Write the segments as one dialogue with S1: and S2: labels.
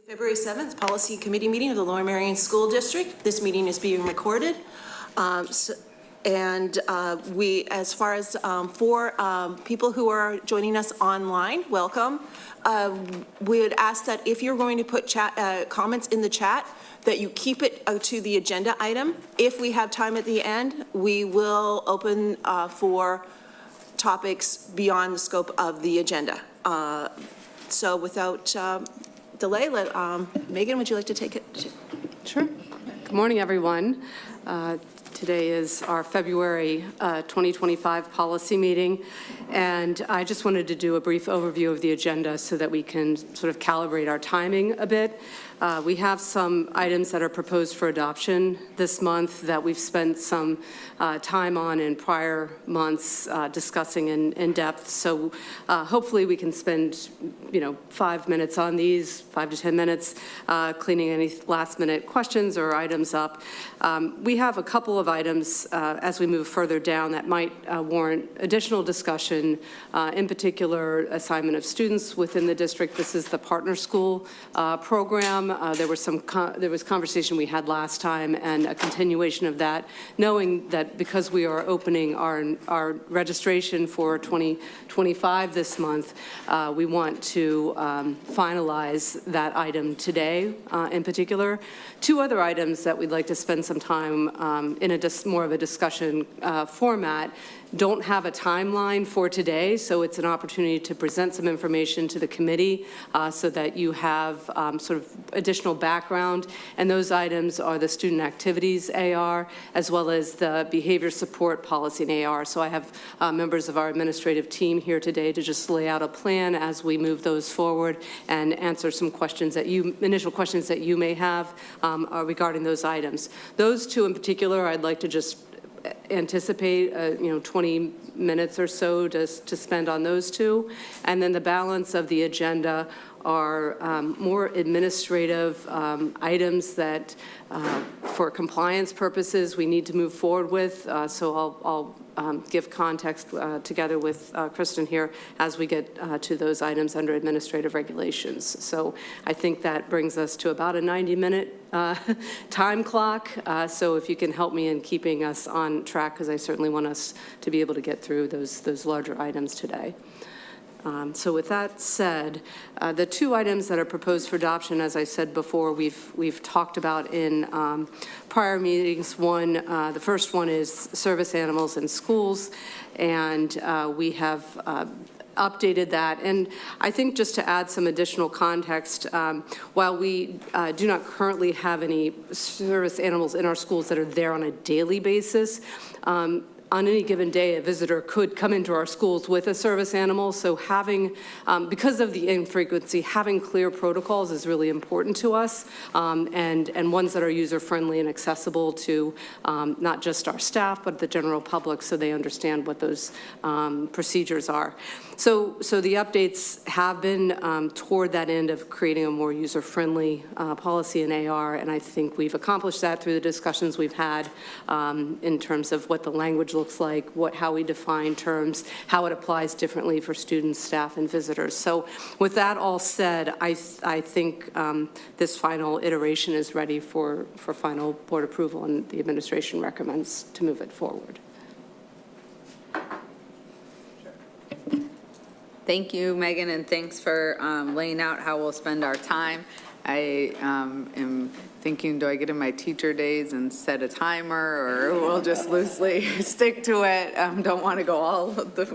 S1: February 7th, Policy Committee meeting of the Lower Merion School District. This meeting is being recorded. We, as far as for people who are joining us online, welcome. We would ask that if you're going to put chat comments in the chat, that you keep it to the agenda item. If we have time at the end, we will open for topics beyond the scope of the agenda. So without delay, Megan, would you like to take it?
S2: Sure. Good morning, everyone. Today is our February 2025 policy meeting, and I just wanted to do a brief overview of the agenda so that we can sort of calibrate our timing a bit. We have some items that are proposed for adoption this month that we've spent some time on in prior months discussing in depth. So hopefully we can spend, 5 minutes on these, 5 to 10 minutes, cleaning any last minute questions or items up. We have a couple of items as we move further down that might warrant additional discussion, in particular assignment of students within the district. This is the partner school program. There was conversation we had last time and a continuation of that, knowing that because we are opening our registration for 2025 this month, we want to finalize that item today in particular. Two other items that we'd like to spend some time in more of a discussion format don't have a timeline for today, so it's an opportunity to present some information to the committee so that you have sort of additional background. And those items are the student activities AR, as well as the behavior support policy in AR. So I have members of our administrative team here today to just lay out a plan as we move those forward and answer some questions that initial questions that you may have regarding those items. Those two in particular, I'd like to just anticipate 20 minutes or so to spend on those two, and then the balance of the agenda are more administrative items that for compliance purposes we need to move forward with. So I'll give context together with Kristen here as we get to those items under administrative regulations. So I think that brings us to about a 90-minute time clock. So if you can help me in keeping us on track, because I certainly want us to be able to get through those larger items today. So with that said, the two items that are proposed for adoption, as I said before, we've talked about in prior meetings. The first one is service animals in schools, and we have updated that. And I think just to add some additional context, while we do not currently have any service animals in our schools that are there on a daily basis, on any given day, a visitor could come into our schools with a service animal. So having, because of the infrequency, having clear protocols is really important to us, and ones that are user-friendly and accessible to not just our staff, but the general public, so they understand what those procedures are. So the updates have been toward that end of creating a more user-friendly policy in AR, and I think we've accomplished that through the discussions we've had in terms of what the language looks like, how we define terms, how it applies differently for students, staff, and visitors. So with that all said, I think this final iteration is ready for final board approval, and the administration recommends to move it forward.
S3: Thank you, Megan, and thanks for laying out how we'll spend our time. I am thinking, do I get in my teacher days and set a timer, or we'll just loosely stick to it? Don't want to go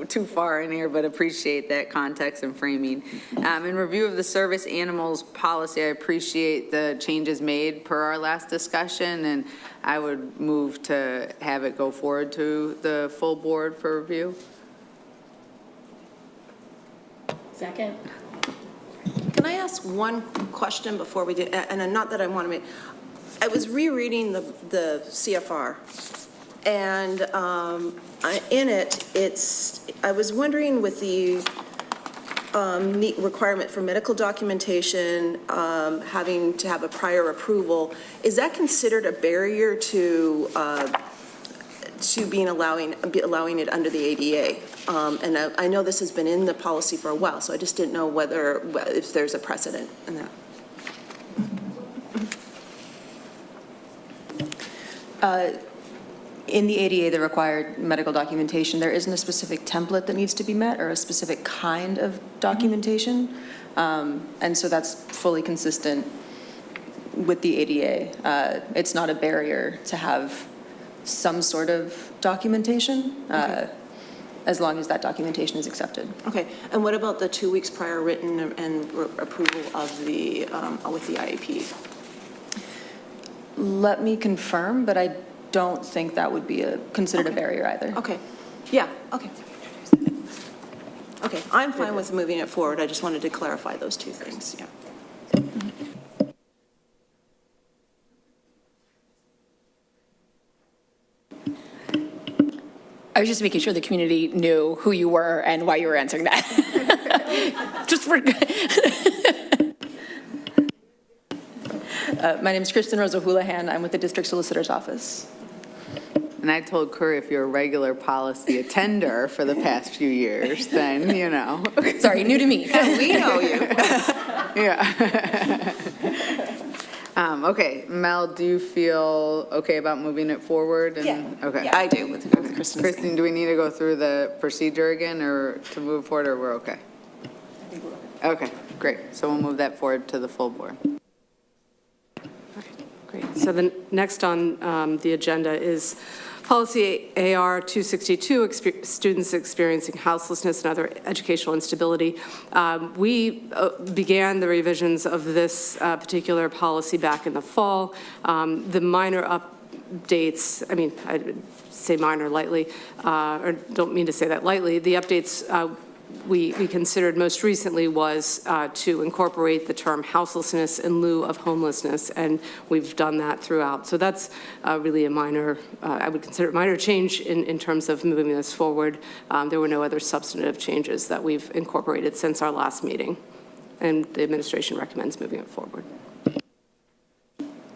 S3: too far in here, but appreciate that context and framing. In review of the service animals policy, I appreciate the changes made per our last discussion, and I would move to have it go forward to the full board for review.
S4: Second.
S1: Can I ask one question before we do, and not that I want to make, I was rereading the CFR, and in it, I was wondering with the requirement for medical documentation, having to have a prior approval, is that considered a barrier to allowing it under the ADA? And I know this has been in the policy for a while, so I just didn't know if there's a precedent in that.
S5: In the ADA, the required medical documentation, there isn't a specific template that needs to be met or a specific kind of documentation. And so that's fully consistent with the ADA. It's not a barrier to have some sort of documentation, as long as that documentation is accepted.
S1: Okay, and what about the 2 weeks prior written and approval of the, with the IEP?
S5: Let me confirm, but I don't think that would be considered a barrier either.
S1: Okay, yeah, okay. Okay, I'm fine with moving it forward. I just wanted to clarify those two things, yeah.
S4: I was just making sure the community knew who you were and why you were answering that. Just for.
S5: My name is Kristen Rosa Houlihan. I'm with the District Solicitor's Office.
S3: And I told Curry, if you're a regular policy attender for the past few years, then, you know.
S4: Sorry, new to me.
S1: We know you.
S3: Yeah. Okay, Mel, do you feel okay about moving it forward? Okay.
S1: Yeah, I do with Kristen.
S3: Kristen, do we need to go through the procedure again or to move forward, or we're okay? Okay, great. So we'll move that forward to the full board.
S2: Great. So the next on the agenda is Policy AR 262, students experiencing houselessness and other educational instability. We began the revisions of this particular policy back in the fall. The minor updates, I mean, I say minor lightly, or don't mean to say that lightly. The updates we considered most recently was to incorporate the term houselessness in lieu of homelessness, and we've done that throughout. So that's really a minor, I would consider a minor change in terms of moving this forward. There were no other substantive changes that we've incorporated since our last meeting, and the administration recommends moving it forward.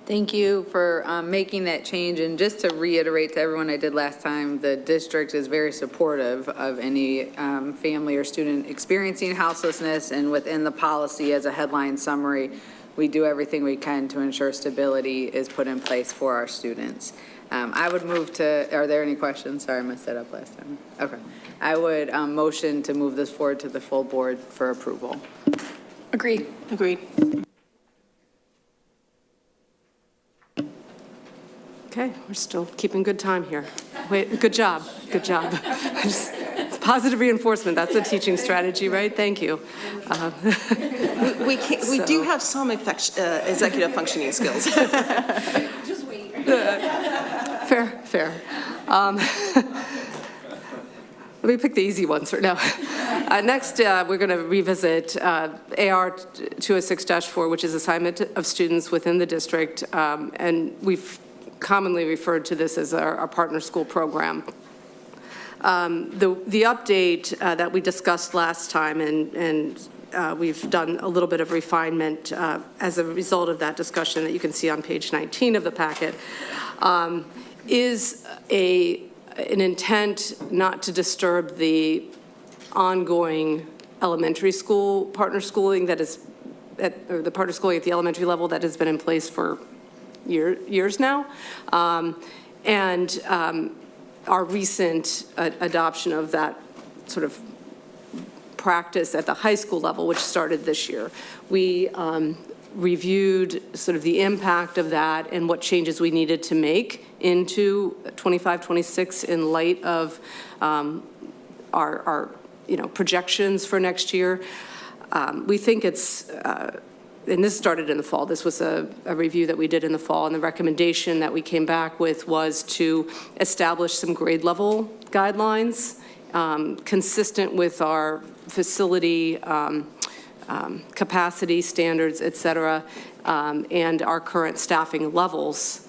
S3: Thank you for making that change. And just to reiterate to everyone I did last time, the district is very supportive of any family or student experiencing houselessness, and within the policy as a headline summary, we do everything we can to ensure stability is put in place for our students. I would move to, are there any questions? Sorry, I messed that up last time. Okay. I would motion to move this forward to the full board for approval.
S4: Agreed.
S1: Agreed.
S2: Okay, we're still keeping good time here. Wait, good job, good job. It's positive reinforcement, that's a teaching strategy, right? Thank you.
S1: We do have some executive functioning skills.
S4: Just wait.
S2: Fair. Let me pick the easy ones for now. Next, we're going to revisit AR 206-4, which is assignment of students within the district, and we've commonly referred to this as our partner school program. The update that we discussed last time, and we've done a little bit of refinement as a result of that discussion that you can see on page 19 of the packet, is an intent not to disturb the ongoing elementary school partner schooling that is or the partner schooling at the elementary level that has been in place for years now, and our recent adoption of that sort of practice at the high school level, which started this year. We reviewed sort of the impact of that and what changes we needed to make into 25-26 in light of our projections for next year. We think it's and this started in the fall. This was a review that we did in the fall, and the recommendation that we came back with was to establish some grade level guidelines consistent with our facility capacity standards, et cetera, and our current staffing levels.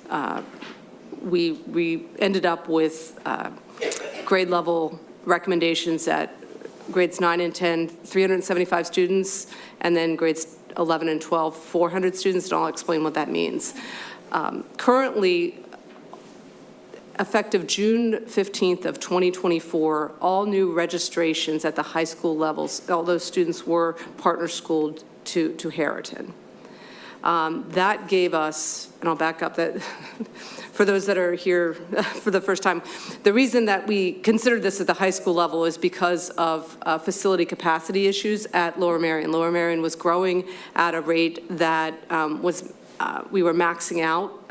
S2: We ended up with grade level recommendations at grades 9 and 10, 375 students, and then grades 11 and 12, 400 students, and I'll explain what that means. Currently, effective June 15th of 2024, all new registrations at the high school levels, all those students were partner schooled to Harriton. That gave us, and I'll back up that for those that are here for the first time, the reason that we considered this at the high school level is because of facility capacity issues at Lower Merion. Lower Merion was growing at a rate that we were maxing out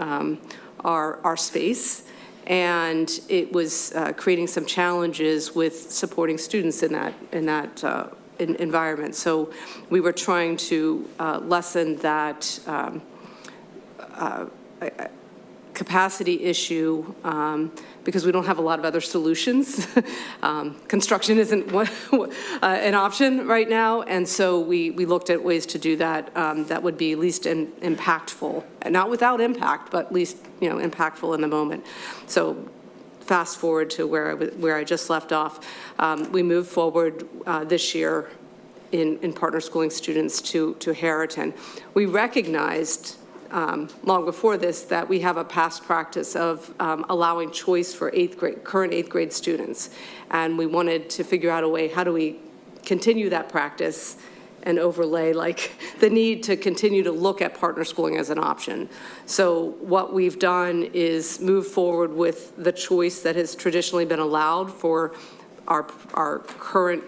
S2: our space, and it was creating some challenges with supporting students in that environment. So we were trying to lessen that capacity issue because we don't have a lot of other solutions. Construction isn't an option right now, and so we looked at ways to do that that would be least impactful, not without impact, but least impactful in the moment. So fast forward to where I just left off, we moved forward this year in partner schooling students to Harriton. We recognized long before this that we have a past practice of allowing choice for current eighth grade students. And we wanted to figure out a way, how do we continue that practice and overlay the need to continue to look at partner schooling as an option. So what we've done is move forward with the choice that has traditionally been allowed for our current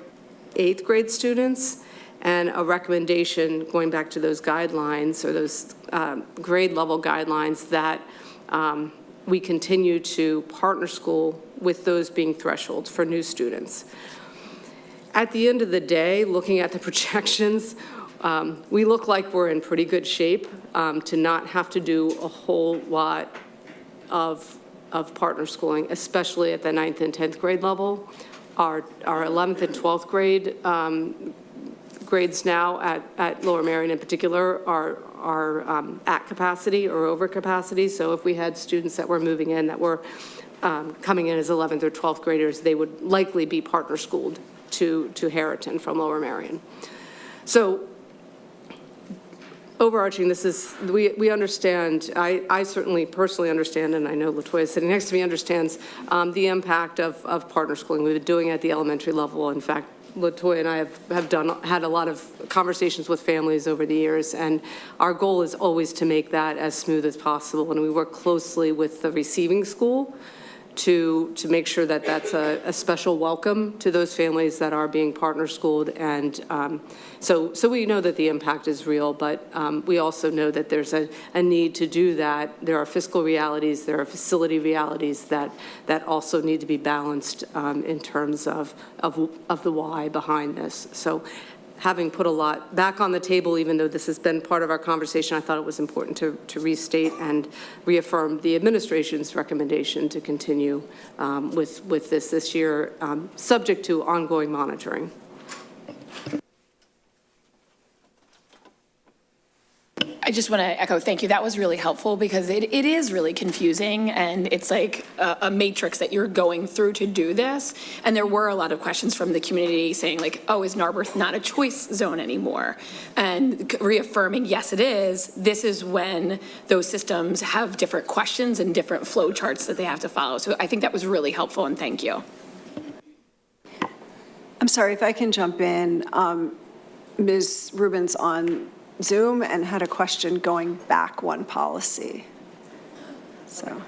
S2: eighth grade students, and a recommendation going back to those guidelines or those grade level guidelines that we continue to partner school with those being thresholds for new students. At the end of the day, looking at the projections, we look like we're in pretty good shape to not have to do a whole lot of partner schooling, especially at the 9th and 10th grade level. Our 11th and 12th grade grades now at Lower Merion in particular are at capacity or over capacity. So if we had students that were moving in that were coming in as 11th or 12th graders, they would likely be partner schooled to Harriton from Lower Merion. So overarching, this is, we understand, I certainly personally understand, and I know LaToya sitting next to me understands the impact of partner schooling. We've been doing it at the elementary level. In fact, LaToya and I have had a lot of conversations with families over the years, and our goal is always to make that as smooth as possible. And we work closely with the receiving school to make sure that that's a special welcome to those families that are being partner schooled. And so we know that the impact is real, but we also know that there's a need to do that. There are fiscal realities, there are facility realities that also need to be balanced in terms of the why behind this. So having put a lot back on the table, even though this has been part of our conversation, I thought it was important to restate and reaffirm the administration's recommendation to continue with this year, subject to ongoing monitoring.
S4: I just want to echo, thank you. That was really helpful because it is really confusing, and it's like a matrix that you're going through to do this. And there were a lot of questions from the community saying like, oh, is Narberth not a choice zone anymore? And reaffirming, yes, it is. This is when those systems have different questions and different flow charts that they have to follow. So I think that was really helpful, and thank you.
S6: I'm sorry if I can jump in. Ms. Rubin's on Zoom and had a question going back one policy. So.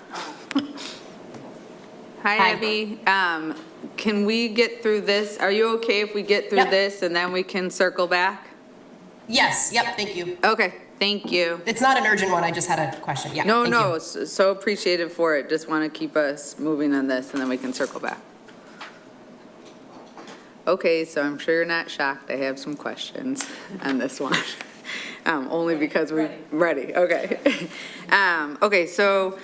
S3: Hi, Abby. Can we get through this? Are you okay if we get through this and then we can circle back?
S7: Yes, yep, thank you.
S3: Okay, thank you.
S7: It's not an urgent one, I just had a question, yeah.
S3: No,
S7: thank
S3: no,
S7: you.
S3: so appreciative for it. Just want to keep us moving on this and then we can circle back. Okay, so I'm sure you're not shocked. I have some questions on this one. Only because we're ready. Okay. Okay, so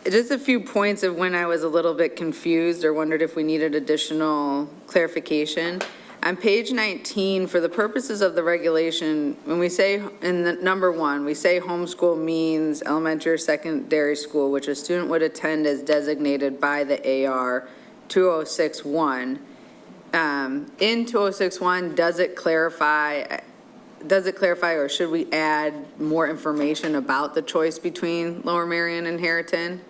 S3: just a few points of when I was a little bit confused or wondered if we needed additional clarification. On page 19, for the purposes of the regulation, when we say in the number 1, we say homeschool means elementary or secondary school, which a student would attend as designated by the AR 2061. In 2061, does it clarify, or should we add more information about the choice between Lower Merion and Harriton?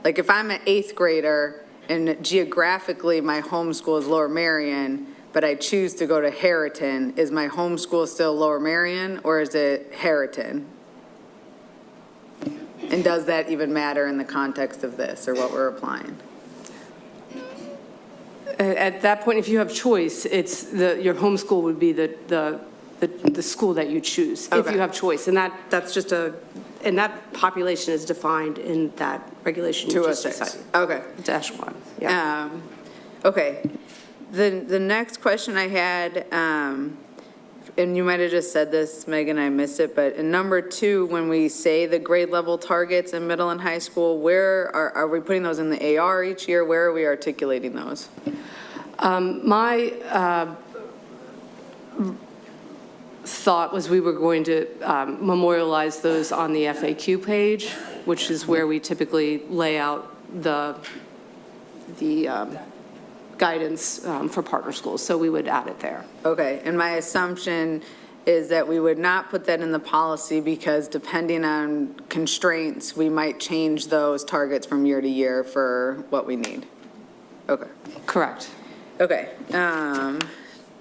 S3: Like if I'm an 8th grader and geographically my home school is Lower Merion, but I choose to go to Harriton, is my home school still Lower Merion or is it Harriton? And does that even matter in the context of this or what we're applying?
S2: At that point, if you have choice, it's your homeschool would be the school that you choose, if
S3: Okay.
S2: you have choice. And that's just and that population is defined in that regulation you just
S3: 206.
S2: decided.
S3: Okay.
S2: -1, yeah.
S3: Okay. The next question I had, and you might have just said this, Megan, I missed it, but in number 2, when we say the grade level targets in middle and high school, where are we putting those in the AR each year? Where are we articulating those?
S2: My thought was we were going to memorialize those on the FAQ page, which is where we typically lay out the guidance for partner schools, so we would add it there.
S3: Okay, and my assumption is that we would not put that in the policy because depending on constraints, we might change those targets from year to year for what we need. Okay.
S2: Correct.
S3: Okay,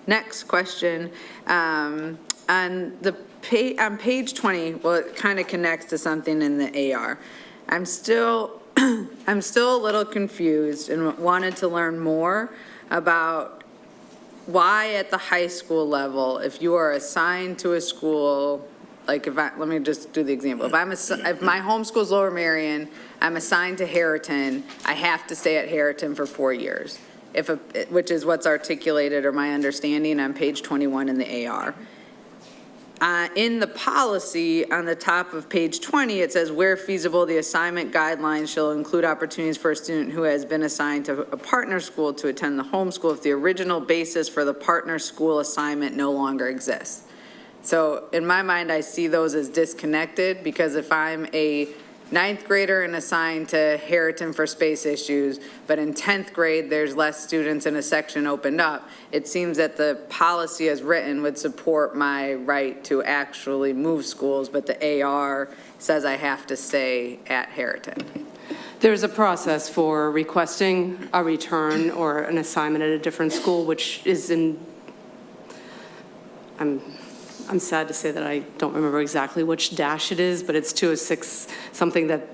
S3: next question. On page 20, well, it kind of connects to something in the AR. I'm still a little confused and wanted to learn more about why at the high school level, if you are assigned to a school, like let me just do the example. If my home school's Lower Merion, I'm assigned to Harriton, I have to stay at Harriton for 4 years. Which is what's articulated or my understanding on page 21 in the AR. In the policy, on the top of page 20, it says, where feasible, the assignment guidelines shall include opportunities for a student who has been assigned to a partner school to attend the home school if the original basis for the partner school assignment no longer exists. So in my mind, I see those as disconnected because if I'm a 9th grader and assigned to Harriton for space issues, but in 10th grade, there's less students and a section opened up, it seems that the policy as written would support my right to actually move schools, but the AR says I have to stay at Harriton.
S2: There's a process for requesting a return or an assignment at a different school, which is I'm sad to say that I don't remember exactly which dash it is, but it's 206, something that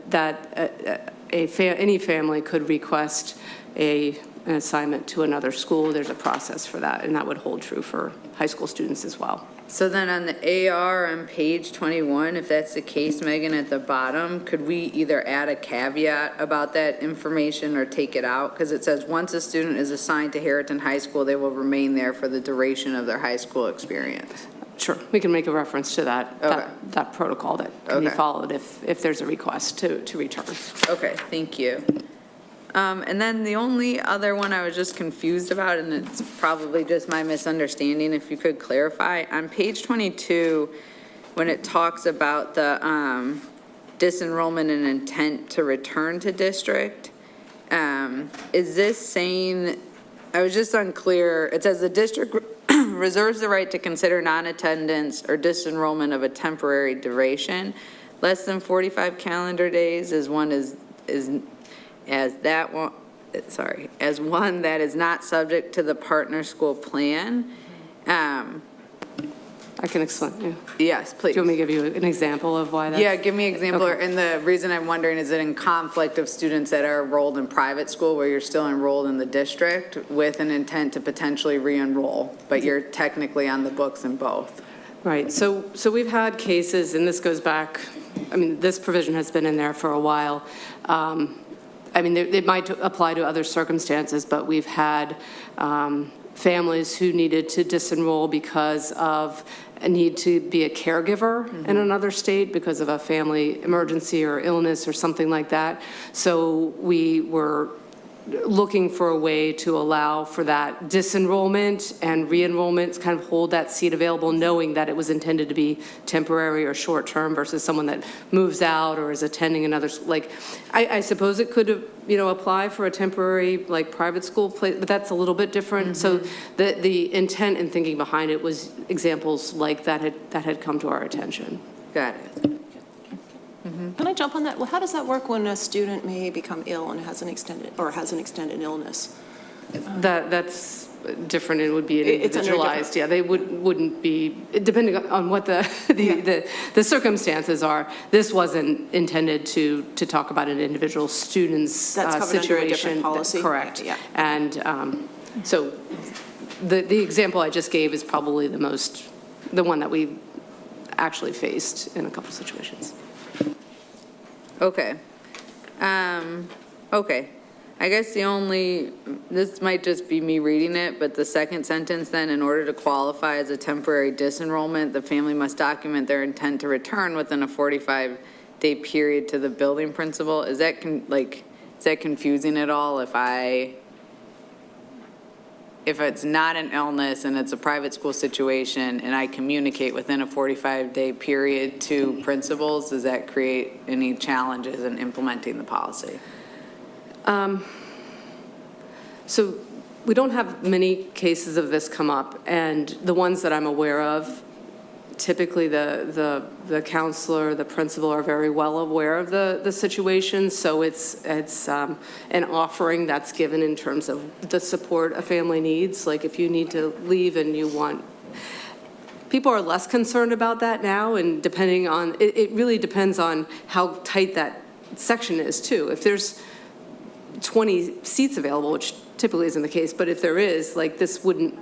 S2: any family could request an assignment to another school. There's a process for that, and that would hold true for high school students as well.
S3: So then on the AR on page 21, if that's the case, Megan, at the bottom, could we either add a caveat about that information or take it out? Because it says once a student is assigned to Harriton High School, they will remain there for the duration of their high school experience.
S2: Sure, we can make a reference to that,
S3: Okay.
S2: that protocol that can be
S3: Okay.
S2: followed if there's a request to return.
S3: Okay, thank you. And then the only other one I was just confused about, and it's probably just my misunderstanding, if you could clarify, on page 22, when it talks about the disenrollment and intent to return to district, is this saying, I was just unclear, it says the district reserves the right to consider non-attendance or disenrollment of a temporary duration. Less than 45 calendar days as one as one that is not subject to the partner school plan.
S2: I can explain, yeah.
S3: Yes, please.
S2: Do you want me to give you an example of why that's?
S3: Yeah, give me an example.
S2: Okay.
S3: And the reason I'm wondering, is it in conflict of students that are enrolled in private school where you're still enrolled in the district with an intent to potentially re-enroll, but you're technically on the books in both?
S2: Right, so we've had cases, and this goes back, I mean, this provision has been in there for a while. I mean, it might apply to other circumstances, but we've had families who needed to disenroll because of a need to be a caregiver in another state because of a family emergency or illness or something like that. So we were looking for a way to allow for that disenrollment and re-enrollment, kind of hold that seat available, knowing that it was intended to be temporary or short-term versus someone that moves out or is attending another, like, I suppose it could, apply for a temporary, like, private school place, but that's a little bit different. So the intent and thinking behind it was examples like that had come to our attention.
S3: Got it.
S1: Can I jump on that? Well, how does that work when a student may become ill and has an extended illness?
S2: That's different, it would be an
S1: It's under a different-
S2: individualized, yeah, they wouldn't be, depending on what the circumstances are, this wasn't intended to talk about an individual student's
S1: That's covered under a different
S2: situation.
S1: policy.
S2: Correct.
S1: Yeah.
S2: And so the example I just gave is probably the one that we actually faced in a couple situations.
S3: Okay. Okay. I guess this might just be me reading it, but the second sentence then, in order to qualify as a temporary disenrollment, the family must document their intent to return within a 45-day period to the building principal. Is that confusing at all if it's not an illness and it's a private school situation and I communicate within a 45-day period to principals, does that create any challenges in implementing the policy?
S2: So we don't have many cases of this come up, and the ones that I'm aware of, typically the counselor, the principal are very well aware of the situation, so it's an offering that's given in terms of the support a family needs. Like if you need to leave and you want, people are less concerned about that now, and depending on, it really depends on how tight that section is too. If there's 20 seats available, which typically isn't the case, but if there is, like this wouldn't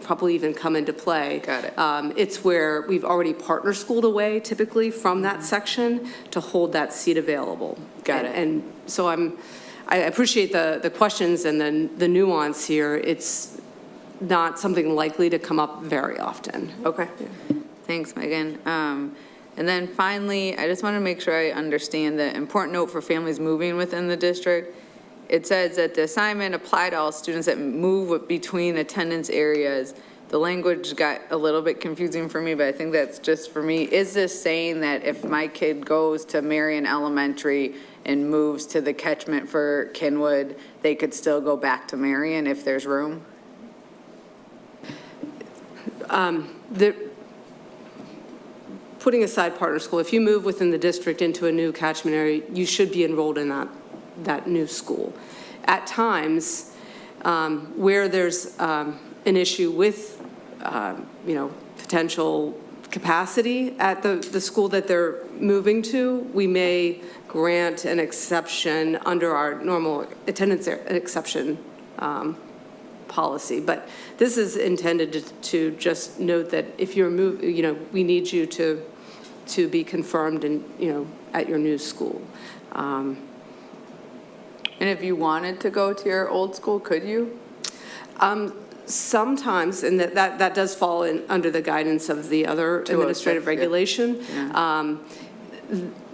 S2: probably even come into play.
S3: Got it.
S2: It's where we've already partner schooled away typically from that section to hold that seat available.
S3: Got it.
S2: And so I appreciate the questions and then the nuance here. It's not something likely to come up very often.
S3: Okay. Thanks, Megan. And then finally, I just want to make sure I understand the important note for families moving within the district. It says that the assignment apply to all students that move between attendance areas. The language got a little bit confusing for me, but I think that's just for me. Is this saying that if my kid goes to Marion Elementary and moves to the catchment for Kenwood, they could still go back to Marion if there's room?
S2: Putting aside partner school, if you move within the district into a new catchment area, you should be enrolled in that new school. At times, where there's an issue with, potential capacity at the school that they're moving to, we may grant an exception under our normal attendance exception policy. But this is intended to just note that if you're we need you to be confirmed at your new school.
S3: And if you wanted to go to your old school, could you?
S2: Sometimes, and that does fall under the guidance of the other administrative regulation.
S3: Yeah.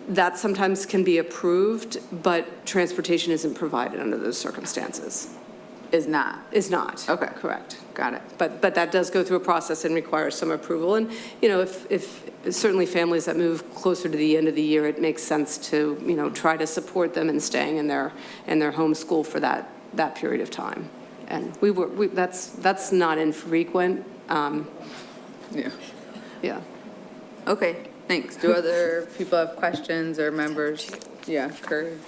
S2: That sometimes can be approved, but transportation isn't provided under those circumstances.
S3: Is not?
S2: Is not.
S3: Okay.
S2: Correct.
S3: Got it.
S2: But that does go through a process and requires some approval. And, if certainly families that move closer to the end of the year, it makes sense to, try to support them in staying in their home school for that period of time. And that's not infrequent.
S3: Yeah.
S2: Yeah.
S3: Okay, thanks. Do other people have questions or members? Yeah, Kurt.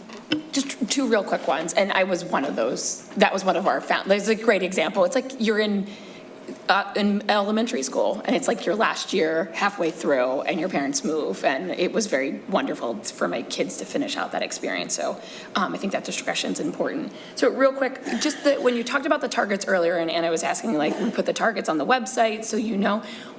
S4: Just two real quick ones, and I was one of those. That was one of our there's a great example. It's like you're in elementary school, and it's like your last year, halfway through, and your parents move, and it was very wonderful for my kids to finish out that experience. So I think that discretion is important. So real quick, just when you talked about the targets earlier, and Anna was asking, like, we put the targets on the website, so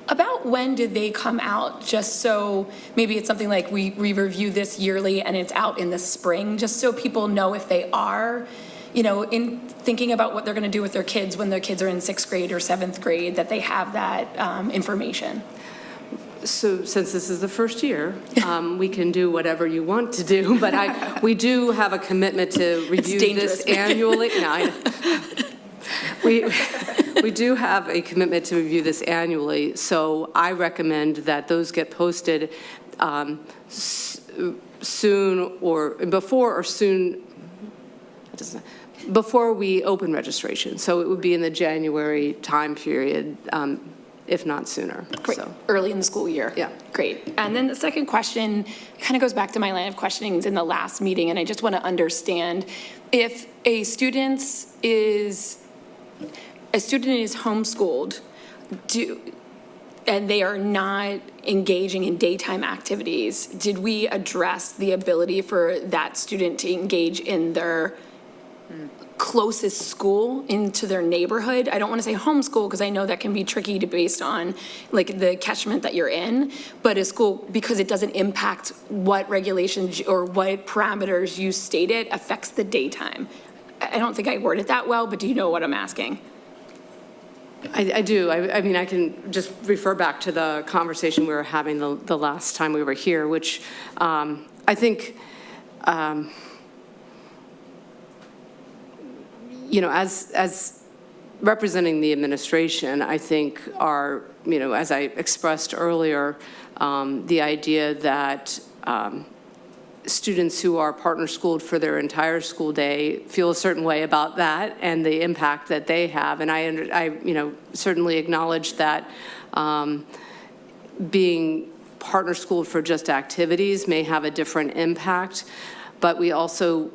S4: about when did they come out? Just so maybe it's something like we review this yearly, and it's out in the spring, just so people know if they are, in thinking about what they're going to do with their kids when their kids are in 6th grade or 7th grade, that they have that information.
S2: So since this is the first year, we can do whatever you want to do, but we do have a commitment to review this annually. No, we do have a commitment to review this annually, so I recommend that those get posted soon or before or soon, before we open registration. So it would be in the January time period, if not sooner.
S4: Great.
S2: So.
S4: Early in the school year.
S2: Yeah.
S4: Great. And then the second question kind of goes back to my line of questionings in the last meeting, and I just want to understand if a student is, a student is homeschooled, and they are not engaging in daytime activities, did we address the ability for that student to engage in their closest school into their neighborhood? I don't want to say homeschool because I know that can be tricky to based on like the catchment that you're in, but a school, because it doesn't impact what regulations or what parameters you stated, affects the daytime. I don't think I worded that well, but do you know what I'm asking?
S2: I do. I mean, I can just refer back to the conversation we were having the last time we were here, which I think, you know, as representing the administration, I think our, you know, as I expressed earlier, the idea that students who are partner schooled for their entire school day feel a certain way about that and the impact that they have. And I you know, certainly acknowledge that being partner schooled for just activities may have a different impact, but we also,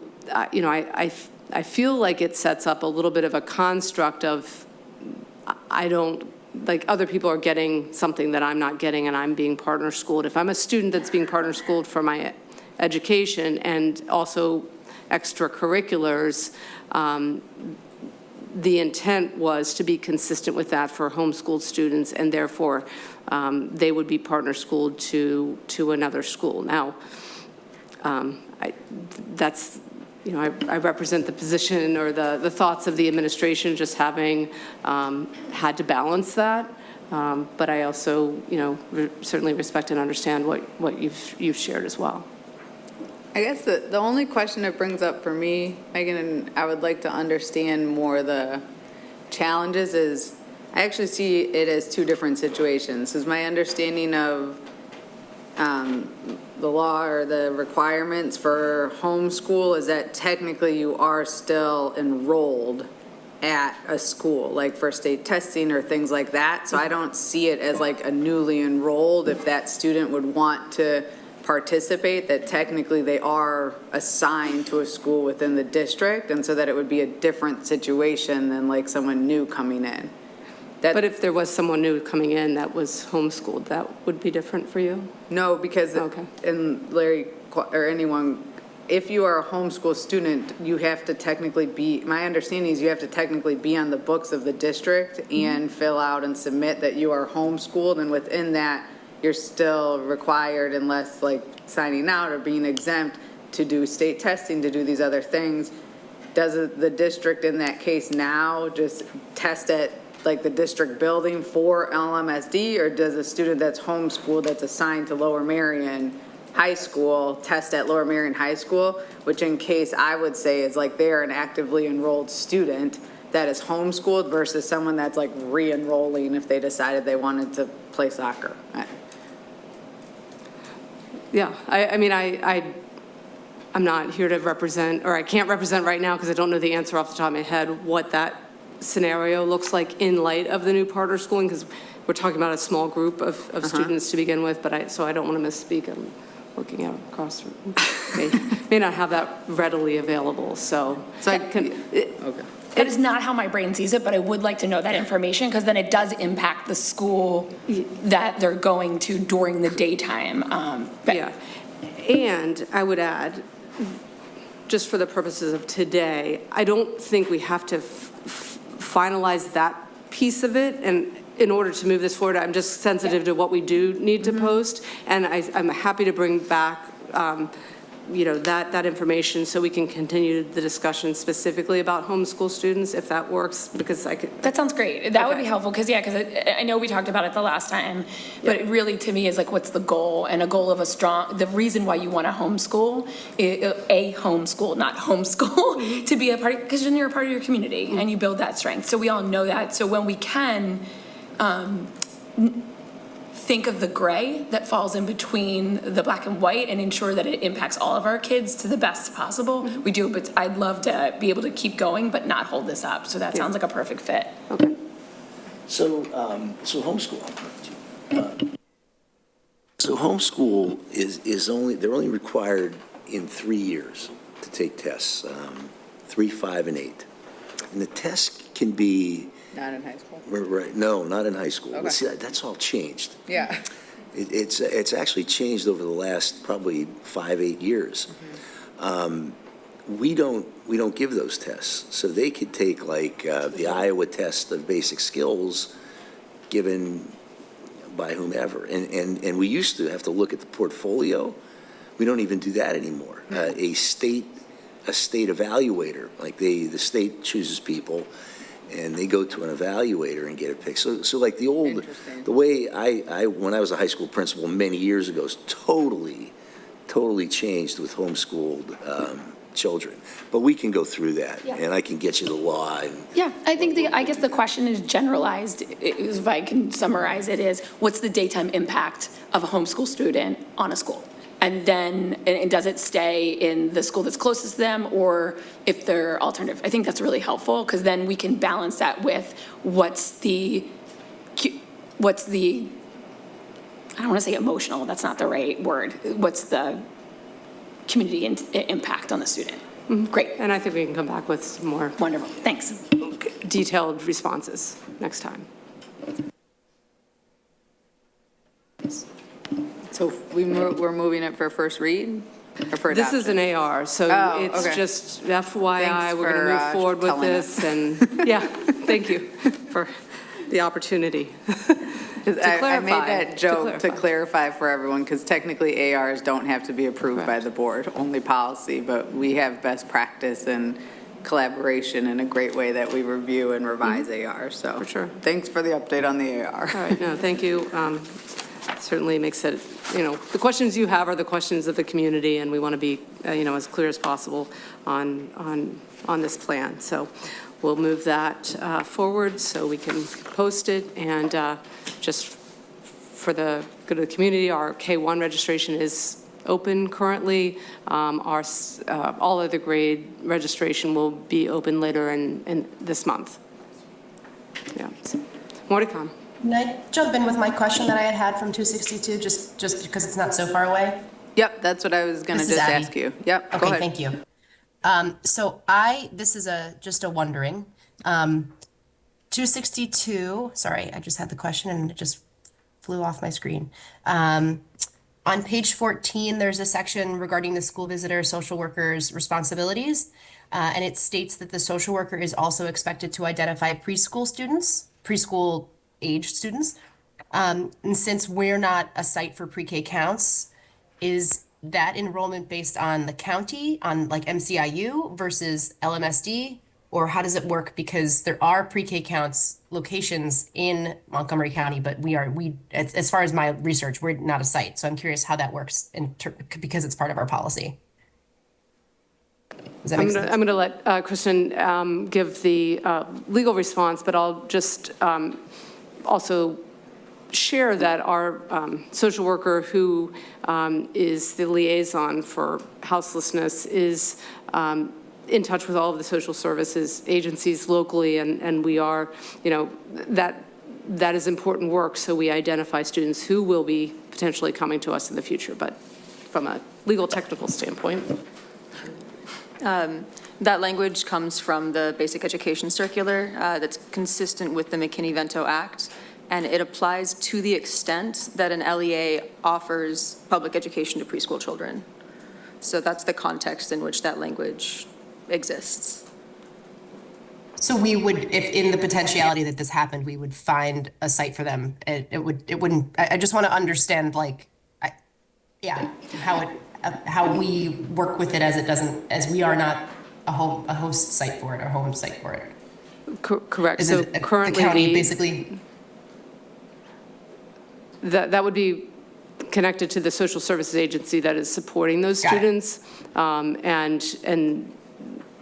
S2: you know, I feel like it sets up a little bit of a construct of, I don't, like other people are getting something that I'm not getting and I'm being partner schooled. If I'm a student that's being partner schooled for my education and also extracurriculars, the intent was to be consistent with that for homeschooled students, and therefore they would be partner schooled to another school. Now, that's, you know, I represent the position or the thoughts of the administration, just having had to balance that. But I also, you know, certainly respect and understand what you've shared as well.
S3: I guess the only question it brings up for me, Megan, and I would like to understand more the challenges, is I actually see it as two different situations. Is my understanding of the law or the requirements for homeschool is that technically you are still enrolled at a school, like for state testing or things like that. So I don't see it as like a newly enrolled, if that student would want to participate, that technically they are assigned to a school within the district, and so that it would be a different situation than like someone new coming in.
S2: But if there was someone new coming in that was homeschooled, that would be different for you?
S3: No, because,
S2: Okay.
S3: and Larry, or anyone, if you are a homeschool student, you have to technically be, my understanding is you have to technically be on the books of the district and fill out and submit that you are homeschooled, and within that, you're still required, unless like signing out or being exempt, to do state testing, to do these other things. Does the district in that case now just test at like the district building for LMSD, or does a student that's homeschooled that's assigned to Lower Merion High School test at Lower Merion High School, which in case I would say is like they're an actively enrolled student that is homeschooled versus someone that's like re-enrolling if they decided they wanted to play soccer.
S2: Yeah, I mean, I'm not here to represent, or I can't represent right now because I don't know the answer off the top of my head what that scenario looks like in light of the new partner schooling, because we're talking about a small group of students to begin with, but so I don't want to misspeak. I'm looking out across the room. May not have that readily available, so I can.
S3: Okay.
S4: That is not how my brain sees it, but I would like to know that information, because then it does impact the school that they're going to during the daytime.
S2: Yeah, and I would add, just for the purposes of today, I don't think we have to finalize that piece of it, and in order to move this forward, I'm just sensitive to what we do need to post, and I'm happy to bring back you know, that information so we can continue the discussion specifically about homeschool students, if that works, because I could.
S4: That sounds great. That would be helpful, because I know we talked about it the last time, but it really, to me, is like, what's the goal? And a goal of the reason why you want to homeschool, not homeschool, to be a part, because then you're a part of your community and you build that strength. So we all know that. So when we can think of the gray that falls in between the black and white and ensure that it impacts all of our kids to the best possible, we do. But I'd love to be able to keep going but not hold this up. So that sounds like a perfect fit.
S2: Okay.
S8: So homeschool. So homeschool they're only required in 3 years to take tests, 3, 5, and 8. And the test can be
S3: Not in high school.
S8: Right, no, not in high school.
S3: Okay.
S8: See, that's all changed.
S3: Yeah.
S8: It's actually changed over the last probably 5-8 years. We don't give those tests, so they could take like the Iowa test of basic skills given by whomever, and we used to have to look at the portfolio. We don't even do that anymore. A state evaluator, like the state chooses people, and they go to an evaluator and get a pick. So like the way I when I was a high school principal many years ago, is totally changed with homeschooled children. But we can go through that,
S4: Yeah.
S8: and I can get you the law.
S4: Yeah, I think I guess the question is generalized, if I can summarize it, is what's the daytime impact of a homeschool student on a school? And then, and does it stay in the school that's closest to them, or if they're alternative? I think that's really helpful, because then we can balance that with what's the, I don't want to say emotional, that's not the right word. What's the community impact on the student? Great,
S2: And I think we can come back with some more
S4: wonderful, thanks.
S2: detailed responses next time.
S3: So we're moving it for first read or for
S2: This is
S3: adoption?
S2: an AR, so
S3: Oh,
S2: it's
S3: okay.
S2: just FYI,
S3: Thanks
S2: we're going to
S3: for,
S2: move forward with
S3: telling us.
S2: this, and, yeah, thank you for the opportunity.
S3: 'Cause I made
S2: clarify,
S3: that
S2: to
S3: joke to
S2: clarify.
S3: clarify for everyone, because technically ARs don't have to be approved by
S2: Correct.
S3: the board, only policy, but we have best practice and collaboration in a great way that we review and revise ARs, so.
S2: For sure.
S3: Thanks for the update on the AR.
S2: All right, no, thank you. Certainly makes it, the questions you have are the questions of the community, and we want to be, as clear as possible on this plan. So we'll move that forward so we can post it, and just for the good of the community, our K-1 registration is open currently. Our all other grade registration will be open later in this month. Yeah, so more to come.
S7: Can I jump in with my question that I had from 262, just because it's not so far away?
S3: Yep, that's what I was going to
S7: This is
S3: just
S7: Abby.
S3: ask you. Yep, go
S7: Okay,
S3: ahead.
S7: thank you. So this is just a wondering. 262, sorry, I just had the question and it just flew off my screen. On page 14, there's a section regarding the school visitor social worker's responsibilities. And it states that the social worker is also expected to identify preschool aged students. And since we're not a site for pre-K counts, is that enrollment based on the county, on like MCIU versus LMSD? Or how does it work? Because there are pre-K counts locations in Montgomery County, but as far as my research, we're not a site. So I'm curious how that works because it's part of our policy. Does that make sense?
S2: I'm going to let Kristen give the legal response, but I'll just also share that our social worker, who is the liaison for houselessness, is in touch with all of the social services agencies locally, and we are, that is important work, so we identify students who will be potentially coming to us in the future. But from a legal technical standpoint.
S5: That language comes from the Basic Education Circular that's consistent with the McKinney-Vento Act, and it applies to the extent that an LEA offers public education to preschool children. So that's the context in which that language exists.
S7: So we would, if in the potentiality that this happened, we would find a site for them. It wouldn't, I just want to understand how we work with it as we are not a host site for it or home site for it.
S2: Correct.
S7: Is
S2: So
S7: it
S2: currently,
S7: the county basically?
S2: that would be connected to the social services agency that is supporting those
S7: Got it.
S2: students, and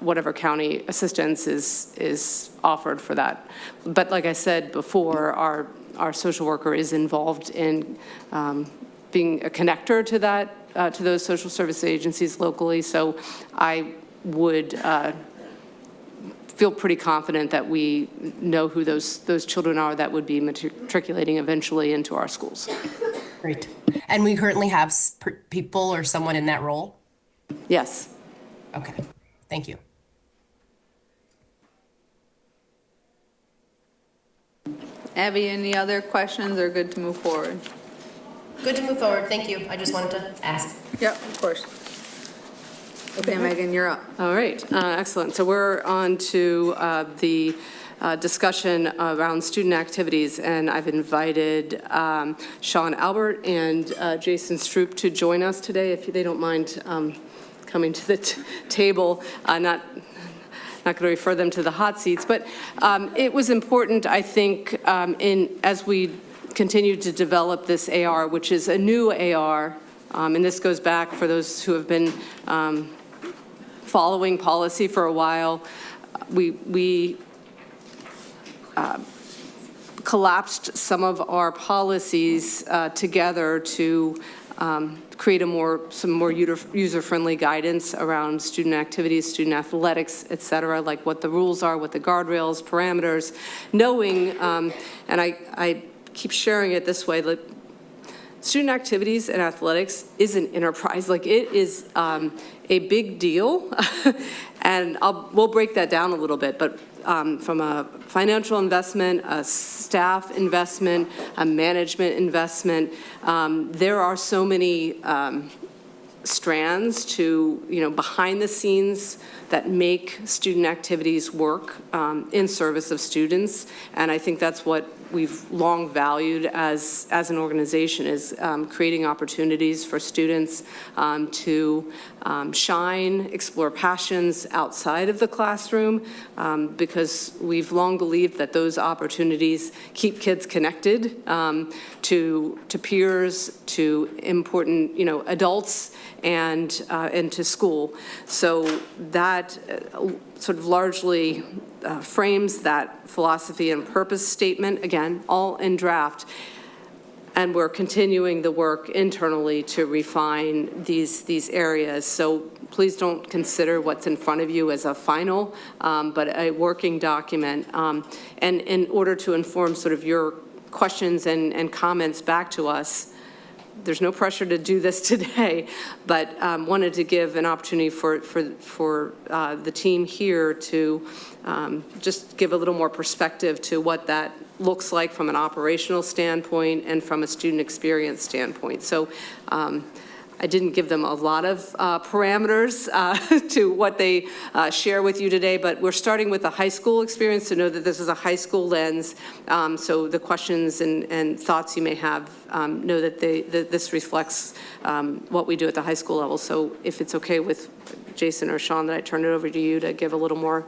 S2: whatever county assistance is offered for that. But like I said before, our social worker is involved in being a connector to that, to those social service agencies locally. So I would feel pretty confident that we know who those children are that would be matriculating eventually into our schools.
S7: Great. And we currently have people or someone in that role?
S2: Yes.
S7: Okay, thank you.
S3: Abby, any other questions or good to move forward?
S7: Good to move forward, thank you. I just wanted to ask.
S3: Yep, of course. Okay, Megan, you're up.
S2: All right, excellent. So we're on to the discussion around student activities, and I've invited Sean Albert and Jason Stroop to join us today, if they don't mind coming to the table. Not going to refer them to the hot seats, but it was important, I think, as we continue to develop this AR, which is a new AR, and this goes back for those who have been following policy for a while. We collapsed some of our policies together to create some more user-friendly guidance around student activities, student athletics, et cetera, like what the rules are, what the guardrails, parameters, knowing, and I keep sharing it this way, like student activities and athletics is an enterprise. Like, it is a big deal, and we'll break that down a little bit, but from a financial investment, a staff investment, a management investment, there are so many strands to, behind the scenes that make student activities work in service of students, and I think that's what we've long valued as an organization, is creating opportunities for students to shine, explore passions outside of the classroom, because we've long believed that those opportunities keep kids connected to peers, to important, adults, and to school. So that sort of largely frames that philosophy and purpose statement, again, all in draft. And we're continuing the work internally to refine these areas. So please don't consider what's in front of you as a final, but a working document. And in order to inform sort of your questions and comments back to us, there's no pressure to do this today, but wanted to give an opportunity for the team here to just give a little more perspective to what that looks like from an operational standpoint and from a student experience standpoint. So I didn't give them a lot of parameters to what they share with you today, but we're starting with the high school experience to know that this is a high school lens. So the questions and thoughts you may have, know that this reflects what we do at the high school level. So if it's okay with Jason or Sean, that I turn it over to you to give a little more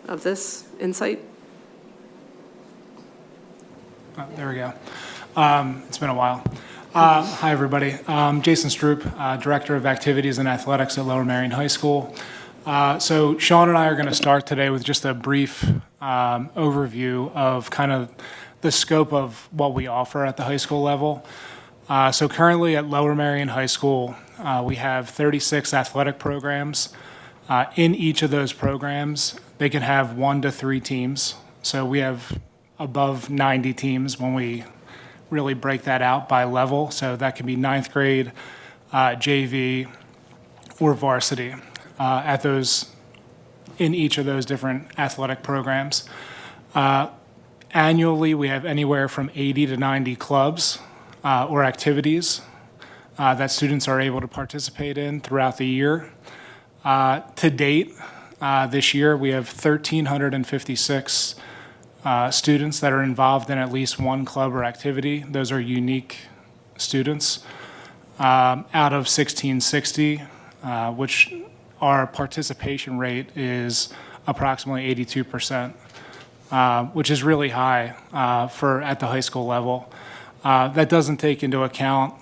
S2: of this insight.
S9: There we go. It's been a while. Hi, everybody. Jason Stroop, Director of Activities and Athletics at Lower Merion High School. So Sean and I are going to start today with just a brief overview of kind of the scope of what we offer at the high school level. So currently at Lower Merion High School, we have 36 athletic programs. In each of those programs, they can have 1 to 3 teams. So we have above 90 teams when we really break that out by level. So that can be 9th grade, JV, or varsity in each of those different athletic programs. Annually, we have anywhere from 80 to 90 clubs or activities that students are able to participate in throughout the year. To date, this year, we have 1,356 students that are involved in at least one club or activity. Those are unique students. Out of 1,660, which our participation rate is approximately 82%, which is really high at the high school level. That doesn't take into account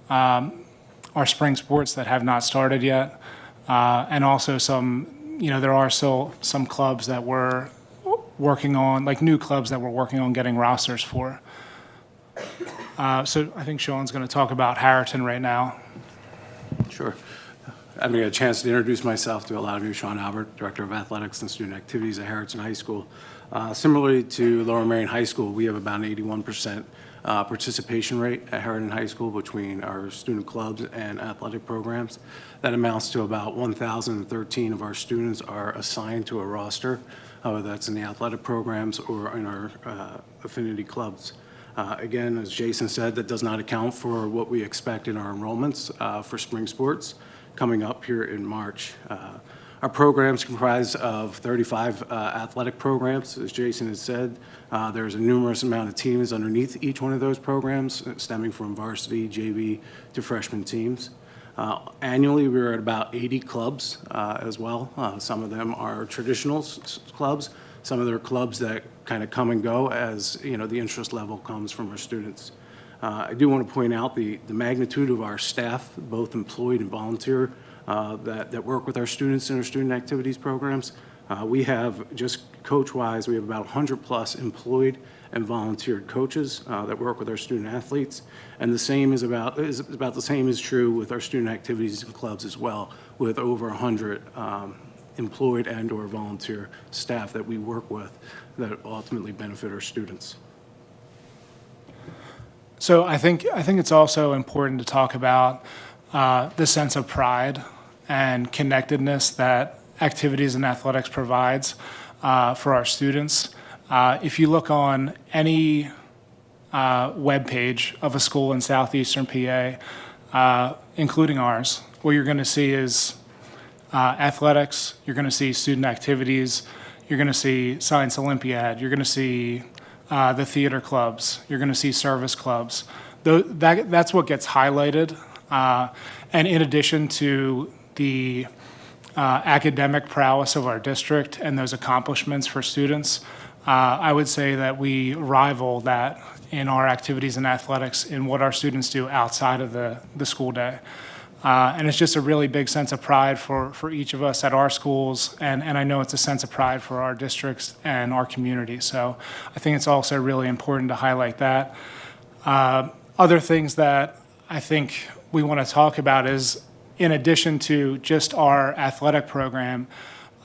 S9: our spring sports that have not started yet, and also there are still some clubs that we're working on, like new clubs that we're working on getting rosters for. So I think Sean's going to talk about Harriton right now.
S10: Sure. I haven't got a chance to introduce myself to a lot of you. Sean Albert, Director of Athletics and Student Activities at Harriton High School. Similarly to Lower Merion High School, we have about an 81% participation rate at Harriton High School between our student clubs and athletic programs. That amounts to about 1,013 of our students are assigned to a roster whether that's in the athletic programs or in our affinity clubs. Again, as Jason said, that does not account for what we expect in our enrollments for spring sports coming up here in March. Our programs comprise of 35 athletic programs. As Jason has said, there's a numerous amount of teams underneath each one of those programs, stemming from varsity, JV to freshman teams. Annually, we're at about 80 clubs as well. Some of them are traditional clubs. Some of them are clubs that kind of come and go as, you know, the interest level comes from our students. I do want to point out the magnitude of our staff, both employed and volunteer, that work with our students in our student activities programs. We have, just coach-wise, we have about 100+ employed and volunteered coaches that work with our student athletes. And the same is about the same is true with our student activities and clubs as well, with over 100 employed and or volunteer staff that we work with that ultimately benefit our students.
S9: So I think it's also important to talk about the sense of pride and connectedness that activities and athletics provides for our students. If you look on any web page of a school in southeastern PA, including ours, what you're going to see is athletics, you're going to see student activities, you're going to see Science Olympiad, you're going to see the theater clubs, you're going to see service clubs. That's what gets highlighted. And in addition to the academic prowess of our district and those accomplishments for students, I would say that we rival that in our activities and athletics in what our students do outside of the school day. And it's just a really big sense of pride for each of us at our schools, and I know it's a sense of pride for our districts and our community. So I think it's also really important to highlight that. Other things that I think we want to talk about is, in addition to just our athletic program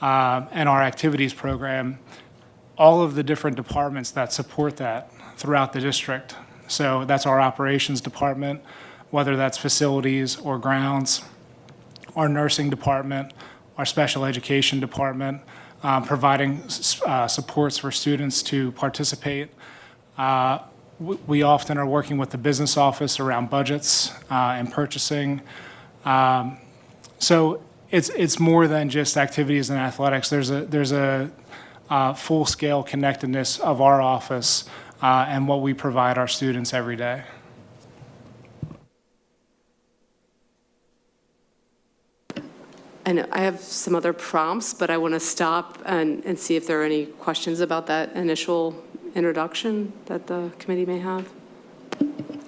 S9: and our activities program, all of the different departments that support that throughout the district. So that's our operations department, whether that's facilities or grounds, our nursing department, our special education department, providing supports for students to participate. We often are working with the business office around budgets and purchasing. So it's more than just activities and athletics. There's a full-scale connectedness of our office and what we provide our students every day.
S2: And I have some other prompts, but I want to stop and see if there are any questions about that initial introduction that the committee may have.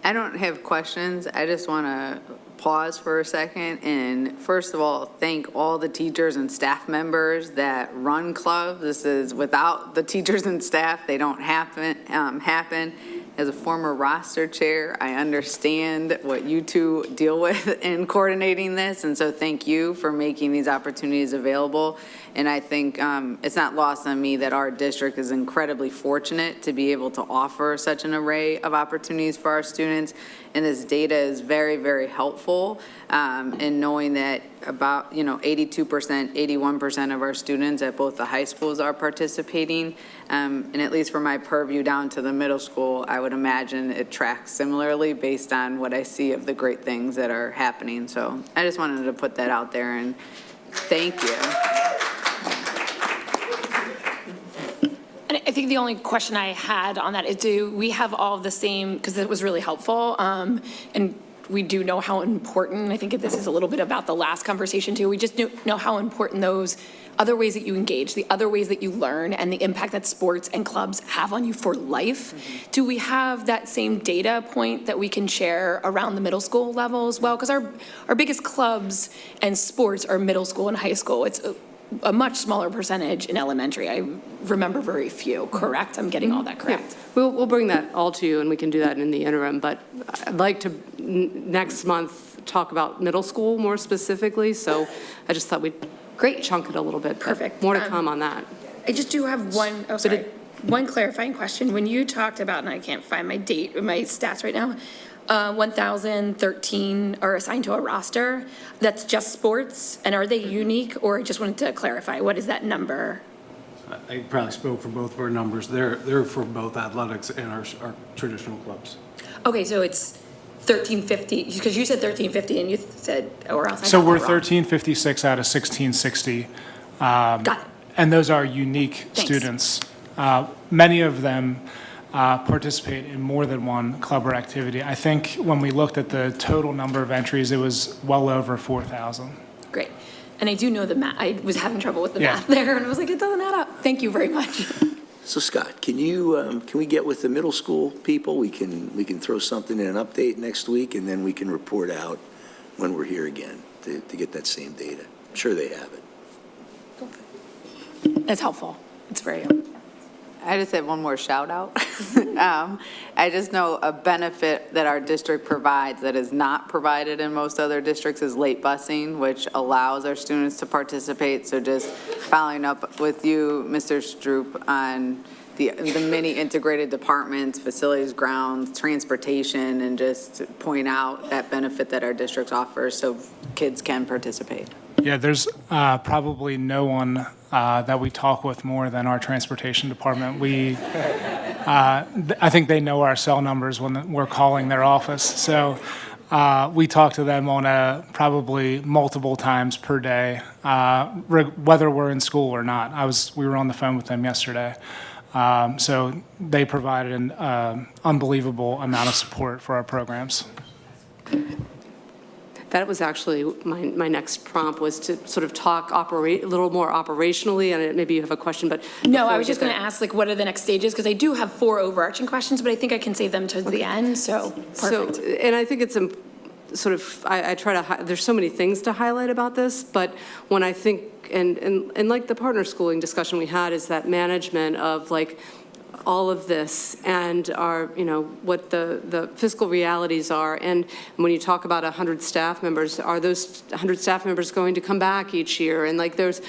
S3: I don't have questions. I just want to pause for a second and first of all, thank all the teachers and staff members that run clubs. This is without the teachers and staff, they don't happen. As a former roster chair, I understand what you two deal with in coordinating this, and so thank you for making these opportunities available. And I think it's not lost on me that our district is incredibly fortunate to be able to offer such an array of opportunities for our students. And this data is very, very helpful in knowing that about 82%, 81% of our students at both the high schools are participating. And at least for my purview down to the middle school, I would imagine it tracks similarly based on what I see of the great things that are happening. So I just wanted to put that out there and thank you.
S4: And I think the only question I had on that is, do we have all of the same, because it was really helpful, and we do know how important, I think this is a little bit about the last conversation too, we just know how important those other ways that you engage, the other ways that you learn, and the impact that sports and clubs have on you for life. Mm-hmm. Do we have that same data point that we can share around the middle school level as well? Because our biggest clubs and sports are middle school and high school. It's a much smaller percentage in elementary. I remember very few, correct? I'm getting all that correct.
S2: Yeah. We'll bring that all to you, and we can do that in the interim, but I'd like to next month talk about middle school more specifically, so I just thought we'd chunk it a little bit.
S4: Perfect.
S2: More to come on that.
S4: I just do have one clarifying question. When you talked about, and I can't find my stats right now, 1,013 are assigned to a roster. That's just sports, and are they unique, or I just wanted to clarify, what is that number?
S10: I probably spoke for both of our numbers. They're for both athletics and our traditional clubs.
S4: Okay, so it's 1350, because you said 1350 and you said, or else I
S9: So
S4: got
S9: we're
S4: that wrong.
S9: 1356 out of 1660.
S4: Got it.
S9: And those are unique
S4: Thanks.
S9: students. Many of them participate in more than one club or activity. I think when we looked at the total number of entries, it was well over 4,000.
S4: Great. And I do know the math, I was having trouble with the
S9: Yeah.
S4: math there, and I was like, it doesn't add up. Thank you very much.
S8: So Scott, can we get with the middle school people? We can throw something in an update next week, and then we can report out when we're here again to get that same data. I'm sure they have it.
S4: That's helpful. It's very helpful.
S3: I just had one more shout out. I just know a benefit that our district provides that is not provided in most other districts is late busing, which allows our students to participate. So just following up with you, Mr. Stroop, on the many integrated departments, facilities, grounds, transportation, and just point out that benefit that our district offers so kids can participate.
S9: Yeah, there's probably no one that we talk with more than our transportation department. I think they know our cell numbers when we're calling their office. So we talk to them on probably multiple times per day, whether we're in school or not. We were on the phone with them yesterday. So they provided an unbelievable amount of support for our programs.
S2: That was actually my next prompt, was to sort of talk a little more operationally, and maybe you have a question, but.
S4: No,
S2: before
S4: I
S2: we
S4: was just
S2: get
S4: going to
S2: there-
S4: ask, like, what are the next stages? Because I do have 4 overarching questions, but I think I can save them to the end, so perfect.
S2: So, and I think it's sort of, I try to, there's so many things to highlight about this, but when I think, and like the partner schooling discussion we had, is that management of like all of this and our, what the fiscal realities are. And when you talk about 100 staff members, are those 100 staff members going to come back each year? And like there's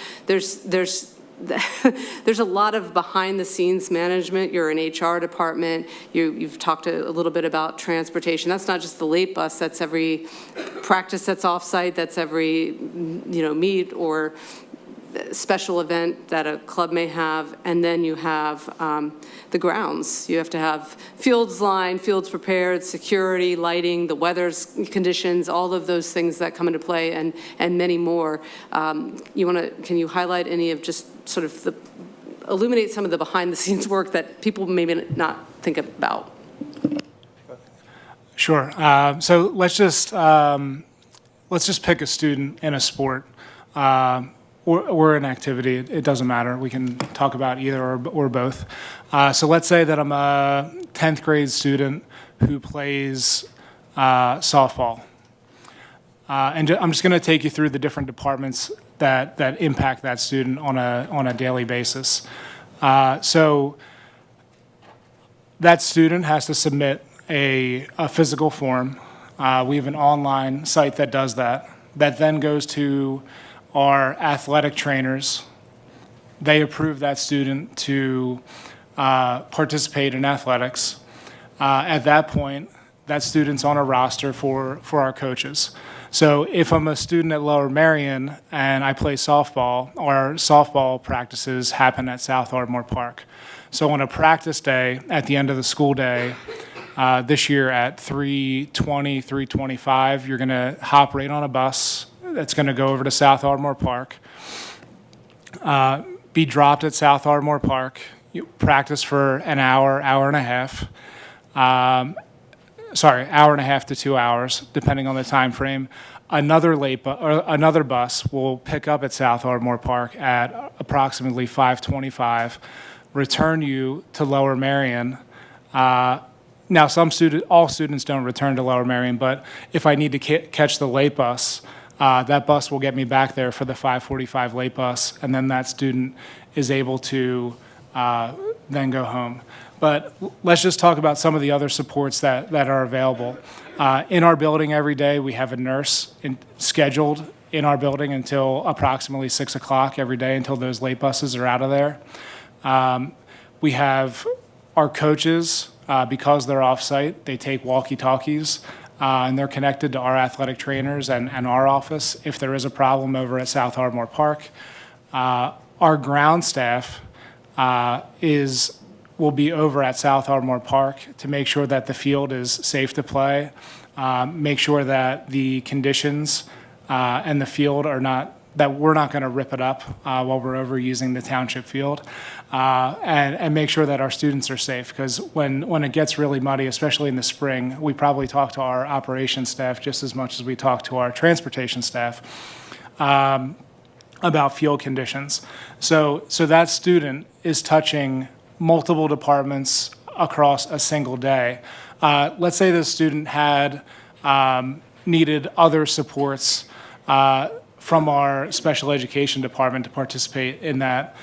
S2: a lot of behind-the-scenes management. You're an HR department. You've talked a little bit about transportation. That's not just the late bus. That's every practice that's off-site. That's every, meet or special event that a club may have. And then you have the grounds. You have to have fields lined, fields prepared, security, lighting, the weather's conditions, all of those things that come into play, and many more. Can you highlight any of just sort of illuminate some of the behind-the-scenes work that people maybe not think about?
S9: Sure. So let's just pick a student in a sport or an activity. It doesn't matter. We can talk about either or both. So let's say that I'm a 10th grade student who plays softball. And I'm just going to take you through the different departments that impact that student on a daily basis. So that student has to submit a physical form. We have an online site that does that then goes to our athletic trainers. They approve that student to participate in athletics. At that point, that student's on a roster for our coaches. So if I'm a student at Lower Merion and I play softball, our softball practices happen at South Ardmore Park. So on a practice day, at the end of the school day, this year at 3:20, 3:25, you're going to hop right on a bus that's going to go over to South Ardmore Park, be dropped at South Ardmore Park, you practice for an hour, hour and a half, hour and a half to 2 hours, depending on the time frame. Another bus will pick up at South Ardmore Park at approximately 5:25, return you to Lower Merion. Now, all students don't return to Lower Merion, but if I need to catch the late bus, that bus will get me back there for the 5:45 late bus, and then that student is able to then go home. But let's just talk about some of the other supports that are available. In our building every day, we have a nurse scheduled in our building until approximately 6 o'clock every day until those late buses are out of there. We have our coaches, because they're off-site, they take walkie-talkies, and they're connected to our athletic trainers and our office if there is a problem over at South Ardmore Park. Our ground staff, will be over at South Ardmore Park to make sure that the field is safe to play, make sure that the conditions and the field are not, that we're not going to rip it up while we're over using the township field, and make sure that our students are safe. Because when it gets really muddy, especially in the spring, we probably talk to our operations staff just as much as we talk to our transportation staff about field conditions. So that student is touching multiple departments across a single day. Let's say the student had needed other supports from our special education department to participate in that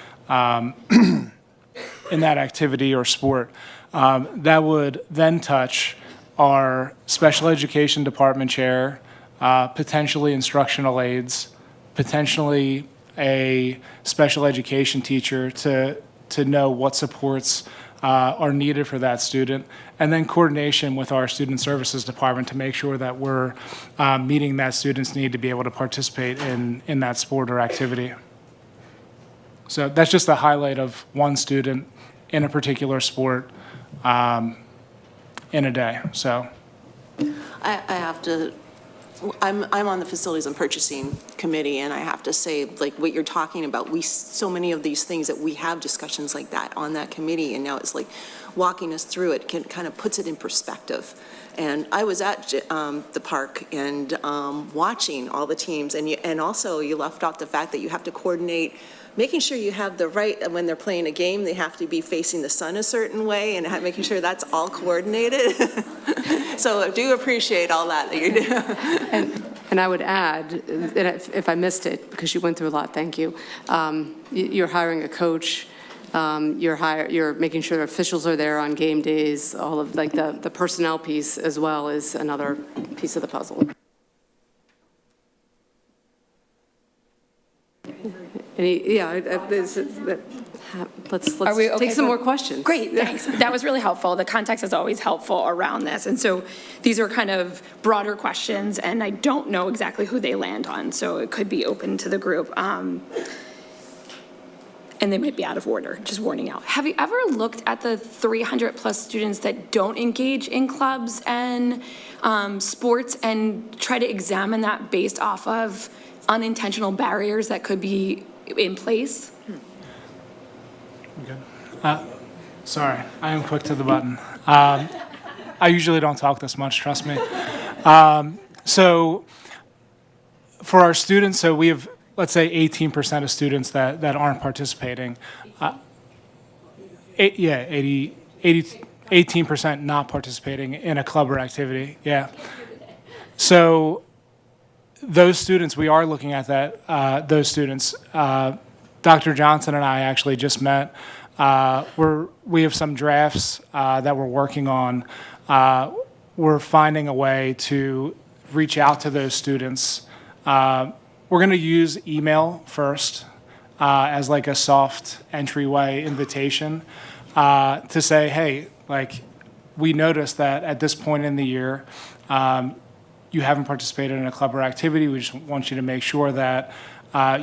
S9: in that activity or sport. That would then touch our special education department chair, potentially instructional aides, potentially a special education teacher to know what supports are needed for that student, and then coordination with our student services department to make sure that we're meeting that student's need to be able to participate in that sport or activity. So that's just a highlight of one student in a particular sport in a day, so.
S1: I have to, I'm on the Facilities and Purchasing Committee, and I have to say, like, what you're talking about, so many of these things that we have discussions like that on that committee, and now it's like walking us through it kind of puts it in perspective. And I was at the park and watching all the teams, and also you left off the fact that you have to coordinate, making sure you have the right, when they're playing a game, they have to be facing the sun a certain way, and making sure that's all coordinated. So I do appreciate all that you're doing.
S2: And I would add, that if I missed it, because you went through a lot, thank you. You're hiring a coach. You're making sure officials are there on game days. All of like the personnel piece as well is another piece of the puzzle. Let's
S4: Are we okay
S2: take some
S4: for-
S2: more questions.
S4: Great, thanks. That was really helpful. The context is always helpful around this. And so these are kind of broader questions, and I don't know exactly who they land on, so it could be open to the group. And they might be out of order, just warning out. Have you ever looked at the 300-plus students that don't engage in clubs and sports and try to examine that based off of unintentional barriers that could be in place?
S9: Sorry, I am quick to the button. I usually don't talk this much, trust me. So for our students, so we have, let's say 18% of students that aren't participating. 18% not participating in a club or activity, yeah. So those students, we are looking at that, those students. Dr. Johnson and I actually just met. We have some drafts that we're working on. We're finding a way to reach out to those students. We're going to use email first as like a soft entryway invitation to say, hey, like, we noticed that at this point in the year, you haven't participated in a club or activity. We just want you to make sure that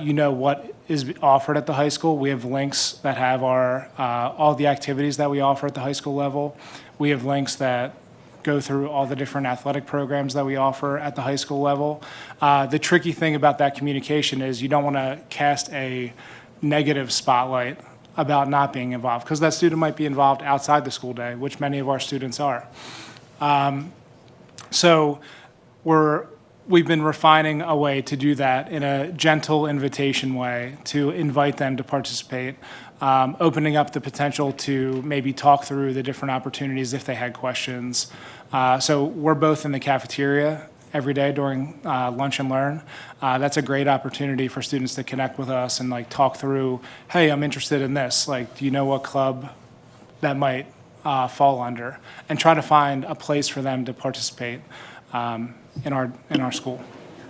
S9: you know what is offered at the high school. We have links that have our all the activities that we offer at the high school level. We have links that go through all the different athletic programs that we offer at the high school level. The tricky thing about that communication is you don't want to cast a negative spotlight about not being involved, because that student might be involved outside the school day, which many of our students are. So we've been refining a way to do that in a gentle invitation way to invite them to participate, opening up the potential to maybe talk through the different opportunities if they had questions. So we're both in the cafeteria every day during lunch and learn. That's a great opportunity for students to connect with us and like talk through, hey, I'm interested in this. Like, do you know what club that might fall under? And try to find a place for them to participate in our school.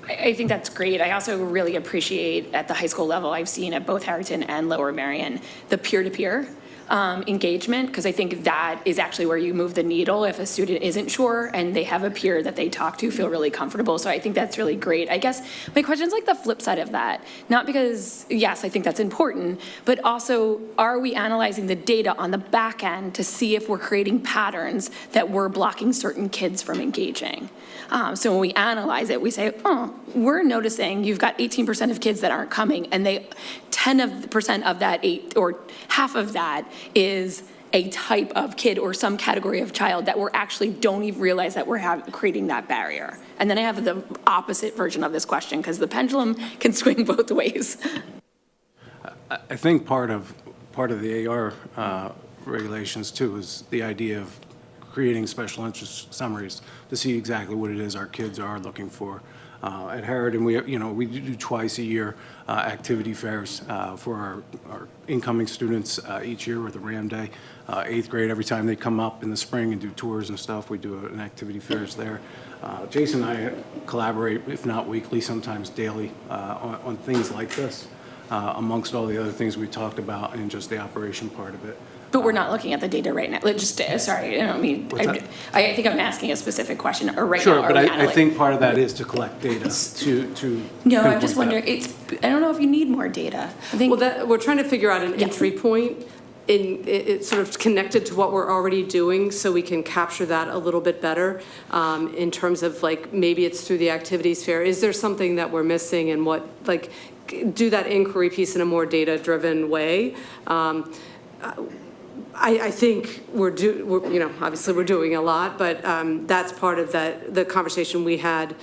S4: I think that's great. I also really appreciate at the high school level, I've seen at both Harrington and Lower Merion, the peer-to-peer. engagement, because I think that is actually where you move the needle if a student isn't sure and they have a peer that they talk to, feel really comfortable. So I think that's really great. I guess my question is like the flip side of that. Not because, yes, I think that's important, but also, are we analyzing the data on the back end to see if we're creating patterns that we're blocking certain kids from engaging? So when we analyze it, we say, oh, we're noticing you've got 18% of kids that aren't coming, and 10% of that, or half of that is a type of kid or some category of child that we're actually don't even realize that we're creating that barrier. And then I have the opposite version of this question, because the pendulum can swing both ways.
S10: I think part of the AR regulations too is the idea of creating special interest summaries to see exactly what it is our kids are looking for. At Herod, and we do twice a year activity fairs for our incoming students each year with a RAM Day. 8th grade, every time they come up in the spring and do tours and stuff, we do an activity fairs there. Jason and I collaborate, if not weekly, sometimes daily, on things like this, amongst all the other things we talked about and just the operation part of it.
S4: But we're not looking at the data right now. Sorry, I don't mean, I think I'm asking a specific question, or right now,
S10: Sure, but I think part of that is to collect data to
S4: No, I'm just wondering, I don't know if you need more data. I think.
S2: Well, we're trying to figure out an entry point. It's sort of connected to what we're already doing, so we can capture that a little bit better in terms of like, maybe it's through the activities fair. Is there something that we're missing, and what, like, do that inquiry piece in a more data-driven way? I think obviously we're doing a lot, but that's part of the conversation we had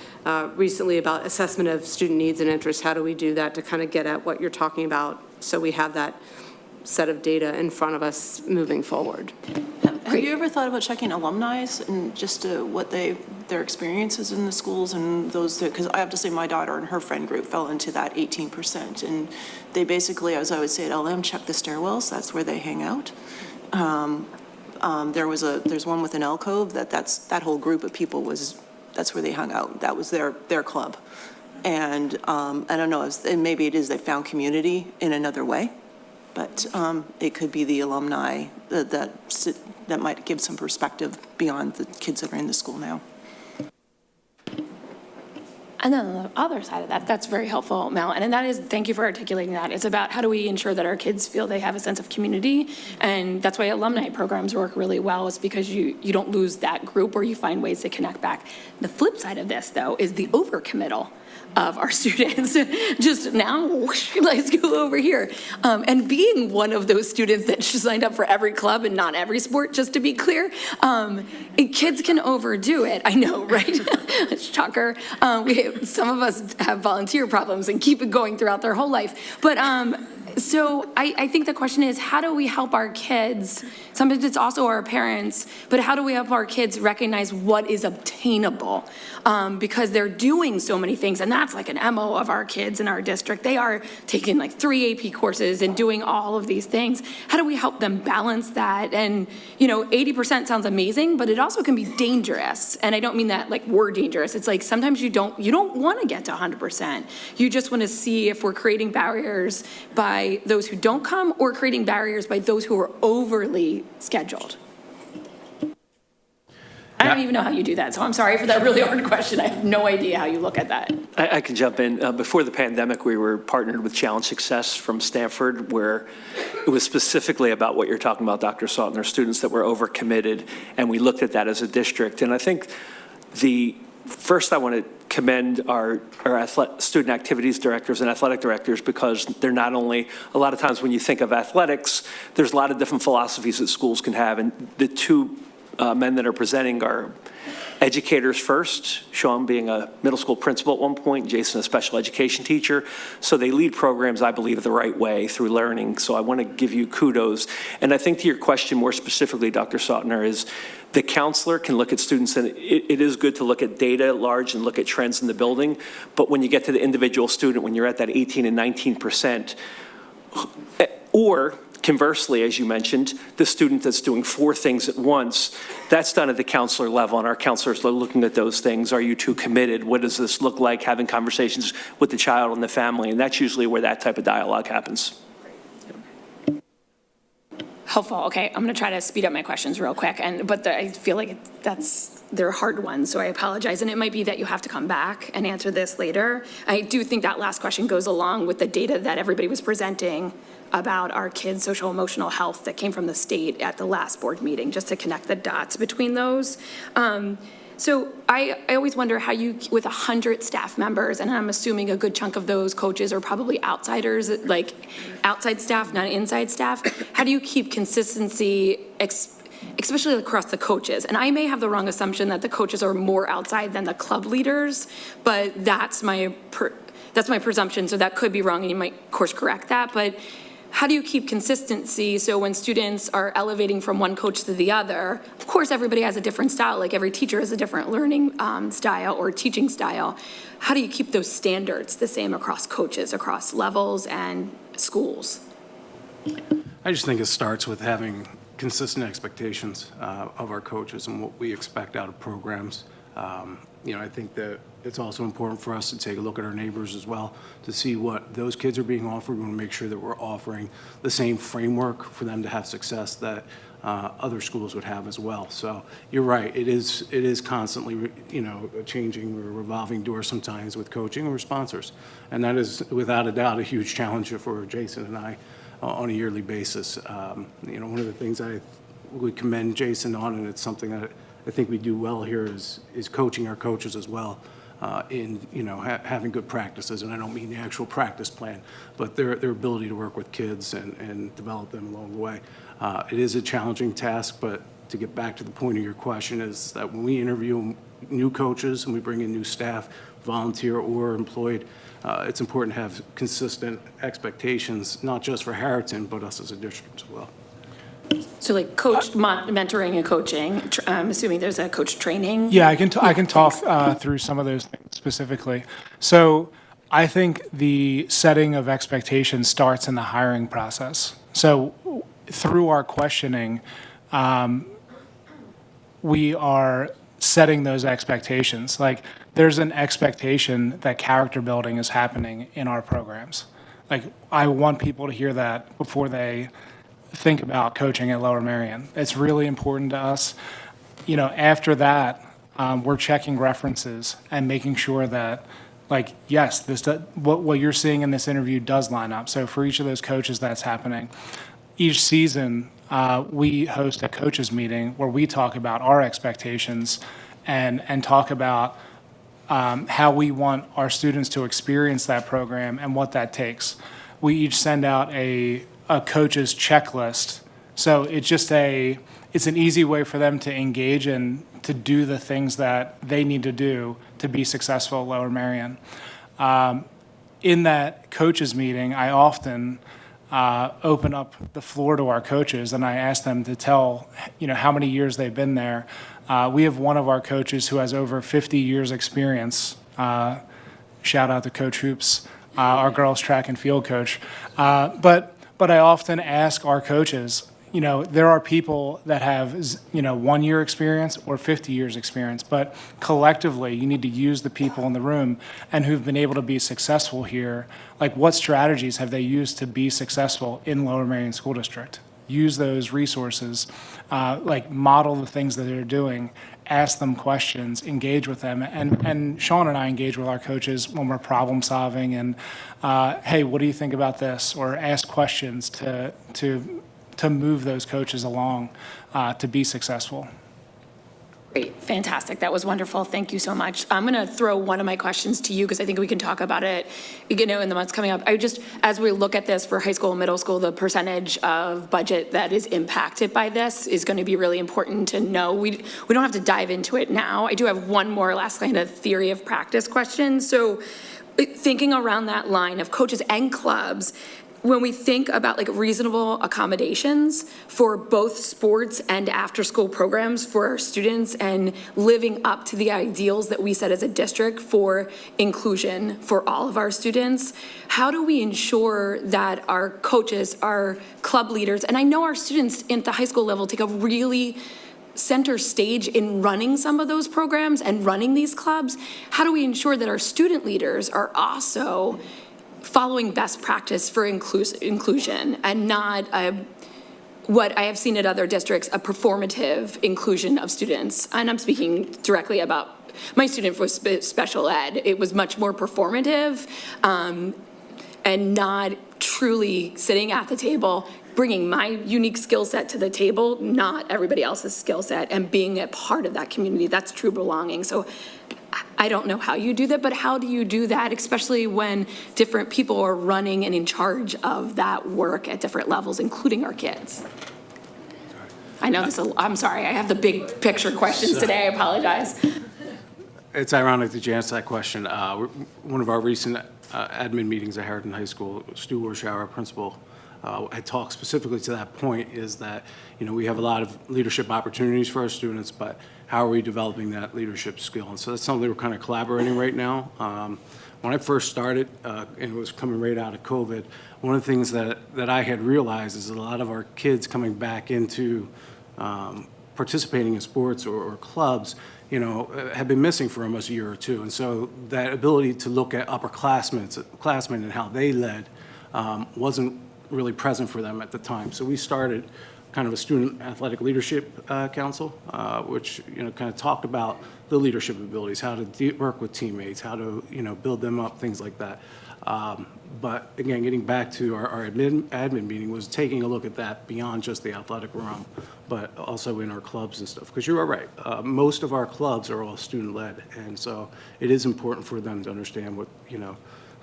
S2: recently about assessment of student needs and interests. How do we do that to kind of get at what you're talking about, so we have that set of data in front of us moving forward?
S1: Have you ever thought about checking alumni and just what their experiences in the schools and those, because I have to say my daughter and her friend group fell into that 18%, and they basically, as I would say at LM, check the stairwells. That's where they hang out. There's one with an alcove that whole group of people that's where they hung out. That was their club. And I don't know, maybe it is they found community in another way, but it could be the alumni that might give some perspective beyond the kids that are in the school now.
S4: And then on the other side of that, that's very helpful, Mel, and that is, thank you for articulating that. It's about how do we ensure that our kids feel they have a sense of community, and that's why alumni programs work really well, is because you don't lose that group, or you find ways to connect back. The flip side of this, though, is the overcommittal of our students. Just now, whoosh, let's go over here. And being one of those students that signed up for every club and not every sport, just to be clear, kids can overdo it. I know, right? Shocker. Some of us have volunteer problems and keep it going throughout their whole life. But so I think the question is, how do we help our kids? Sometimes it's also our parents, but how do we help our kids recognize what is obtainable? Because they're doing so many things, and that's like an MO of our kids in our district. They are taking like 3 AP courses and doing all of these things. How do we help them balance that? And 80% sounds amazing, but it also can be dangerous. And I don't mean that like we're dangerous. It's like sometimes you don't want to get to 100%. You just want to see if we're creating barriers by those who don't come, or creating barriers by those who are overly scheduled. I don't even know how you do that, so I'm sorry for that really hard question. I have no idea how you look at that.
S11: I can jump in. Before the pandemic, we were partnered with Challenge Success from Stanford, where it was specifically about what you're talking about, Dr. Saltner, students that were overcommitted, and we looked at that as a district. And I think first I want to commend our student activities directors and athletic directors, because they're not only, a lot of times when you think of athletics, there's a lot of different philosophies that schools can have, and the two men that are presenting are educators first, Sean being a middle school principal at one point, Jason a special education teacher. So they lead programs, I believe, the right way through learning. So I want to give you kudos. And I think to your question more specifically, Dr. Sautner, is the counselor can look at students, and it is good to look at data at large and look at trends in the building. But when you get to the individual student, when you're at that 18 and 19%, or conversely, as you mentioned, the student that's doing 4 things at once, that's done at the counselor level, and our counselors are looking at those things. Are you too committed? What does this look like? Having conversations with the child and the family, and that's usually where that type of dialogue happens.
S4: Helpful. Okay, I'm going to try to speed up my questions real quick, but I feel like they're hard ones, so I apologize. And it might be that you have to come back and answer this later. I do think that last question goes along with the data that everybody was presenting about our kids' social emotional health that came from the state at the last board meeting, just to connect the dots between those. So I always wonder how you, with 100 staff members, and I'm assuming a good chunk of those coaches are probably outsiders, like outside staff, not inside staff, how do you keep consistency, especially across the coaches? And I may have the wrong assumption that the coaches are more outside than the club leaders, but that's my presumption, so that could be wrong, and you might course correct that. But how do you keep consistency so when students are elevating from one coach to the other, of course everybody has a different style, like every teacher has a different learning style or teaching style. How do you keep those standards the same across coaches, across levels and schools?
S10: I just think it starts with having consistent expectations of our coaches and what we expect out of programs. I think that it's also important for us to take a look at our neighbors as well to see what those kids are being offered. We want to make sure that we're offering the same framework for them to have success that other schools would have as well. So you're right. It is constantly, changing or revolving door sometimes with coaching or sponsors. And that is without a doubt a huge challenge for Jason and I on a yearly basis. One of the things I would commend Jason on, and it's something that I think we do well here, is coaching our coaches as well in having good practices. And I don't mean the actual practice plan, but their ability to work with kids and develop them along the way. It is a challenging task, but to get back to the point of your question is that when we interview new coaches and we bring in new staff, volunteer or employed, it's important to have consistent expectations, not just for Harriton, but us as a district as well.
S4: So like coach mentoring and coaching, I'm assuming there's a coach training?
S9: Yeah, I can talk through some of those things specifically. So I think the setting of expectations starts in the hiring process. So through our questioning, we are setting those expectations. Like there's an expectation that character building is happening in our programs. Like I want people to hear that before they think about coaching at Lower Merion. It's really important to us. After that, we're checking references and making sure that, yes, what you're seeing in this interview does line up. So for each of those coaches, that's happening. Each season, we host a coaches meeting where we talk about our expectations and talk about how we want our students to experience that program and what that takes. We each send out a coach's checklist. So it's an easy way for them to engage and to do the things that they need to do to be successful at Lower Merion. In that coaches meeting, I often open up the floor to our coaches and I ask them to tell, how many years they've been there. We have one of our coaches who has over 50 years experience. Shout out to Coach Hoops, our girls track and field coach. But I often ask our coaches, there are people that have, 1 year experience or 50 years experience, but collectively you need to use the people in the room and who've been able to be successful here. Like what strategies have they used to be successful in Lower Merion School District? Use those resources, model the things that they're doing, ask them questions, engage with them. And Sean and I engage with our coaches when we're problem solving and, hey, what do you think about this? Or ask questions to move those coaches along to be successful.
S4: Great, fantastic. That was wonderful. Thank you so much. I'm going to throw one of my questions to you because I think we can talk about it, in the months coming up. As we look at this for high school and middle school, the percentage of budget that is impacted by this is going to be really important to know. We don't have to dive into it now. I do have one more last kind of theory of practice question. So thinking around that line of coaches and clubs, when we think about reasonable accommodations for both sports and after-school programs for our students and living up to the ideals that we set as a district for inclusion for all of our students, how do we ensure that our coaches, our club leaders, and I know our students at the high school level take a really center stage in running some of those programs and running these clubs, how do we ensure that our student leaders are also following best practice for inclusion and not what I have seen at other districts, a performative inclusion of students. And I'm speaking directly about my student for special ed. It was much more performative and not truly sitting at the table, bringing my unique skill set to the table, not everybody else's skill set, and being a part of that community. That's true belonging. So I don't know how you do that, but how do you do that, especially when different people are running and in charge of that work at different levels, including our kids? I know this, I'm sorry, I have the big picture questions today, I apologize.
S10: It's ironic that you asked that question. One of our recent admin meetings at Harrington High School, Stu Warshower, our principal, had talked specifically to that point, is that, we have a lot of leadership opportunities for our students, but how are we developing that leadership skill? And so that's something we're kind of collaborating right now. When I first started, and it was coming right out of COVID, one of the things that I had realized is a lot of our kids coming back into participating in sports or clubs, have been missing for almost a year or two. And so that ability to look at upperclassmen and how they led wasn't really present for them at the time. So we started kind of a student athletic leadership council, which, kind of talked about the leadership abilities, how to work with teammates, how to, build them up, things like that. But again, getting back to our admin meeting was taking a look at that beyond just the athletic realm, but also in our clubs and stuff. Because you are right, most of our clubs are all student-led, and so it is important for them to understand what,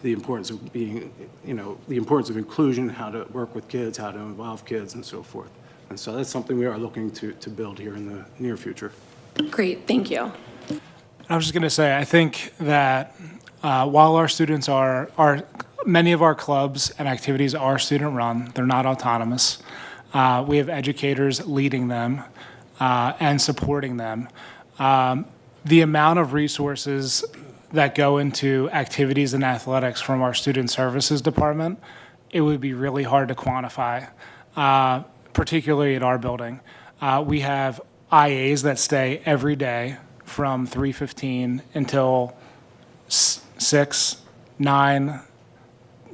S10: the importance of being, the importance of inclusion, how to work with kids, how to involve kids, and so forth. And so that's something we are looking to build here in the near future.
S4: Great, thank you.
S9: I was just going to say, I think that while our students many of our clubs and activities are student-run, they're not autonomous. We have educators leading them and supporting them. The amount of resources that go into activities and athletics from our student services department, it would be really hard to quantify, particularly at our building. We have IAs that stay every day from 3:15 until 6, 9,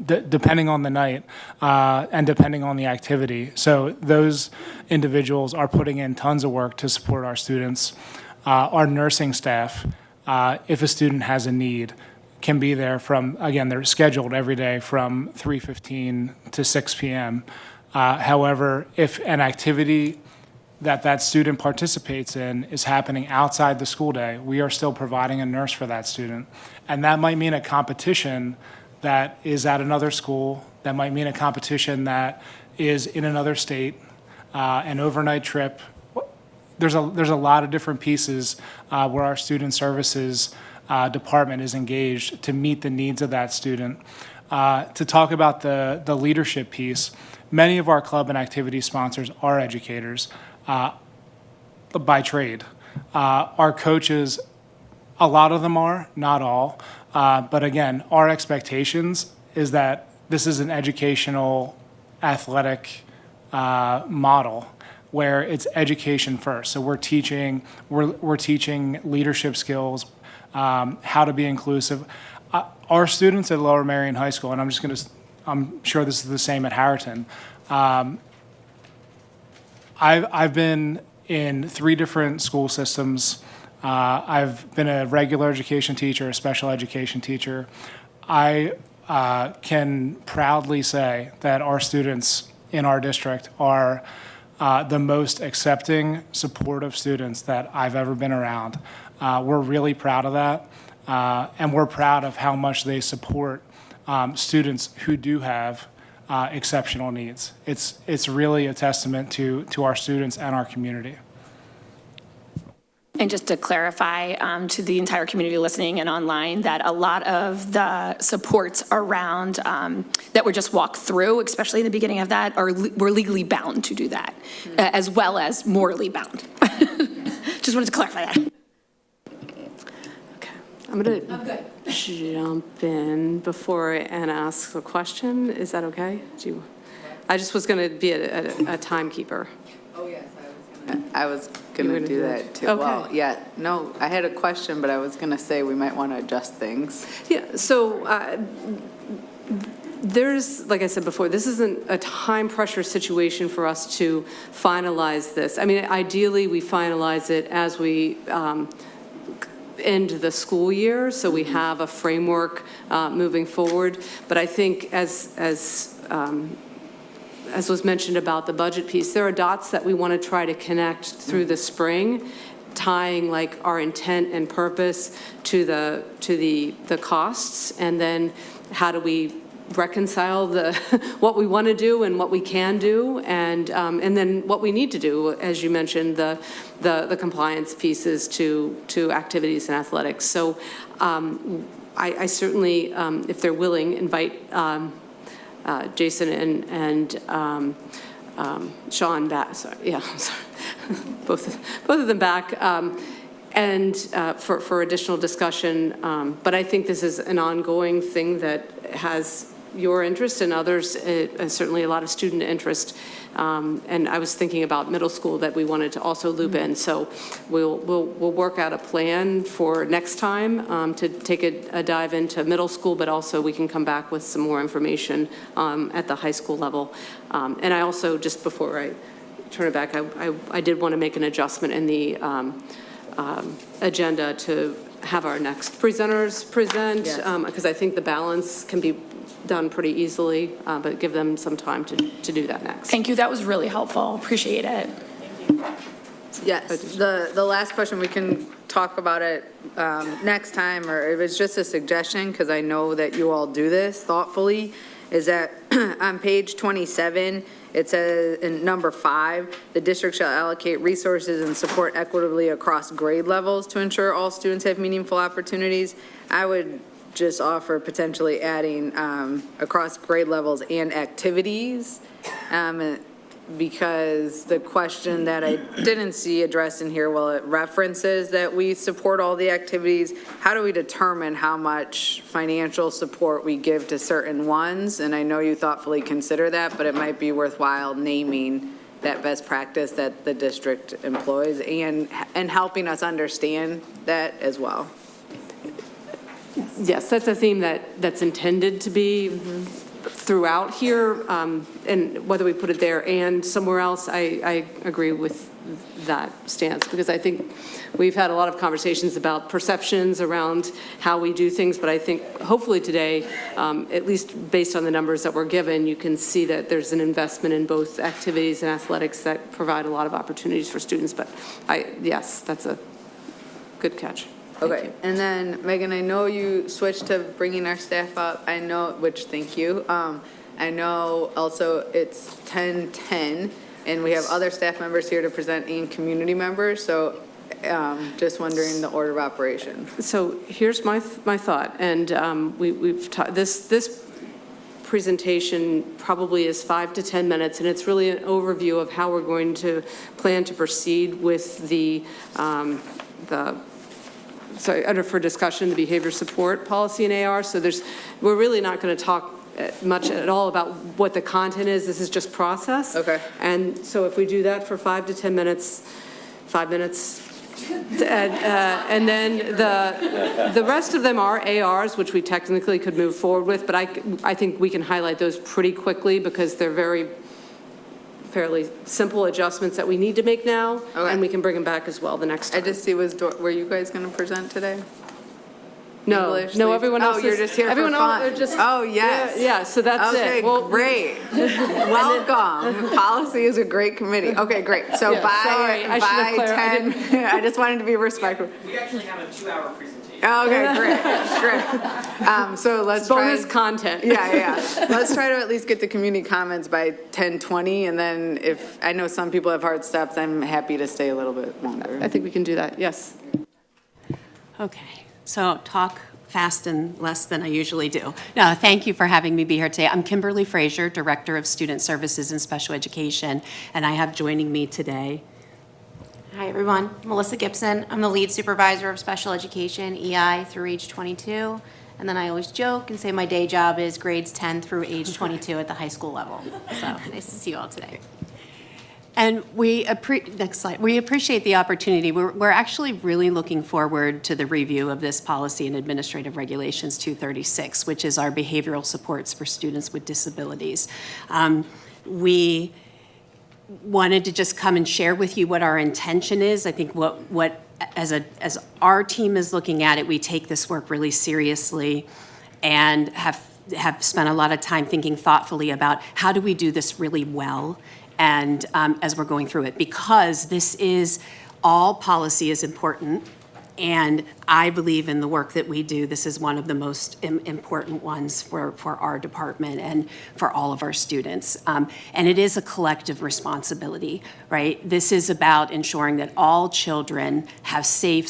S9: depending on the night and depending on the activity. So those individuals are putting in tons of work to support our students. Our nursing staff, if a student has a need, can be there from, again, they're scheduled every day from 3:15 to 6 p.m. However, if an activity that student participates in is happening outside the school day, we are still providing a nurse for that student. And that might mean a competition that is at another school, that might mean a competition that is in another state, an overnight trip. There's a lot of different pieces where our student services department is engaged to meet the needs of that student. To talk about the leadership piece, many of our club and activity sponsors are educators by trade. Our coaches, a lot of them are, not all. But again, our expectations is that this is an educational athletic model where it's education first. So we're teaching leadership skills, how to be inclusive. Our students at Lower Merion High School, and I'm sure this is the same at Harrington. I've been in 3 different school systems. I've been a regular education teacher, a special education teacher. I can proudly say that our students in our district are the most accepting, supportive students that I've ever been around. We're really proud of that, and we're proud of how much they support students who do have exceptional needs. It's really a testament to our students and our community.
S4: And just to clarify to the entire community listening and online, that a lot of the supports around that were just walked through, especially in the beginning of that, we're legally bound to do that, as well as morally bound. Just wanted to clarify that.
S2: Okay, I'm going to jump in before Anna asks a question. Is that okay? I just was going to be a timekeeper.
S3: Oh, yes, I was going to do that too.
S2: Okay.
S3: Well, yeah, no, I had a question, but I was going to say we might want to adjust things.
S2: Yeah, so There's, like I said before, this isn't a time pressure situation for us to finalize this. I mean, ideally, we finalize it as we end the school year, so we have a framework moving forward. But I think as was mentioned about the budget piece, there are dots that we want to try to connect through the spring, tying like our intent and purpose to the costs, and then how do we reconcile what we want to do and what we can do, and then what we need to do, as you mentioned, the compliance pieces to activities and athletics. So I certainly, if they're willing, invite Jason and Sean back. Sorry, yeah, I'm sorry. both of them back. And for additional discussion. But I think this is an ongoing thing that has your interest and others, certainly a lot of student interest. And I was thinking about middle school that we wanted to also loop in. So we'll work out a plan for next time to take a dive into middle school, but also we can come back with some more information at the high school level. And I also, just before I turn it back, I did want to make an adjustment in the agenda to have our next presenters present, because I think the balance can be done pretty easily, but give them some time to do that next.
S4: Thank you, that was really helpful, appreciate it.
S3: Yes, the last question, we can talk about it next time, or it was just a suggestion, because I know that you all do this thoughtfully, is that on page 27, it says in number 5, the district shall allocate resources and support equitably across grade levels to ensure all students have meaningful opportunities. I would just offer potentially adding across grade levels and activities, because the question that I didn't see addressed in here, well, it references that we support all the activities. How do we determine how much financial support we give to certain ones? And I know you thoughtfully consider that, but it might be worthwhile naming that best practice that the district employs and helping us understand that as well.
S2: Yes, that's a theme that's intended to be throughout here, and whether we put it there and somewhere else, I agree with that stance, because I think we've had a lot of conversations about perceptions around how we do things, but I think hopefully today, at least based on the numbers that we're given, you can see that there's an investment in both activities and athletics that provide a lot of opportunities for students, but yes, that's a good catch.
S3: Okay, and then Megan, I know you switched to bringing our staff up. I know, which thank you. I know also it's 10:10, and we have other staff members here to present and community members. So just wondering the order of operation.
S2: So here's my thought, and we've this presentation probably is 5 to 10 minutes, and it's really an overview of how we're going to plan to proceed with under for discussion, the behavior support policy in AR. So we're really not going to talk much at all about what the content is. This is just process.
S3: Okay.
S2: And so if we do that for 5 to 10 minutes, 5 minutes, and then the rest of them are ARs, which we technically could move forward with, but I think we can highlight those pretty quickly because they're fairly simple adjustments that we need to make now, and we can bring them back as well the next time.
S3: I just see, were you guys going to present today?
S2: No,
S3: English,
S2: no, everyone else
S3: you're just here
S2: everyone
S3: for fun.
S2: Else, just,
S3: oh, yes.
S2: Yeah, so that's
S3: okay,
S2: it. Well,
S3: great. Welcome. Policy is a great committee. Okay, great. So
S2: yeah,
S3: by 10, I just wanted to be respectful.
S12: We actually have a 2-hour presentation.
S3: Okay, great. So let's
S2: bonus
S3: try.
S2: Content.
S3: Yeah. Let's try to at least get the community comments by 10:20, and then if I know some people have hard stops, I'm happy to stay a little bit longer.
S2: I think we can do that. Yes.
S13: Okay. So talk fast and less than I usually do. No, thank you for having me be here today. I'm Kimberly Frazier, Director of Student Services and Special Education, and I have joining me today.
S14: Hi, everyone. Melissa Gibson. I'm the lead supervisor of special education, EI through age 22. And then I always joke and say my day job is grades 10 through age 22 at the high school level. So nice to see you all today.
S13: And next slide. We appreciate the opportunity. We're actually really looking forward to the review of this policy and administrative regulations 236, which is our behavioral supports for students with disabilities. We wanted to just come and share with you what our intention is. I think what as our team is looking at it, we take this work really seriously and have spent a lot of time thinking thoughtfully about how do we do this really well, and as we're going through it, because this is, all policy is important, and I believe in the work that we do. This is one of the most important ones for our department and for all of our students. And it is a collective responsibility, right? This is about ensuring that all children have safe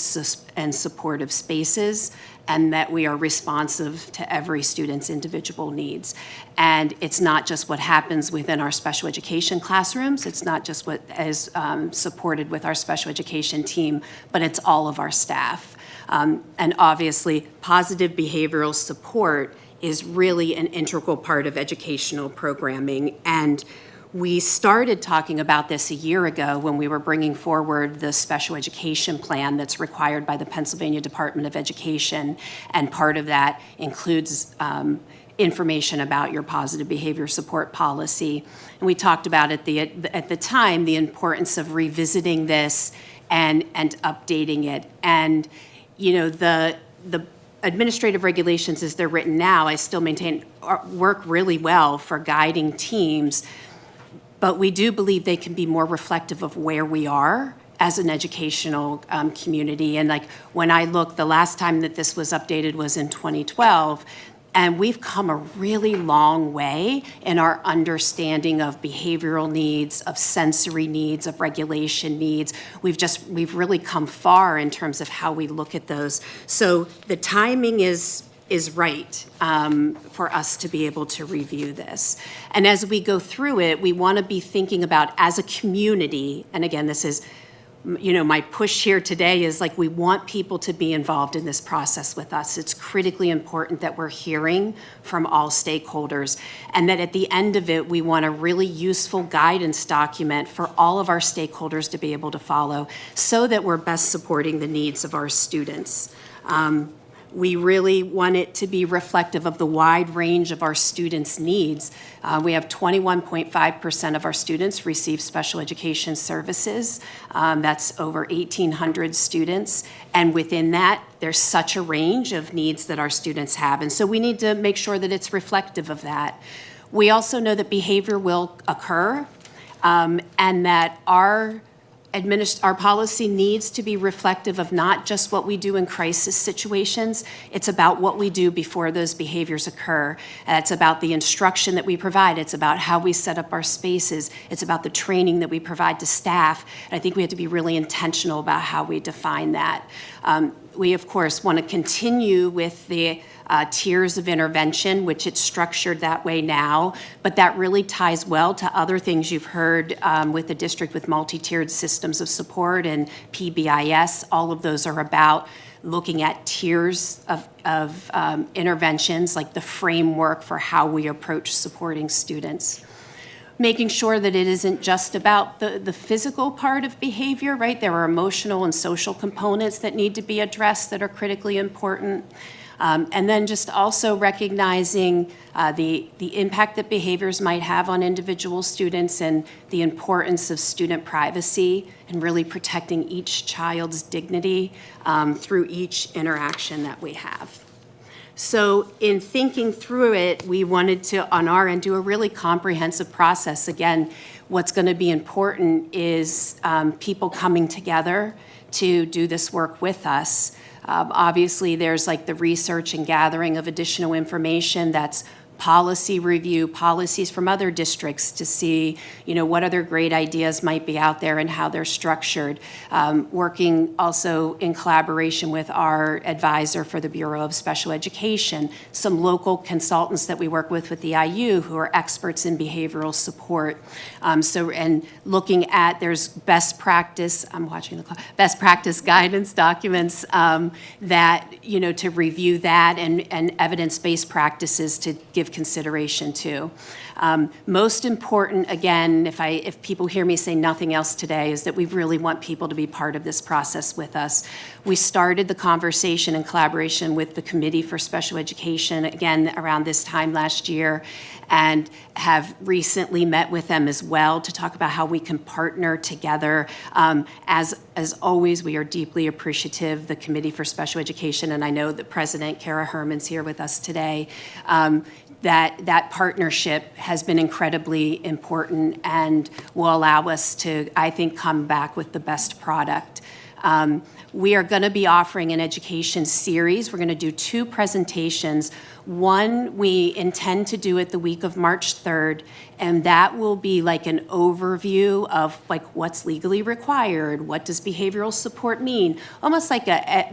S13: and supportive spaces, and that we are responsive to every student's individual needs. And it's not just what happens within our special education classrooms, it's not just what is supported with our special education team, but it's all of our staff. And obviously, positive behavioral support is really an integral part of educational programming. And we started talking about this a year ago when we were bringing forward the special education plan that's required by the Pennsylvania Department of Education, and part of that includes information about your positive behavior support policy. And we talked about at the time the importance of revisiting this and updating it. And you know, the administrative regulations as they're written now, I still maintain work really well for guiding teams. But we do believe they can be more reflective of where we are as an educational community. And like when I look, the last time that this was updated was in 2012, and we've come a really long way in our understanding of behavioral needs, of sensory needs, of regulation needs. We've really come far in terms of how we look at those. So the timing is right for us to be able to review this. And as we go through it, we want to be thinking about, as a community, and again, this is, you know, my push here today is like, we want people to be involved in this process with us. It's critically important that we're hearing from all stakeholders, and that at the end of it, we want a really useful guidance document for all of our stakeholders to be able to follow, so that we're best supporting the needs of our students. We really want it to be reflective of the wide range of our students' needs. We have 21.5% of our students receive special education services. That's over 1,800 students. And within that, there's such a range of needs that our students have. And so we need to make sure that it's reflective of that. We also know that behavior will occur, and that our policy needs to be reflective of not just what we do in crisis situations. It's about what we do before those behaviors occur. It's about the instruction that we provide. It's about how we set up our spaces. It's about the training that we provide to staff. And I think we have to be really intentional about how we define that. We, of course, want to continue with the tiers of intervention, which it's structured that way now, but that really ties well to other things you've heard with the district with multi-tiered systems of support and PBIS. All of those are about looking at tiers of interventions, like the framework for how we approach supporting students. Making sure that it isn't just about the physical part of behavior, right? There are emotional and social components that need to be addressed that are critically important. And then just also recognizing the impact that behaviors might have on individual students, and the importance of student privacy, and really protecting each child's dignity through each interaction that we have. So in thinking through it, we wanted to, on our end, do a really comprehensive process. Again, what's going to be important is people coming together to do this work with us. Obviously, there's like the research and gathering of additional information. That's policy review, policies from other districts to see, you know, what other great ideas might be out there and how they're structured. Working also in collaboration with our advisor for the Bureau of Special Education, some local consultants that we work with the IU who are experts in behavioral support. And looking at, there's best practice, I'm watching the clock, best practice guidance documents that, you know, to review that, and evidence-based practices to give consideration to. Most important, again, if people hear me say nothing else today, is that we really want people to be part of this process with us. We started the conversation in collaboration with the Committee for Special Education, again, around this time last year, and have recently met with them as well to talk about how we can partner together. As always, we are deeply appreciative, the Committee for Special Education, and I know that President Kara Herman's here with us today, that partnership has been incredibly important and will allow us to, I think, come back with the best product. We are going to be offering an education series. We're going to do 2 presentations. One, we intend to do it the week of March 3rd, and that will be like an overview of like what's legally required, what does behavioral support mean, almost like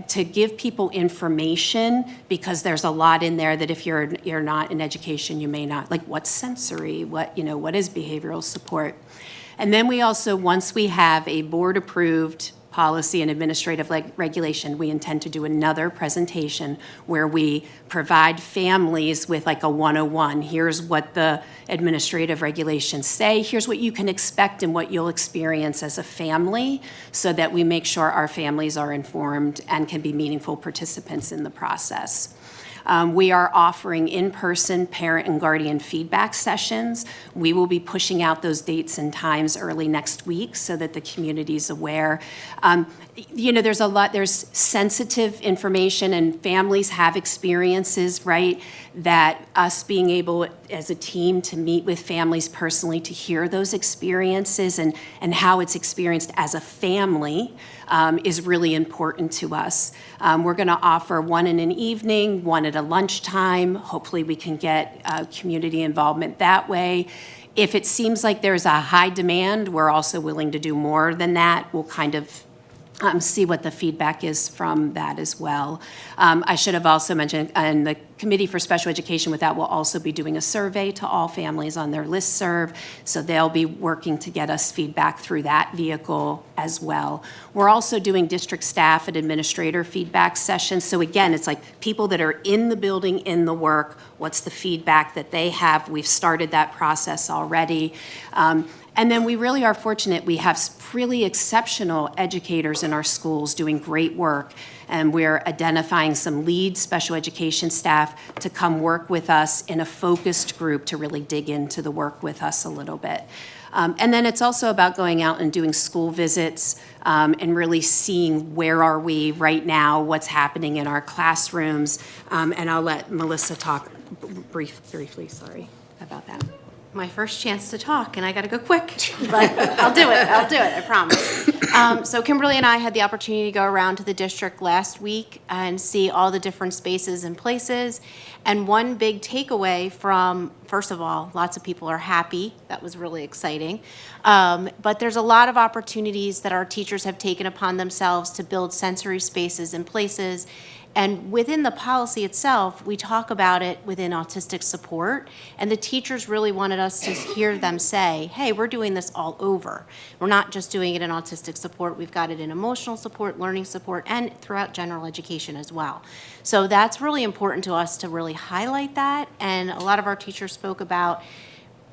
S13: to give people information, because there's a lot in there that if you're not in education, you may not, like what's sensory, what is behavioral support. And then we also, once we have a board-approved policy and administrative regulation, we intend to do another presentation where we provide families with like a 101. Here's what the administrative regulations say. Here's what you can expect and what you'll experience as a family, so that we make sure our families are informed and can be meaningful participants in the process. We are offering in-person parent and guardian feedback sessions. We will be pushing out those dates and times early next week so that the community is aware. There's sensitive information, and families have experiences, right? That us being able as a team to meet with families personally to hear those experiences and how it's experienced as a family is really important to us. We're going to offer one in an evening, one at a lunchtime. Hopefully we can get community involvement that way. If it seems like there's a high demand, we're also willing to do more than that. We'll kind of see what the feedback is from that as well. I should have also mentioned, and the Committee for Special Education with that will also be doing a survey to all families on their listserv, so they'll be working to get us feedback through that vehicle as well. We're also doing district staff and administrator feedback sessions. So again, it's like people that are in the building, in the work, what's the feedback that they have? We've started that process already. And then we really are fortunate. We have really exceptional educators in our schools doing great work, and we're identifying some lead special education staff to come work with us in a focused group to really dig into the work with us a little bit. And then it's also about going out and doing school visits and really seeing where are we right now, what's happening in our classrooms. And I'll let Melissa talk briefly, sorry about that.
S14: My first chance to talk, and I got to go quick, but I'll do it, I promise. So Kimberly and I had the opportunity to go around to the district last week and see all the different spaces and places. And one big takeaway from, first of all, lots of people are happy. That was really exciting. But there's a lot of opportunities that our teachers have taken upon themselves to build sensory spaces and places. And within the policy itself, we talk about it within autistic support, and the teachers really wanted us to hear them say, hey, we're doing this all over. We're not just doing it in autistic support, we've got it in emotional support, learning support, and throughout general education as well. So that's really important to us to really highlight that, and a lot of our teachers spoke about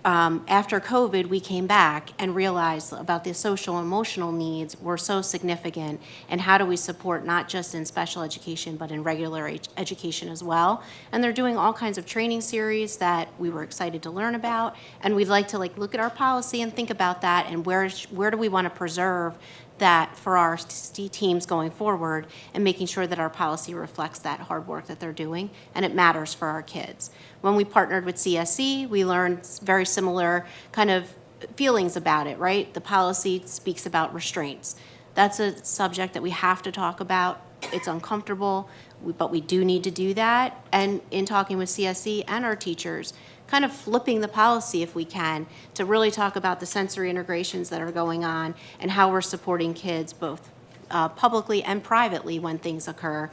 S14: after COVID, we came back and realized about the social and emotional needs were so significant, and how do we support not just in special education, but in regular education as well. And they're doing all kinds of training series that we were excited to learn about, and we'd like to look at our policy and think about that, and where do we want to preserve that for our teams going forward, and making sure that our policy reflects that hard work that they're doing, and it matters for our kids. When we partnered with CSE, we learned very similar kind of feelings about it, right? The policy speaks about restraints. That's a subject that we have to talk about. It's uncomfortable, but we do need to do that. And in talking with CSE and our teachers, kind of flipping the policy if we can, to really talk about the sensory integrations that are going on and how we're supporting kids both publicly and privately when things occur,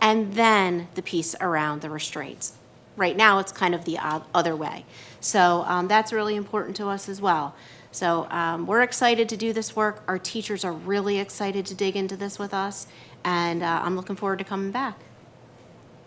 S14: and then the piece around the restraints. Right now, it's kind of the other way. So that's really important to us as well. So we're excited to do this work. Our teachers are really excited to dig into this with us, and I'm looking forward to coming back.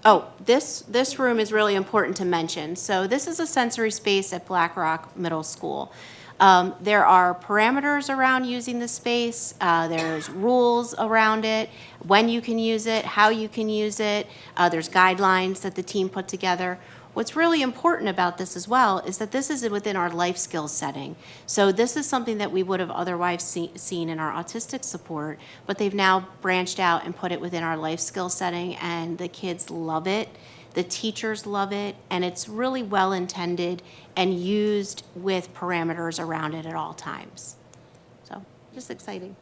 S14: Oh, this room is really important to mention. So this is a sensory space at Black Rock Middle School. There are parameters around using the space. There's rules around it, when you can use it, how you can use it. There's guidelines that the team put together. What's really important about this as well is that this is within our life skills setting. So this is something that we would have otherwise seen in our autistic support, but they've now branched out and put it within our life skills setting, and the kids love it. The teachers love it, and it's really well intended and used with parameters around it at all times. So just exciting.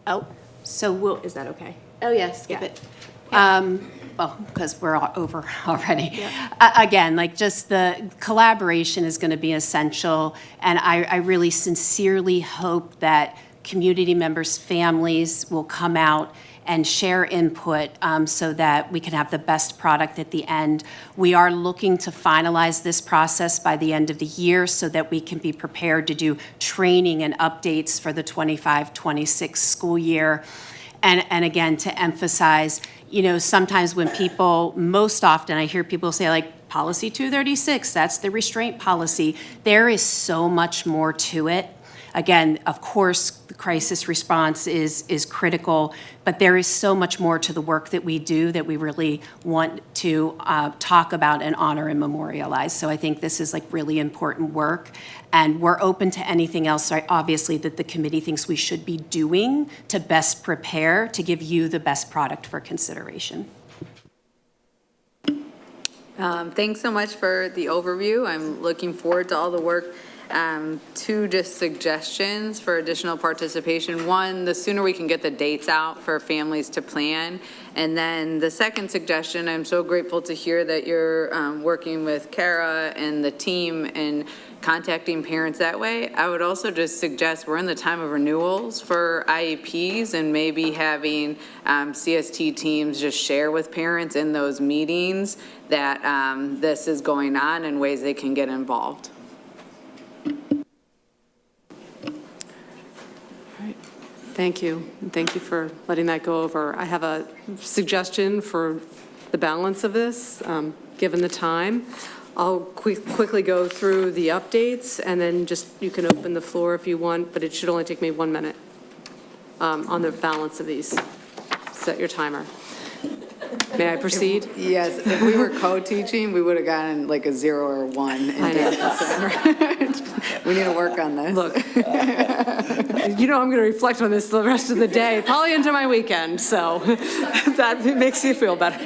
S14: Oh,
S13: So is that okay?
S14: oh yes, skip
S13: Yeah.
S14: it.
S13: Well, because we're over already. Again, like just the collaboration is going to be essential, and I really sincerely hope that community members, families will come out and share input so that we can have the best product at the end. We are looking to finalize this process by the end of the year so that we can be prepared to do training and updates for the 25-26 school year. And again, to emphasize, you know, sometimes when people, most often I hear people say like, policy 236, that's the restraint policy. There is so much more to it. Again, of course, the crisis response is critical, but there is so much more to the work that we do that we really want to talk about and honor and memorialize. So I think this is like really important work, and we're open to anything else, obviously, that the committee thinks we should be doing to best prepare to give you the best product for consideration.
S3: Thanks so much for the overview. I'm looking forward to all the work. Two just suggestions for additional participation. One, the sooner we can get the dates out for families to plan. And then the second suggestion, I'm so grateful to hear that you're working with Kara and the team and contacting parents that way. I would also just suggest we're in the time of renewals for IEPs, and maybe having CST teams just share with parents in those meetings that this is going on and ways they can get involved.
S2: Thank you. And thank you for letting that go over. I have a suggestion for the balance of this, given the time. I'll quickly go through the updates, and then just, you can open the floor if you want, but it should only take me 1 minute on the balance of these. Set your timer. May I proceed?
S3: Yes, if we were co-teaching, we would have gotten like a 0 or 1.
S2: I know.
S3: We need to work on this.
S2: Look, you know I'm going to reflect on this the rest of the day, probably into my weekend, so that makes you feel better.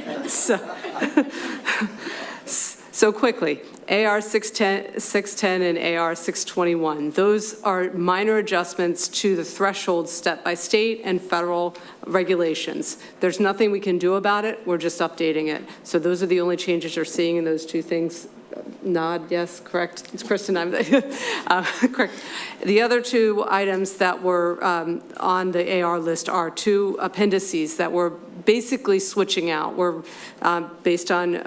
S2: So quickly, AR 610 and AR 621, those are minor adjustments to the thresholds set by state and federal regulations. There's nothing we can do about it, we're just updating it. So those are the only changes you're seeing in those two things. Nod, yes, correct. It's Kristen, I'm correct. The other two items that were on the AR list are two appendices that we're basically switching out. We're based on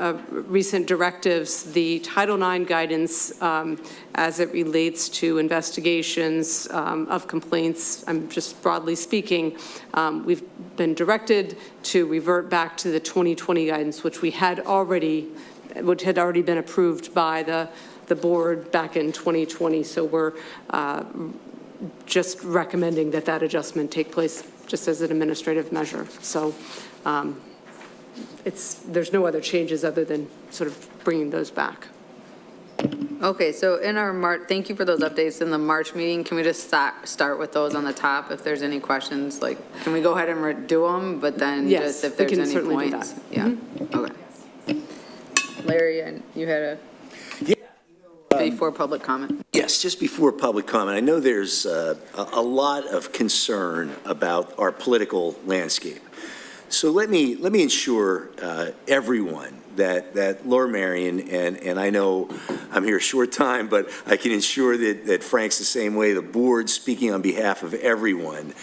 S2: recent directives, the Title IX guidance as it relates to investigations of complaints. I'm just broadly speaking, we've been directed to revert back to the 2020 guidance, which had already been approved by the board back in 2020. So we're just recommending that adjustment take place just as an administrative measure. So there's no other changes other than sort of bringing those back.
S3: Okay, so in our thank you for those updates. In the March meeting, can we just start with those on the top? If there's any questions, like, can we go ahead and do them? But then
S2: Yes,
S3: just if there's
S2: we can
S3: any
S2: certainly do
S3: points.
S2: that.
S3: Yeah, okay. Larry, and you had before public comment.
S8: Yes, just before public comment, I know there's a lot of concern about our political landscape. So let me ensure everyone that Laura Marion, and I know I'm here a short time, but I can ensure that Frank's the same way, the board, speaking on behalf of everyone,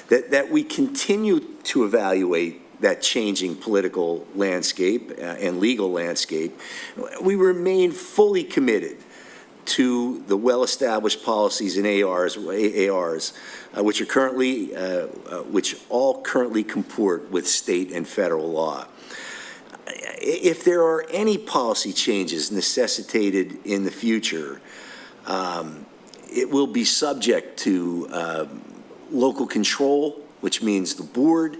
S8: that we continue to evaluate that changing political landscape and legal landscape. We remain fully committed to the well-established policies in ARs, which all currently comport with state and federal law. if there are any policy changes necessitated in the future, it will be subject to local control, which means the board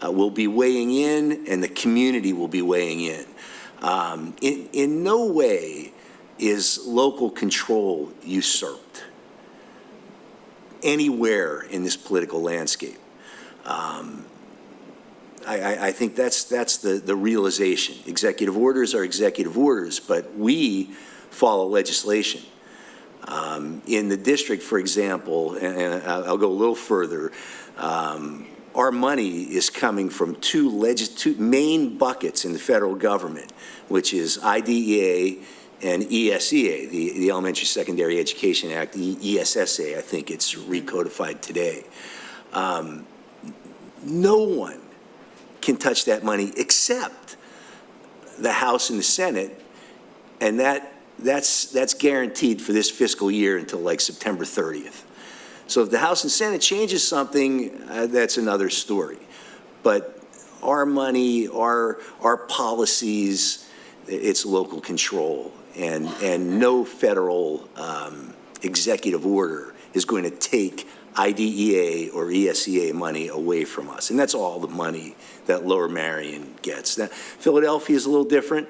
S8: will be weighing in and the community will be weighing in. In no way is local control usurped anywhere in this political landscape. I think that's the realization. Executive orders are executive orders, but we follow legislation. In the district, for example, and I'll go a little further, our money is coming from two main buckets in the federal government, which is IDEA and ESEA, the Elementary Secondary Education Act, ESSA, I think it's recodified today. No one can touch that money except the House and the Senate, and that's guaranteed for this fiscal year until like September 30th. So if the House and Senate changes something, that's another story. But our money, our policies, it's local control, and no federal executive order is going to take IDEA or ESEA money away from us. And that's all the money that Lower Marion gets. Now, Philadelphia is a little different.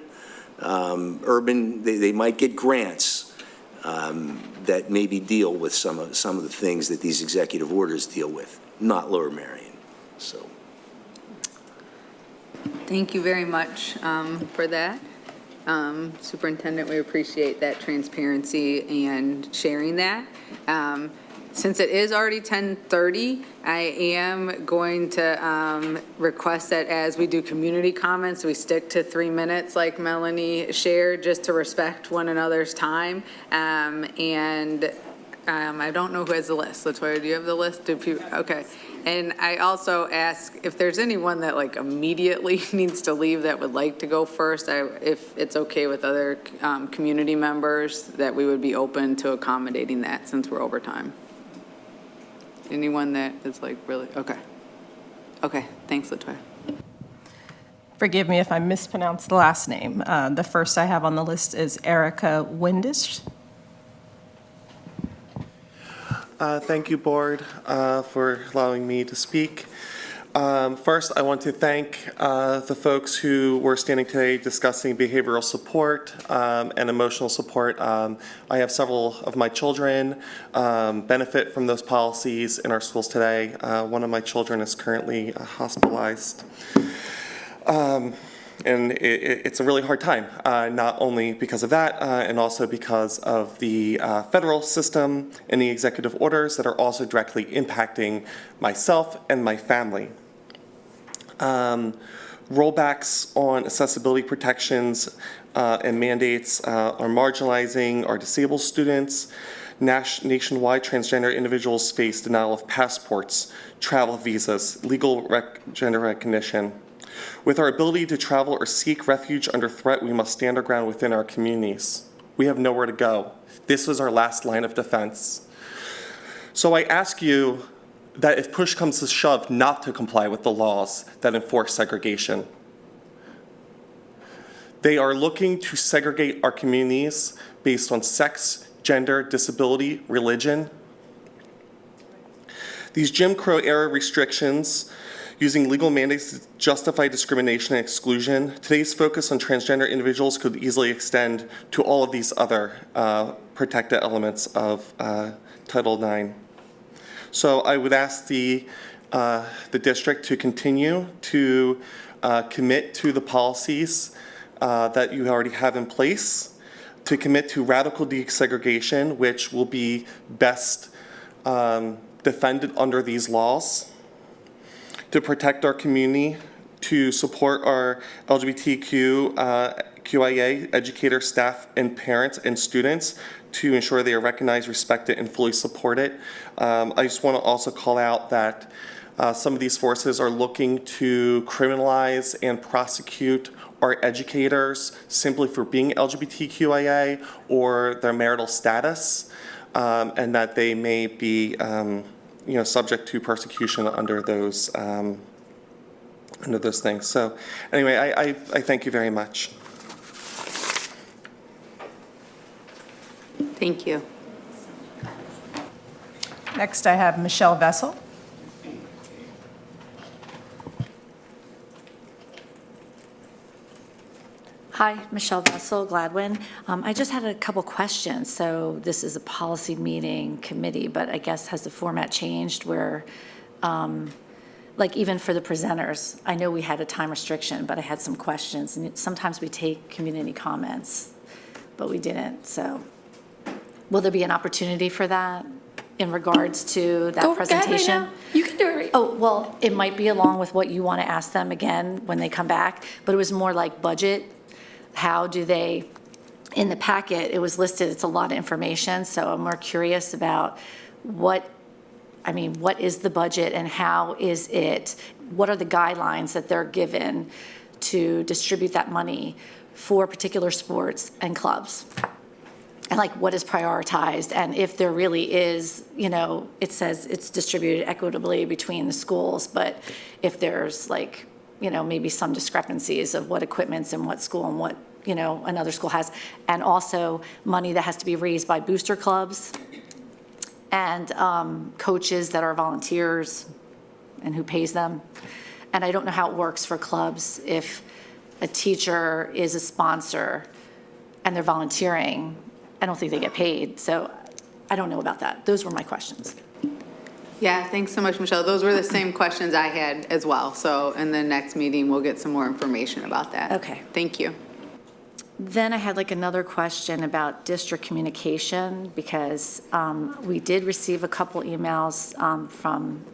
S8: Urban, they might get grants that maybe deal with some of the things that these executive orders deal with, not Lower Marion. So,
S3: Thank you very much for that. Superintendent, we appreciate that transparency and sharing that. Since it is already 10:30, I am going to request that as we do community comments, we stick to 3 minutes like Melanie shared, just to respect one another's time. I don't know who has the list. Latoya, do you have the list? Do people? Okay. And I also ask if there's anyone that like immediately needs to leave that would like to go first, if it's okay with other community members, that we would be open to accommodating that since we're over time. Anyone that is like really, okay. Okay, thanks, Latoya.
S15: Forgive me if I mispronounce the last name. The first I have on the list is Erica Windisch.
S16: Thank you, Board, for allowing me to speak. First, I want to thank the folks who were standing today discussing behavioral support and emotional support. I have several of my children benefit from those policies in our schools today. One of my children is currently hospitalized. And it's a really hard time, not only because of that, and also because of the federal system and the executive orders that are also directly impacting myself and my family. Rollbacks on accessibility protections and mandates are marginalizing our disabled students. Nationwide, transgender individuals face denial of passports, travel visas, legal gender recognition. With our ability to travel or seek refuge under threat, we must stand our ground within our communities. We have nowhere to go. This is our last line of defense. So I ask you that if push comes to shove, not to comply with the laws that enforce segregation. They are looking to segregate our communities based on sex, gender, disability, religion. These Jim Crow era restrictions using legal mandates to justify discrimination and exclusion, today's focus on transgender individuals could easily extend to all of these other protected elements of Title IX. So I would ask the district to continue to commit to the policies that you already have in place, to commit to radical desegregation, which will be best defended under these laws, to protect our community, to support our LGBTQIA educators, staff, and parents and students, to ensure they are recognized, respected, and fully supported. I just want to also call out that some of these forces are looking to criminalize and prosecute our educators simply for being LGBTQIA or their marital status, and that they may be subject to persecution under those under those things. So anyway, I thank you very much.
S3: Thank you.
S15: Next, I have Michelle Vessel.
S17: Hi, Michelle Vessel, Gladwin. I just had a couple questions. So this is a policy meeting committee, but I guess has the format changed where, like even for the presenters, I know we had a time restriction, but I had some questions. And sometimes we take community comments, but we didn't. So will there be an opportunity for that in regards to that presentation?
S4: Right now. You can do it right.
S17: Oh, well, it might be along with what you want to ask them again when they come back, but it was more like budget. How do they, in the packet, it was listed, it's a lot of information, so I'm more curious about what is the budget and how is it, what are the guidelines that they're given to distribute that money for particular sports and clubs? And like what is prioritized, and if there really is, it says it's distributed equitably between the schools, but if there's like, maybe some discrepancies of what equipment's in what school and what, another school has, and also money that has to be raised by booster clubs and coaches that are volunteers and who pays them. And I don't know how it works for clubs if a teacher is a sponsor and they're volunteering. I don't think they get paid, so I don't know about that. Those were my questions.
S3: Yeah, thanks so much, Michelle. Those were the same questions I had as well. So in the next meeting, we'll get some more information about that.
S17: Okay.
S3: Thank you.
S17: Then I had like another question about district communication, because we did receive a couple emails from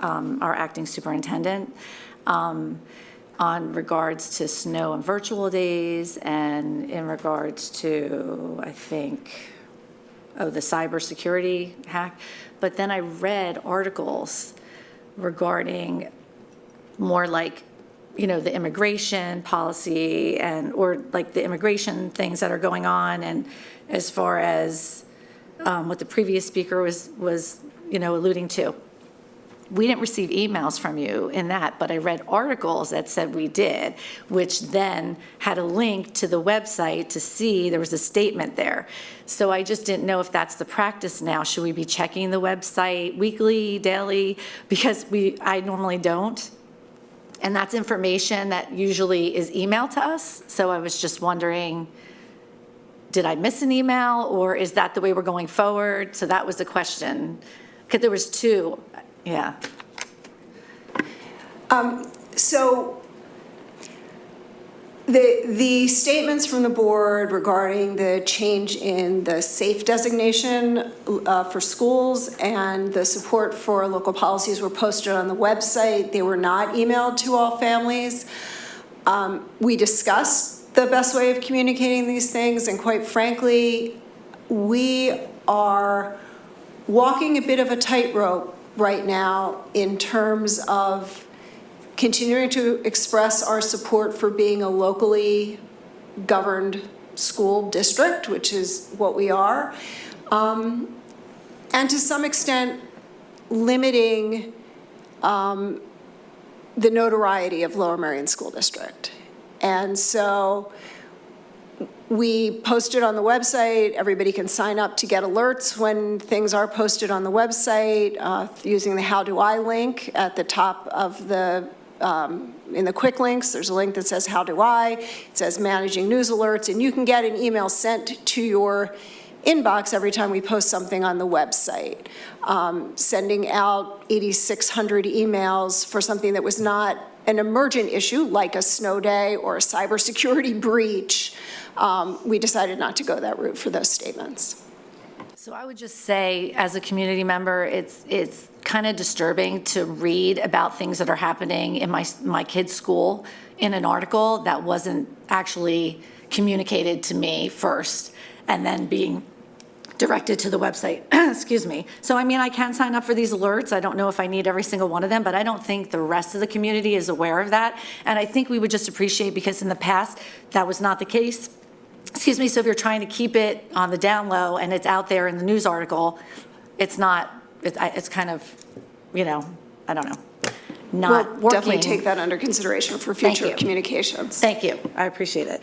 S17: our acting superintendent on regards to snow and virtual days, and in regards to, I think, the cybersecurity hack. But then I read articles regarding more like, the immigration policy or like the immigration things that are going on. And as far as what the previous speaker was alluding to, we didn't receive emails from you in that, but I read articles that said we did, which then had a link to the website to see there was a statement there. So I just didn't know if that's the practice now. Should we be checking the website weekly, daily? Because I normally don't. And that's information that usually is emailed to us. So I was just wondering, did I miss an email, or is that the way we're going forward? So that was the question. Because there was two. Yeah.
S6: So the statements from the board regarding the change in the SAFE designation for schools and the support for local policies were posted on the website. They were not emailed to all families. We discussed the best way of communicating these things, and quite frankly, we are walking a bit of a tightrope right now in terms of continuing to express our support for being a locally governed school district, which is what we are, and to some extent limiting the notoriety of Lower Merion School District. And so we posted on the website. Everybody can sign up to get alerts when things are posted on the website using the How Do I link at the top of the in the quick links. There's a link that says How Do I. It says Managing News Alerts, and you can get an email sent to your inbox every time we post something on the website. Sending out 8,600 emails for something that was not an emergent issue like a snow day or a cybersecurity breach. We decided not to go that route for those statements.
S17: So I would just say, as a community member, it's kind of disturbing to read about things that are happening in my kid's school in an article that wasn't actually communicated to me first, and then being directed to the website. Excuse me. So, I can sign up for these alerts. I don't know if I need every single one of them, but I don't think the rest of the community is aware of that. And I think we would just appreciate, because in the past, that was not the case. Excuse me. So if you're trying to keep it on the down low and it's out there in the news article, it's not, it's kind of, I don't know. not
S6: We'll
S17: working.
S6: definitely take that under consideration for
S17: Thank
S6: future
S17: you.
S6: communications.
S17: Thank you, I appreciate it.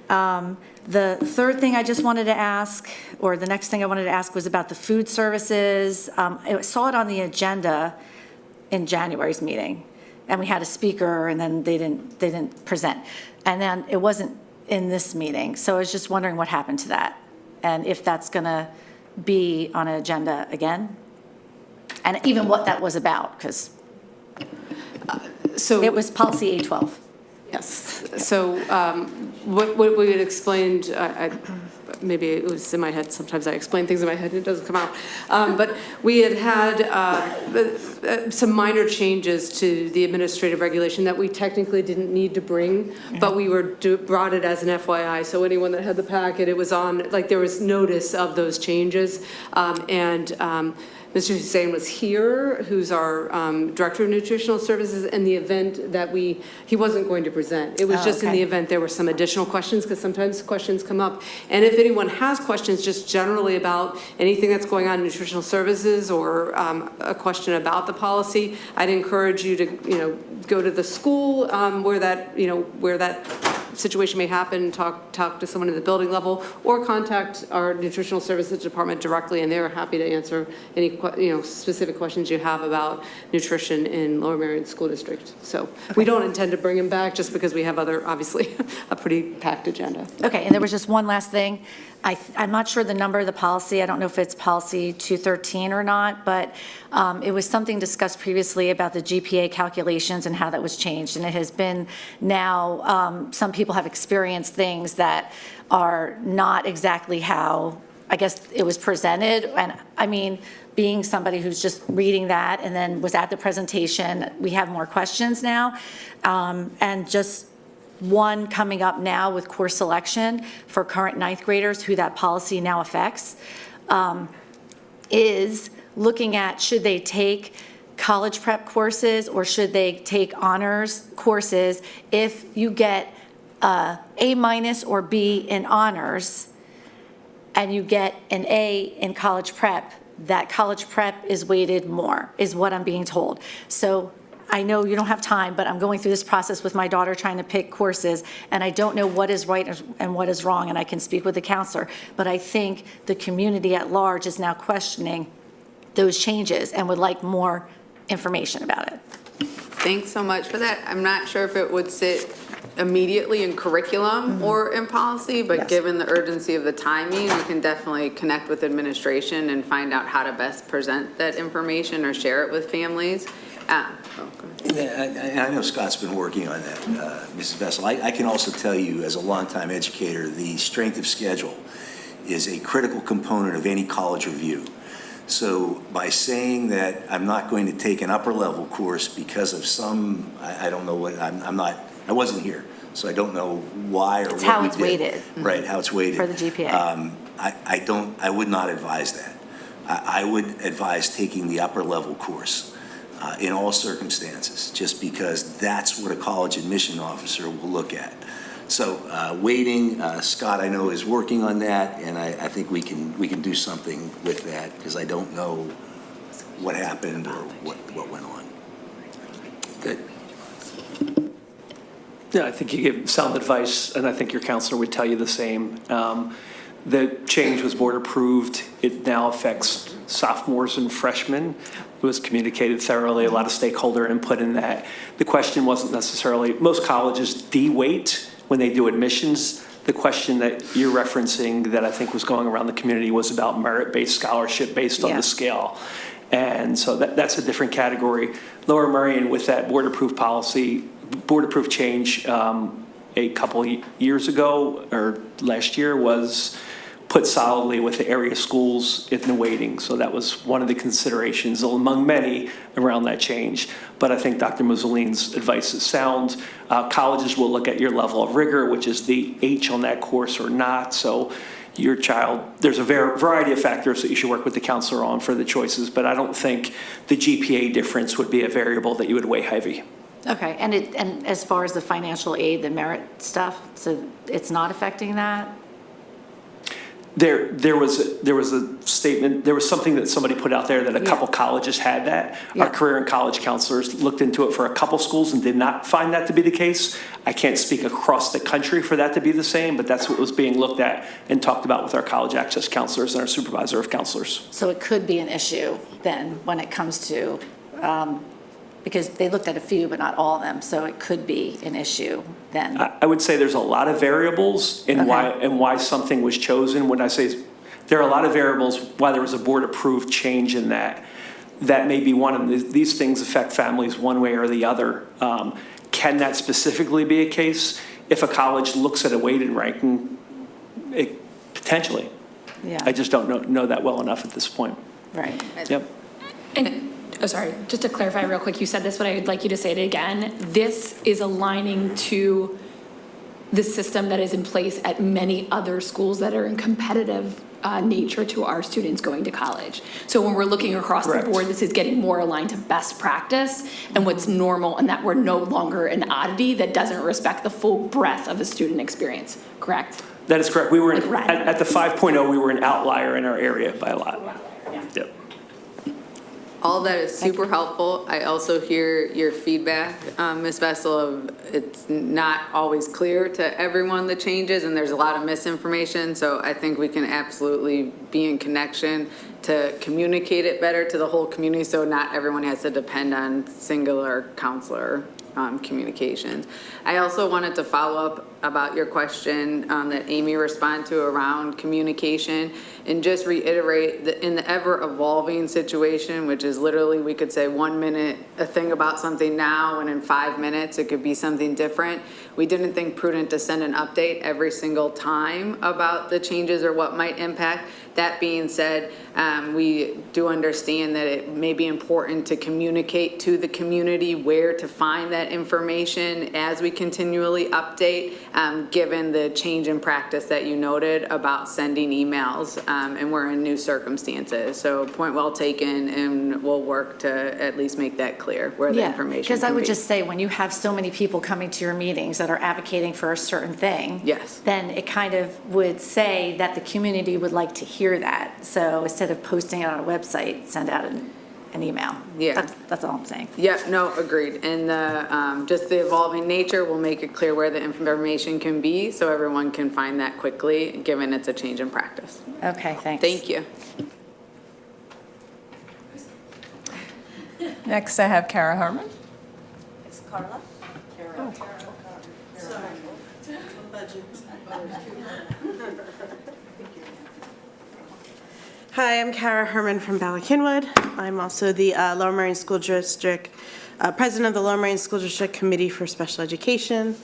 S17: The third thing I just wanted to ask, or the next thing I wanted to ask, was about the food services. I saw it on the agenda in January's meeting, and we had a speaker, and then they didn't present. And then it wasn't in this meeting, so I was just wondering what happened to that, and if that's going to be on an agenda again, and even what that was about, because
S2: So
S17: it was policy 812.
S2: Yes. So what we had explained, maybe it was in my head, sometimes I explain things in my head and it doesn't come out. But we had some minor changes to the administrative regulation that we technically didn't need to bring, but we brought it as an FYI. So anyone that had the packet, it was on, like there was notice of those changes. Mr. Hussein was here, who's our Director of Nutritional Services, in the event that he wasn't going to present. It was just in the event there were some additional questions, because sometimes questions come up. And if anyone has questions just generally about anything that's going on in nutritional services or a question about the policy, I'd encourage you to, go to the school where that situation may happen, talk to someone at the building level, or contact our nutritional services department directly, and they're happy to answer any specific questions you have about nutrition in Lower Merion School District. So we don't intend to bring him back just because we have obviously a pretty packed agenda.
S17: Okay, and there was just one last thing. I'm not sure the number of the policy. I don't know if it's policy 213 or not, but it was something discussed previously about the GPA calculations and how that was changed. And it has been now, some people have experienced things that are not exactly how, I guess, it was presented. And I mean, being somebody who's just reading that and then was at the presentation, we have more questions now. And just one coming up now with course selection for current ninth graders, who that policy now affects, is looking at, should they take college prep courses or should they take honors courses? If you get A- or B in honors and you get an A in college prep, that college prep is weighted more, is what I'm being told. So I know you don't have time, but I'm going through this process with my daughter trying to pick courses, and I don't know what is right and what is wrong, and I can speak with the counselor. But I think the community at large is now questioning those changes and would like more information about it.
S3: Thanks so much for that. I'm not sure if it would sit immediately in curriculum or in policy, but given the urgency of the timing, we can definitely connect with administration and find out how to best present that information or share it with families.
S8: And I know Scott's been working on that, Mrs. Vessel. I can also tell you, as a longtime educator, the strength of schedule is a critical component of any college review. So by saying that I'm not going to take an upper level course because of some, I don't know what, I wasn't here, so I don't know why or what we did.
S17: It's how it's weighted.
S8: Right, how it's weighted.
S17: For the GPA.
S8: I would not advise that. I would advise taking the upper level course in all circumstances, just because that's what a college admission officer will look at. So weighting, Scott, I know, is working on that, and I think we can do something with that, because I don't know what happened or what went on. Good.
S11: Yeah, I think you gave sound advice, and I think your counselor would tell you the same. The change was board approved. It now affects sophomores and freshmen. It was communicated thoroughly, a lot of stakeholder input in that. The question wasn't necessarily, most colleges de-weight when they do admissions. The question that you're referencing that I think was going around the community was about merit-based scholarship based on the scale. And so that's a different category. Lower Merion, with that board-approved policy, board-approved change a couple years ago or last year was put solidly with the area schools in the weighting. So that was one of the considerations among many around that change. But I think Dr. Mussolin's advice is sound. Colleges will look at your level of rigor, which is the H on that course or not. So your child, there's a variety of factors that you should work with the counselor on for the choices, but I don't think the GPA difference would be a variable that you would weigh heavy.
S17: Okay, and as far as the financial aid, the merit stuff, so it's not affecting that?
S11: There was a statement, there was something that somebody put out there that a couple colleges had that. Our career and college counselors looked into it for a couple schools and did not find that to be the case. I can't speak across the country for that to be the same, but that's what was being looked at and talked about with our college access counselors and our supervisor of counselors.
S17: So it could be an issue then when it comes to, because they looked at a few, but not all of them, so it could be an issue then.
S11: I would say there's a lot of variables in why something was chosen. When I say there are a lot of variables why there was a board-approved change in that. That may be one of them. These things affect families one way or the other. Can that specifically be a case? If a college looks at a weighted ranking, potentially.
S17: Yeah.
S11: I just don't know that well enough at this point.
S17: Right.
S11: Yep.
S4: And, oh, sorry, just to clarify real quick, you said this, but I would like you to say it again. This is aligning to the system that is in place at many other schools that are in competitive nature to our students going to college. So when we're looking across the board, this is getting more aligned to best practice and what's normal, and that we're no longer an oddity that doesn't respect the full breadth of a student experience, correct?
S11: That is correct. We were, at the 5.0, we were an outlier in our area by a lot. Yep.
S3: All that is super helpful. I also hear your feedback, Ms. Vessel, of it's not always clear to everyone the changes, and there's a lot of misinformation. So I think we can absolutely be in connection to communicate it better to the whole community, so not everyone has to depend on singular counselor communications. I also wanted to follow up about your question that Amy responded to around communication, and just reiterate that in the ever-evolving situation, which is literally, we could say 1 minute a thing about something now, and in 5 minutes it could be something different. We didn't think prudent to send an update every single time about the changes or what might impact. That being said, we do understand that it may be important to communicate to the community where to find that information as we continually update, given the change in practice that you noted about sending emails, and we're in new circumstances. So point well taken, and we'll work to at least make that clear where the information
S17: Because I
S3: can
S17: would
S3: be.
S17: just say, when you have so many people coming to your meetings that are advocating for a certain thing, then it kind of would say that the community would like to hear that. So instead of posting it on a website, send out an email.
S3: Yeah.
S17: That's all I'm saying.
S3: Yeah, no, agreed. And the, just the evolving nature will make it clear where the information can be, so everyone can find that quickly, given it's a change in practice.
S17: Okay, thanks.
S3: Thank you.
S15: Next, I have Kara Harmon.
S18: It's Carla? Kara. Sorry. Budget. Hi, I'm Kara Herman from Bala-Cynwyd. I'm also the Lower Merion School District, President of the Lower Merion School District Committee for Special Education.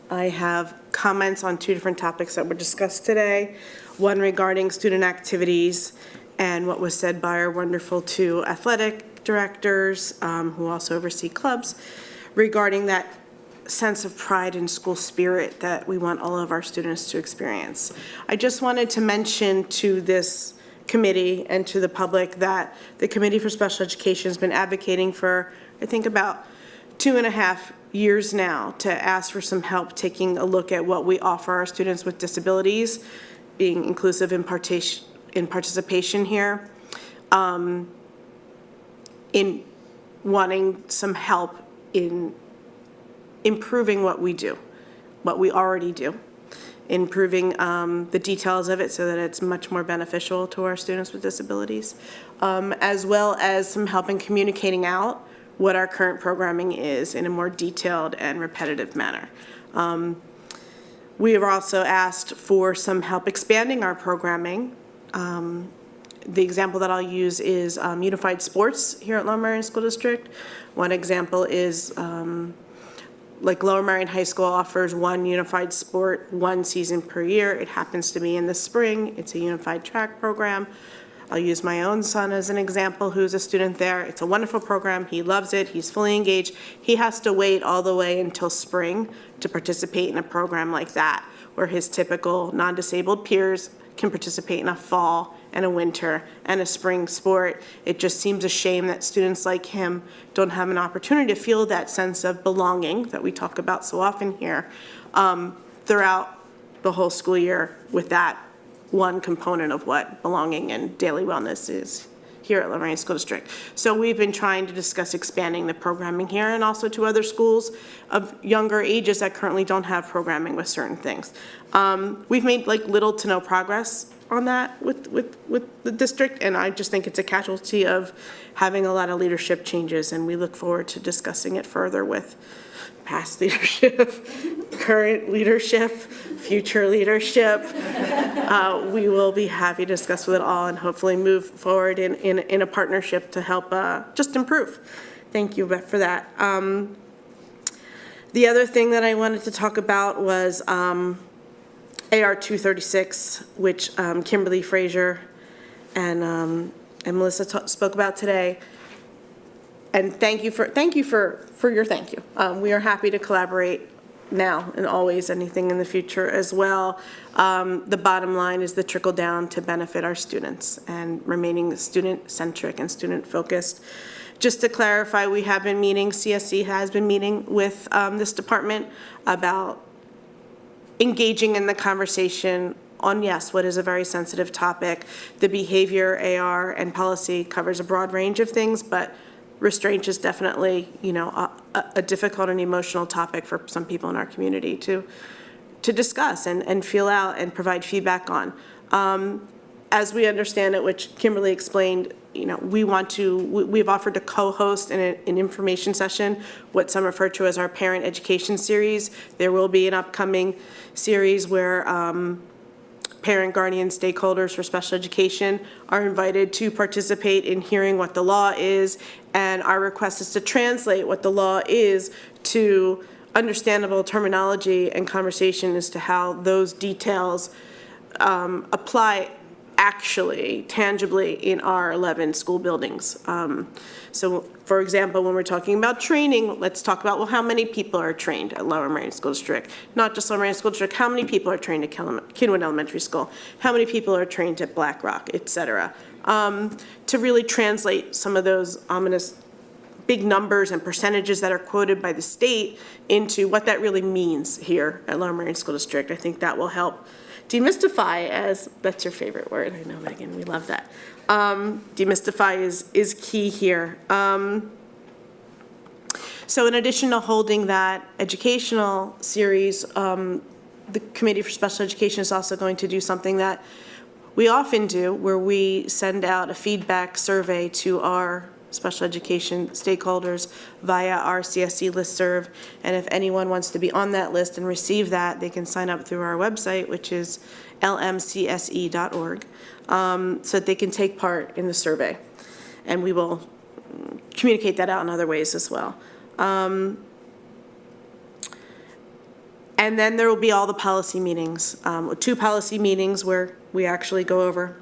S18: I have comments on two different topics that were discussed today. One regarding student activities and what was said by our wonderful two athletic directors who also oversee clubs regarding that sense of pride and school spirit that we want all of our students to experience. I just wanted to mention to this committee and to the public that the Committee for Special Education has been advocating for, I think, about 2.5 years now to ask for some help taking a look at what we offer our students with disabilities, being inclusive in participation here, in wanting some help in improving what we do, what we already do, improving the details of it so that it's much more beneficial to our students with disabilities, as well as some help in communicating out what our current programming is in a more detailed and repetitive manner. We have also asked for some help expanding our programming. The example that I'll use is unified sports here at Lower Merion School District. One example is like Lower Merion High School offers one unified sport, one season per year. It happens to be in the spring. It's a unified track program. I'll use my own son as an example, who's a student there. It's a wonderful program. He loves it. He's fully engaged. He has to wait all the way until spring to participate in a program like that, where his typical non-disabled peers can participate in a fall and a winter and a spring sport. It just seems a shame that students like him don't have an opportunity to feel that sense of belonging that we talk about so often here throughout the whole school year with that one component of what belonging and daily wellness is here at Lorraine School District. So we've been trying to discuss expanding the programming here and also to other schools of younger ages that currently don't have programming with certain things. We've made like little to no progress on that with the district, and I just think it's a casualty of having a lot of leadership changes, and we look forward to discussing it further with past leadership, current leadership, future leadership. We will be happy to discuss with it all and hopefully move forward in a partnership to help just improve. Thank you for that. The other thing that I wanted to talk about was AR 236, which Kimberly Frazier and Melissa spoke about today. And thank you for your thank you. We are happy to collaborate now and always, anything in the future as well. The bottom line is the trickle down to benefit our students and remaining student-centric and student-focused. Just to clarify, we have been meeting, CSC has been meeting with this department about engaging in the conversation on, yes, what is a very sensitive topic. The behavior AR and policy covers a broad range of things, but restraint is definitely, a difficult and emotional topic for some people in our community to discuss and feel out and provide feedback on. As we understand it, which Kimberly explained, we've offered to co-host an information session, what some refer to as our parent education series. There will be an upcoming series where parent, guardian, stakeholders for special education are invited to participate in hearing what the law is, and our request is to translate what the law is to understandable terminology and conversation as to how those details apply actually, tangibly in our 11 school buildings. So, for example, when we're talking about training, let's talk about, well, how many people are trained at Lower Merion School District? Not just Lower Merion School District, how many people are trained at Kinwood Elementary School? How many people are trained at Black Rock, et cetera? To really translate some of those ominous big numbers and percentages that are quoted by the state into what that really means here at Lower Merion School District. I think that will help demystify, as that's your favorite word. I know, Megan, we love that. Demystify is key here. So in addition to holding that educational series, the Committee for Special Education is also going to do something that we often do, where we send out a feedback survey to our special education stakeholders via our CSC listserv. And if anyone wants to be on that list and receive that, they can sign up through our website, which is lmsb250207policy.org, so that they can take part in the survey. And we will communicate that out in other ways as well. And then there will be all the policy meetings, 2 policy meetings where we actually go over,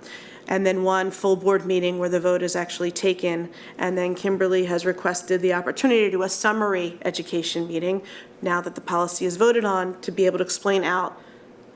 S18: and then 1 full board meeting where the vote is actually taken. And then Kimberly has requested the opportunity to do a summary education meeting, now that the policy is voted on, to be able to explain out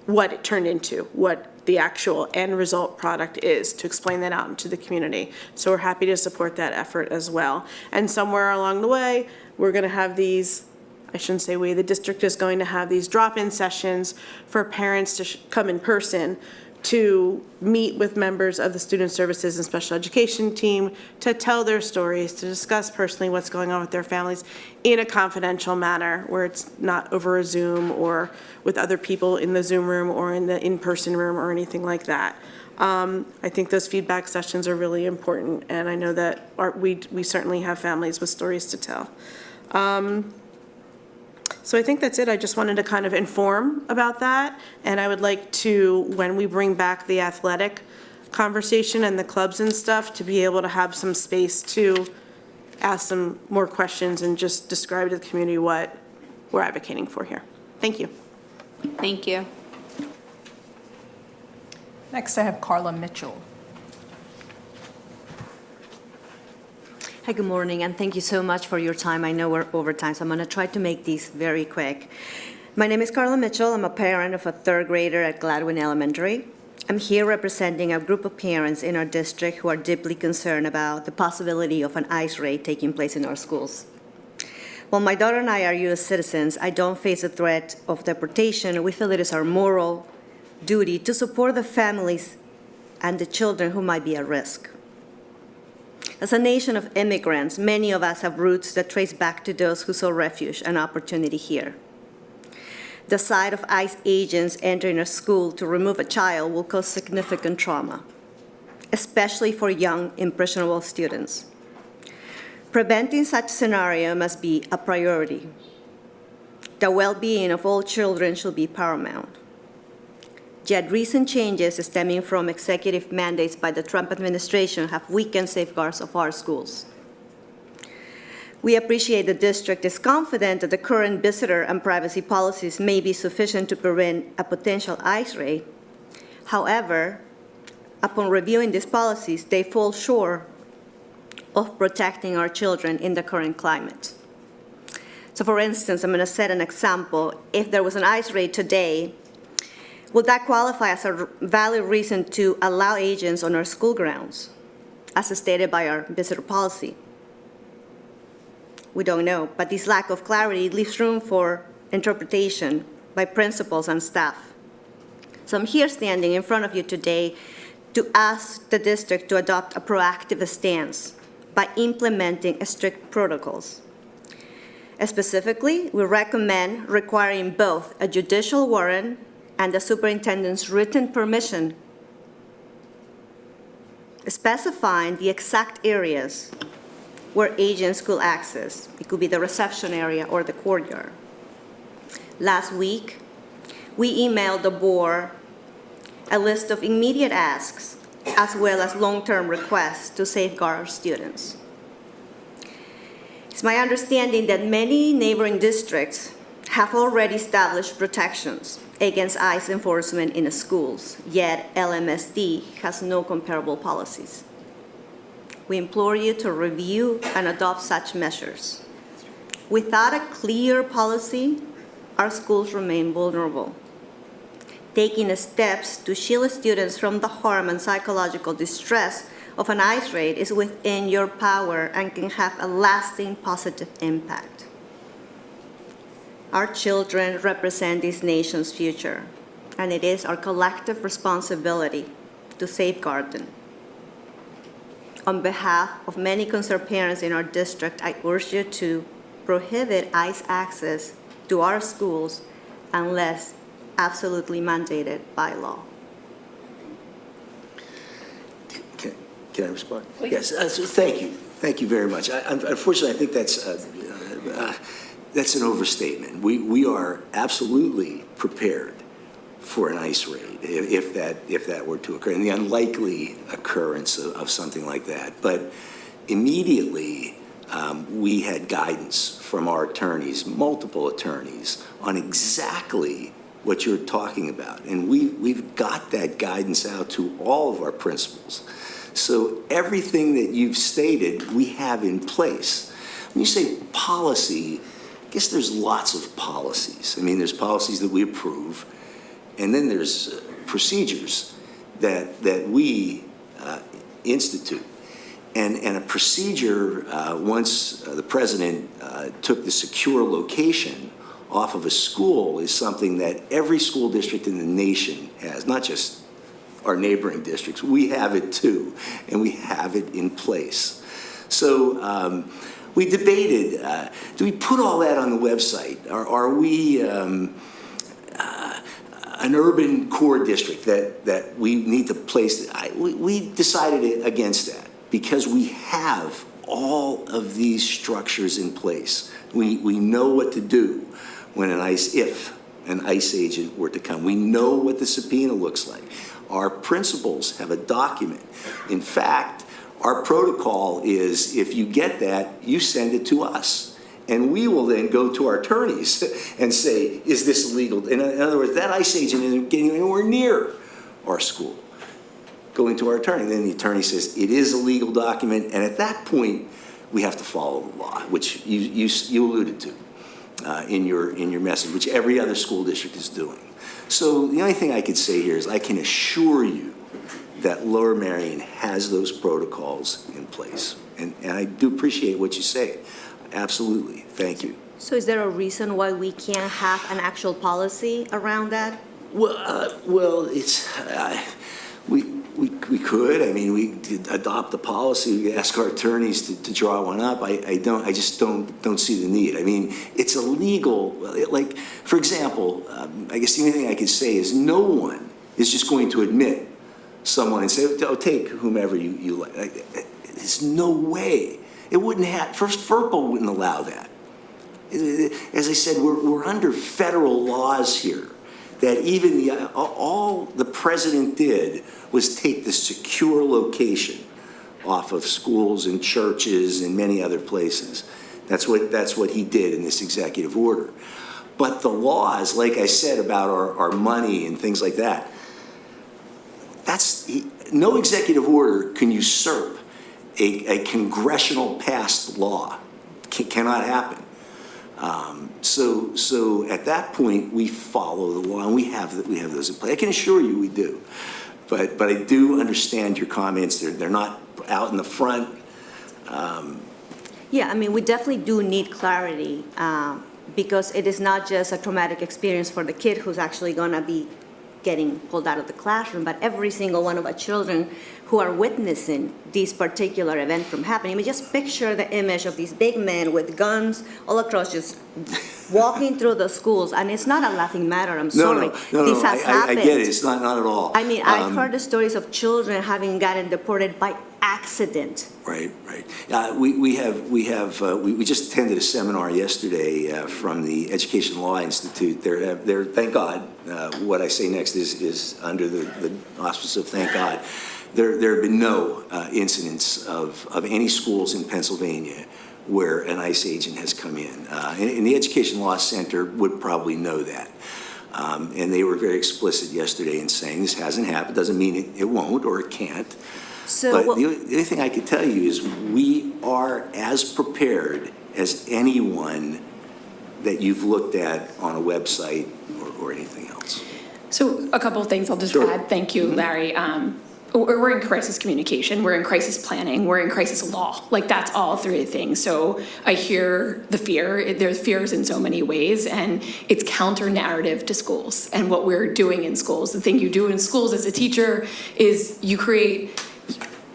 S18: what it turned into, what the actual end result product is, to explain that out into the community. So we're happy to support that effort as well. And somewhere along the way, we're going to have these, I shouldn't say we, the district is going to have these drop-in sessions for parents to come in person to meet with members of the Student Services and Special Education team, to tell their stories, to discuss personally what's going on with their families in a confidential manner, where it's not over a Zoom or with other people in the Zoom room or in the in-person room or anything like that. I think those feedback sessions are really important, and I know that we certainly have families with stories to tell. So I think that's it. I just wanted to kind of inform about that. And I would like to, when we bring back the athletic conversation and the clubs and stuff, to be able to have some space to ask some more questions and just describe to the community what we're advocating for here. Thank you.
S3: Thank you.
S15: Next, I have Carla Mitchell.
S19: Hi, good morning, and thank you so much for your time. I know we're over time, so I'm going to try to make these very quick. My name is Carla Mitchell. I'm a parent of a 3rd grader at Gladwin Elementary. I'm here representing a group of parents in our district who are deeply concerned about the possibility of an ICE raid taking place in our schools. While my daughter and I are U.S. citizens, I don't face a threat of deportation. We feel it is our moral duty to support the families and the children who might be at risk. As a nation of immigrants, many of us have roots that trace back to those who sought refuge and opportunity here. The sight of ICE agents entering a school to remove a child will cause significant trauma, especially for young, impressionable students. Preventing such scenario must be a priority. The well-being of all children should be paramount. Yet recent changes stemming from executive mandates by the Trump administration have weakened safeguards of our schools. We appreciate the district is confident that the current visitor and privacy policies may be sufficient to prevent a potential ICE raid. However, upon reviewing these policies, they fall short of protecting our children in the current climate. So for instance, I'm going to set an example. If there was an ICE raid today, would that qualify as a valid reason to allow agents on our school grounds, as stated by our visitor policy? We don't know, but this lack of clarity leaves room for interpretation by principals and staff. So I'm here standing in front of you today to ask the district to adopt a proactive stance by implementing strict protocols. Specifically, we recommend requiring both a judicial warrant and the superintendent's written permission, specifying the exact areas where agents could access. It could be the reception area or the courtyard. Last week, we emailed the board a list of immediate asks as well as long-term requests to safeguard our students. It's my understanding that many neighboring districts have already established protections against ICE enforcement in schools, yet LMSD has no comparable policies. We implore you to review and adopt such measures. Without a clear policy, our schools remain vulnerable. Taking steps to shield students from the harm and psychological distress of an ICE raid is within your power and can have a lasting positive impact. Our children represent this nation's future, and it is our collective responsibility to safeguard them. On behalf of many concerned parents in our district, I urge you to prohibit ICE access to our schools unless absolutely mandated by law.
S8: Can I respond? Please. Yes, so thank you. Thank you very much. Unfortunately, I think that's an overstatement. We are absolutely prepared for an ICE raid if that were to occur, in the unlikely occurrence of something like that. But immediately, we had guidance from our attorneys, multiple attorneys, on exactly what you're talking about. And we've got that guidance out to all of our principals. So everything that you've stated, we have in place. When you say policy, I guess there's lots of policies. I mean, there's policies that we approve, and then there's procedures that we institute. And a procedure, once the president took the secure location off of a school, is something that every school district in the nation has, not just our neighboring districts. We have it too, and we have it in place. So we debated, do we put all that on the website? Are we an urban core district that we need to place? We decided against that because we have all of these structures in place. We know what to do when if an ICE agent were to come. We know what the subpoena looks like. Our principals have a document. In fact, our protocol is if you get that, you send it to us. And we will then go to our attorneys and say, is this illegal? In other words, that ICE agent isn't getting anywhere near our school. Going to our attorney. Then the attorney says, it is a legal document. And at that point, we have to follow the law, which you alluded to in your message, which every other school district is doing. So the only thing I could say here is I can assure you that Lower Merion has those protocols in place. And I do appreciate what you say. Absolutely. Thank you.
S19: So is there a reason why we can't have an actual policy around that?
S8: Well, we could. I mean, we could adopt the policy. We could ask our attorneys to draw one up. I just don't see the need. I mean, it's illegal. Like, for example, I guess the only thing I could say is no one is just going to admit someone and say, "Oh, take whomever you like." There's no way. It wouldn't have. First, FERPA wouldn't allow that. As I said, we're under federal laws here. That even all the president did was take the secure location off of schools and churches and many other places. That's what he did in this executive order. But the laws, like I said, about our money and things like that, no executive order can usurp a congressional passed law. Cannot happen. So at that point, we follow the law, and we have those in place. I can assure you we do. But I do understand your comments. They're not out in the front.
S19: Yeah, I mean, we definitely do need clarity because it is not just a traumatic experience for the kid who's actually going to be getting pulled out of the classroom, but every single one of our children who are witnessing this particular event from happening. I mean, just picture the image of these big men with guns all across, just walking through the schools, and it's not a laughing matter. I'm sorry. This has happened.
S8: I get it. It's not at all.
S19: I mean, I've heard the stories of children having gotten deported by accident.
S8: Right. We just attended a seminar yesterday from the Education Law Institute. They're thank God. What I say next is under the auspice of thank God. There have been no incidents of any schools in Pennsylvania where an ICE agent has come in. And the Education Law Center would probably know that. And they were very explicit yesterday in saying this hasn't happened. Doesn't mean it won't or it can't. But the only thing I could tell you is we are as prepared as anyone that you've looked at on a website or anything else.
S4: So a couple of things I'll just add. Thank you, Larry. We're in crisis communication, we're in crisis planning, we're in crisis law. Like, that's all three things. So I hear the fear. There's fears in so many ways, and it's counter narrative to schools and what we're doing in schools. The thing you do in schools as a teacher is you create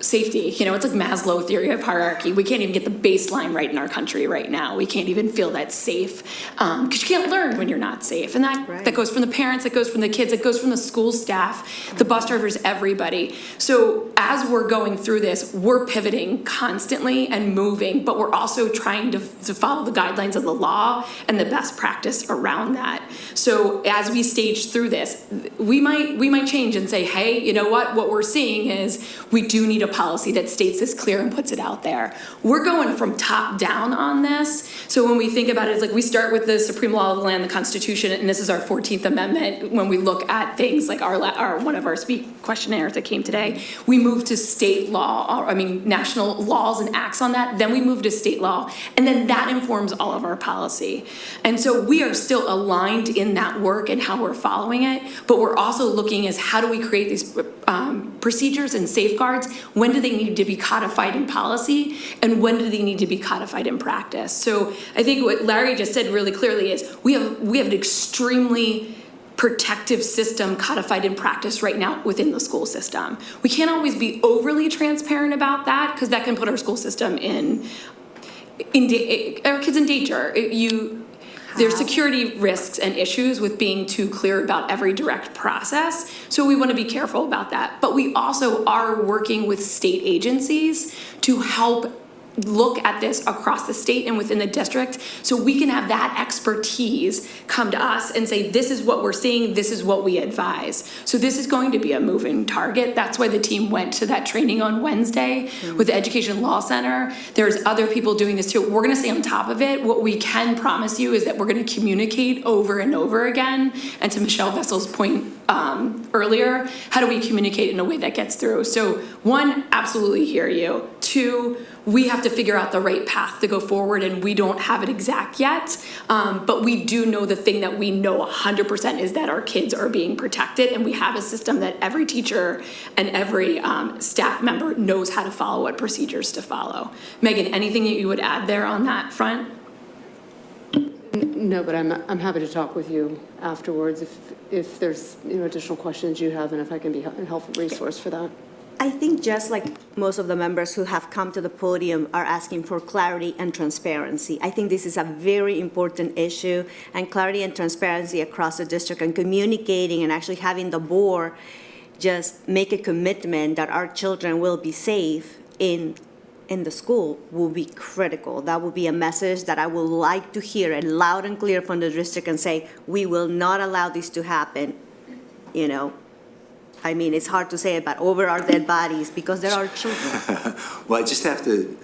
S4: safety. You know, it's like Maslow theory of hierarchy. We can't even get the baseline right in our country right now. We can't even feel that safe because you can't learn when you're not safe. And that goes from the parents, it goes from the kids, it goes from the school staff, the bus drivers, everybody. So as we're going through this, we're pivoting constantly and moving, but we're also trying to follow the guidelines of the law and the best practice around that. So as we stage through this, we might change and say, hey, you know what we're seeing is we do need a policy that states this clear and puts it out there. We're going from top down on this. So when we think about it, it's like we start with the supreme law of the land, the Constitution, and this is our 14th Amendment. When we look at things like our one of our questionnaires that came today, we move to state law, national laws and acts on that. Then we move to state law, and then that informs all of our policy. And so we are still aligned in that work and how we're following it, but we're also looking as how do we create these procedures and safeguards. When do they need to be codified in policy, and when do they need to be codified in practice? So I think what Larry just said really clearly is we have an extremely protective system codified in practice right now within the school system. We can't always be overly transparent about that because that can put our school system our kids in danger. There's security risks and issues with being too clear about every direct process. So we want to be careful about that. But we also are working with state agencies to help look at this across the state and within the district so we can have that expertise come to us and say, this is what we're seeing, this is what we advise. So this is going to be a moving target. That's why the team went to that training on Wednesday with the Education Law Center. There's other people doing this too. We're going to stay on top of it. What we can promise you is that we're going to communicate over and over again. And to Michelle Vessel's point earlier, how do we communicate in a way that gets through? So one, absolutely hear you. Two, we have to figure out the right path to go forward, and we don't have it exact yet, but we do know the thing that we know 100% is that our kids are being protected, and we have a system that every teacher and every staff member knows how to follow, what procedures to follow. Megan, anything that you would add there on that front?
S2: No, but I'm happy to talk with you afterwards if there's, additional questions you have and if I can be a helpful resource for that.
S19: I think just like most of the members who have come to the podium are asking for clarity and transparency. I think this is a very important issue, and clarity and transparency across the district and communicating and actually having the board just make a commitment that our children will be safe in the school will be critical. That will be a message that I would like to hear it loud and clear from the district and say, we will not allow this to happen, I mean, it's hard to say it, but over our dead bodies, because there are children.
S8: Well, I just have to,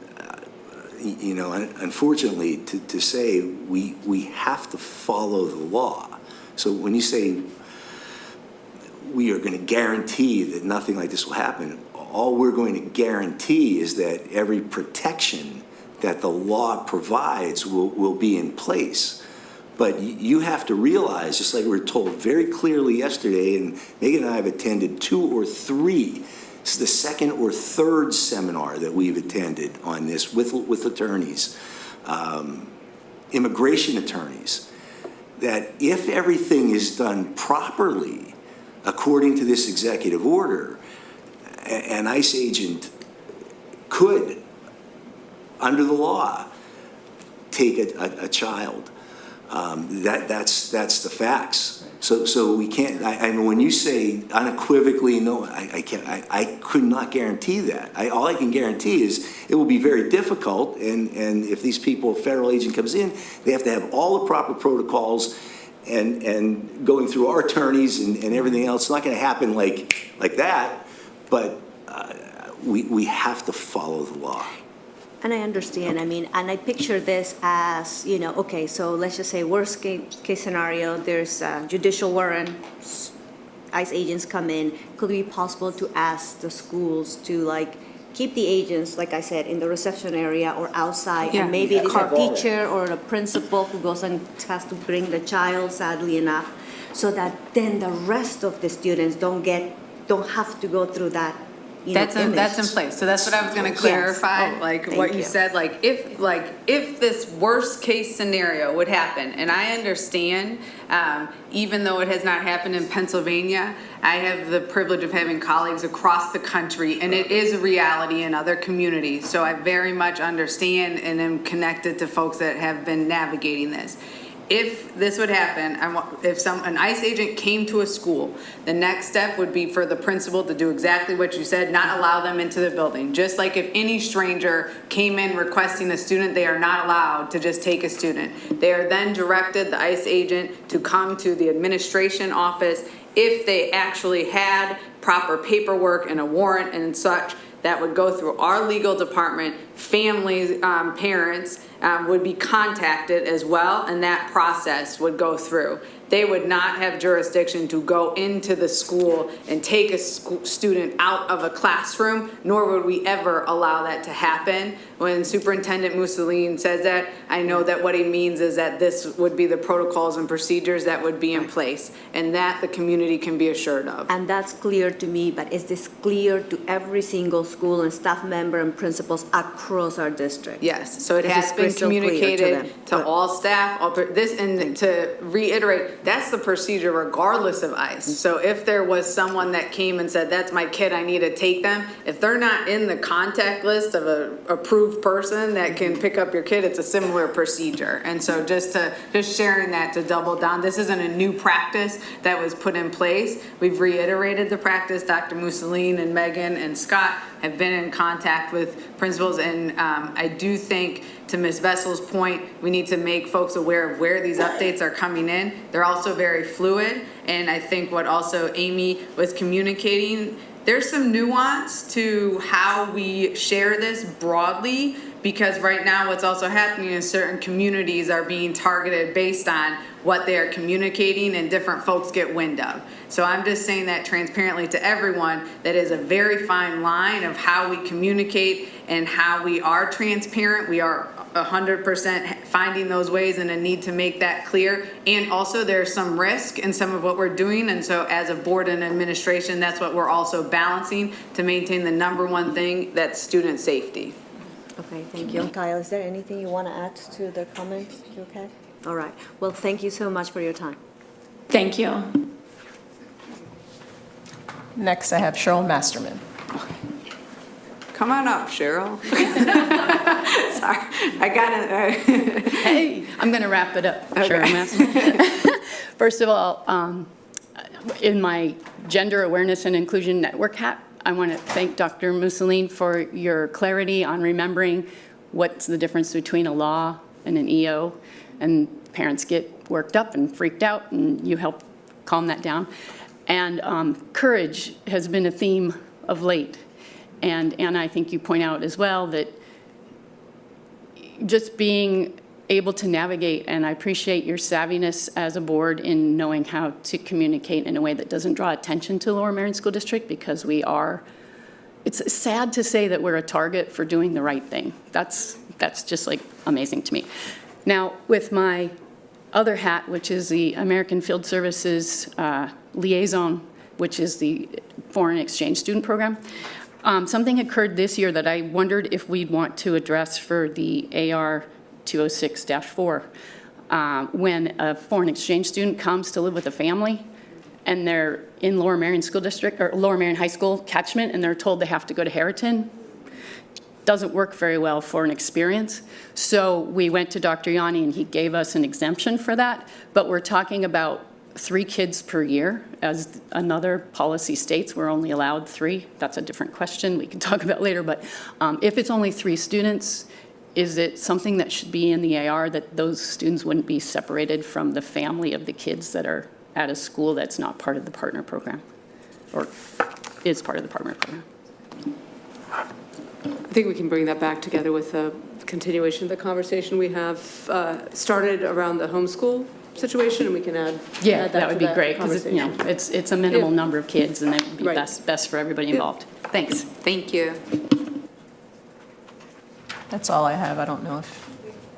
S8: unfortunately, to say we have to follow the law. So when you say we are going to guarantee that nothing like this will happen, all we're going to guarantee is that every protection that the law provides will be in place. But you have to realize, just like we were told very clearly yesterday, and Megan and I have attended 2 or 3. This is the second or third seminar that we've attended on this with attorneys, immigration attorneys, that if everything is done properly, according to this executive order, an ICE agent could, under the law, take a child. That's the facts. So we can't. I mean, when you say unequivocally no, I can't. I could not guarantee that. All I can guarantee is it will be very difficult. And if these people, a federal agent comes in, they have to have all the proper protocols and going through our attorneys and everything else. It's not going to happen like that. But we have to follow the law.
S19: And I understand, I mean, and I picture this as, okay, so let's just say worst case scenario, there's a judicial warrant, ICE agents come in. Could it be possible to ask the schools to keep the agents, like I said, in the reception area or outside?
S2: Yeah.
S19: And maybe it's a teacher or a principal who goes and has to bring the child, sadly enough, so that then the rest of the students don't have to go through that.
S3: That's in place. So that's what I was going to clarify, what you said, if this worst case scenario would happen, and I understand, even though it has not happened in Pennsylvania, I have the privilege of having colleagues across the country, and it is a reality in other communities. So I very much understand and am connected to folks that have been navigating this. If this would happen, if an ICE agent came to a school, the next step would be for the principal to do exactly what you said, not allow them into the building. Just like if any stranger came in requesting a student, they are not allowed to just take a student. They are then directed, the ICE agent, to come to the administration office. If they actually had proper paperwork and a warrant and such, that would go through our legal department. Families, parents would be contacted as well, and that process would go through. They would not have jurisdiction to go into the school and take a student out of a classroom, nor would we ever allow that to happen. When Superintendent Mussolini says that, I know that what he means is that this would be the protocols and procedures that would be in place, and that the community can be assured of.
S19: And that's clear to me, but is this clear to every single school and staff member and principals across our district?
S3: Yes, so it
S19: This
S3: has
S19: is
S3: been
S19: crystal clear
S3: communicated
S19: to them.
S3: to all staff, and to reiterate, that's the procedure regardless of ICE. So if there was someone that came and said, that's my kid, I need to take them, if they're not in the contact list of an approved person that can pick up your kid, it's a similar procedure. And so just sharing that to double down, this isn't a new practice that was put in place. We've reiterated the practice. Dr. Mussolini and Megan and Scott have been in contact with principals, and I do think, to Ms. Vessel's point, we need to make folks aware of where these updates are coming in. They're also very fluid, and I think what also Amy was communicating, there's some nuance to how we share this broadly, because right now what's also happening is certain communities are being targeted based on what they are communicating, and different folks get wind of. So I'm just saying that transparently to everyone, that is a very fine line of how we communicate and how we are transparent. We are 100% finding those ways, and a need to make that clear. And also there's some risk in some of what we're doing, and so as a board and administration, that's what we're also balancing to maintain the number one thing, that's student safety.
S19: Okay, thank you. Kyle, is there anything you want to add to the comments? You okay? All right. Well, thank you so much for your time.
S4: Thank you.
S15: Next, I have Cheryl Masterman.
S3: Come on up, Cheryl. Sorry, I gotta.
S20: Hey, I'm going to wrap it up.
S3: Okay.
S20: Sure, First of all, in my Gender Awareness and Inclusion Network hat, I want to thank Dr. Mussolini for your clarity on remembering what's the difference between a law and an EO. And parents get worked up and freaked out, and you help calm that down. And courage has been a theme of late. And I think you point out as well that just being able to navigate, and I appreciate your savviness as a board in knowing how to communicate in a way that doesn't draw attention to Lower Merion School District, because we are, it's sad to say that we're a target for doing the right thing. That's just like amazing to me. Now, with my other hat, which is the American Field Services Liaison, which is the Foreign Exchange Student Program, something occurred this year that I wondered if we'd want to address for the AR 206-4. When a foreign exchange student comes to live with a family and they're in Lower Merion School District or Lower Merion High School catchment and they're told they have to go to Harriton, doesn't work very well for an experience. So we went to Dr. Yanni and he gave us an exemption for that, but we're talking about 3 kids per year. As another policy states, we're only allowed 3. That's a different question we can talk about later, but if it's only 3 students, is it something that should be in the AR that those students wouldn't be separated from the family of the kids that are at a school that's not part of the partner program or is part of the partner program?
S2: I think we can bring that back together with a continuation of the conversation we have started around the homeschool situation, and we can add
S20: that would be great, because it's a minimal number of kids, and it would be best for everybody involved. Thanks.
S3: Thank you.
S15: That's all I have. I don't know if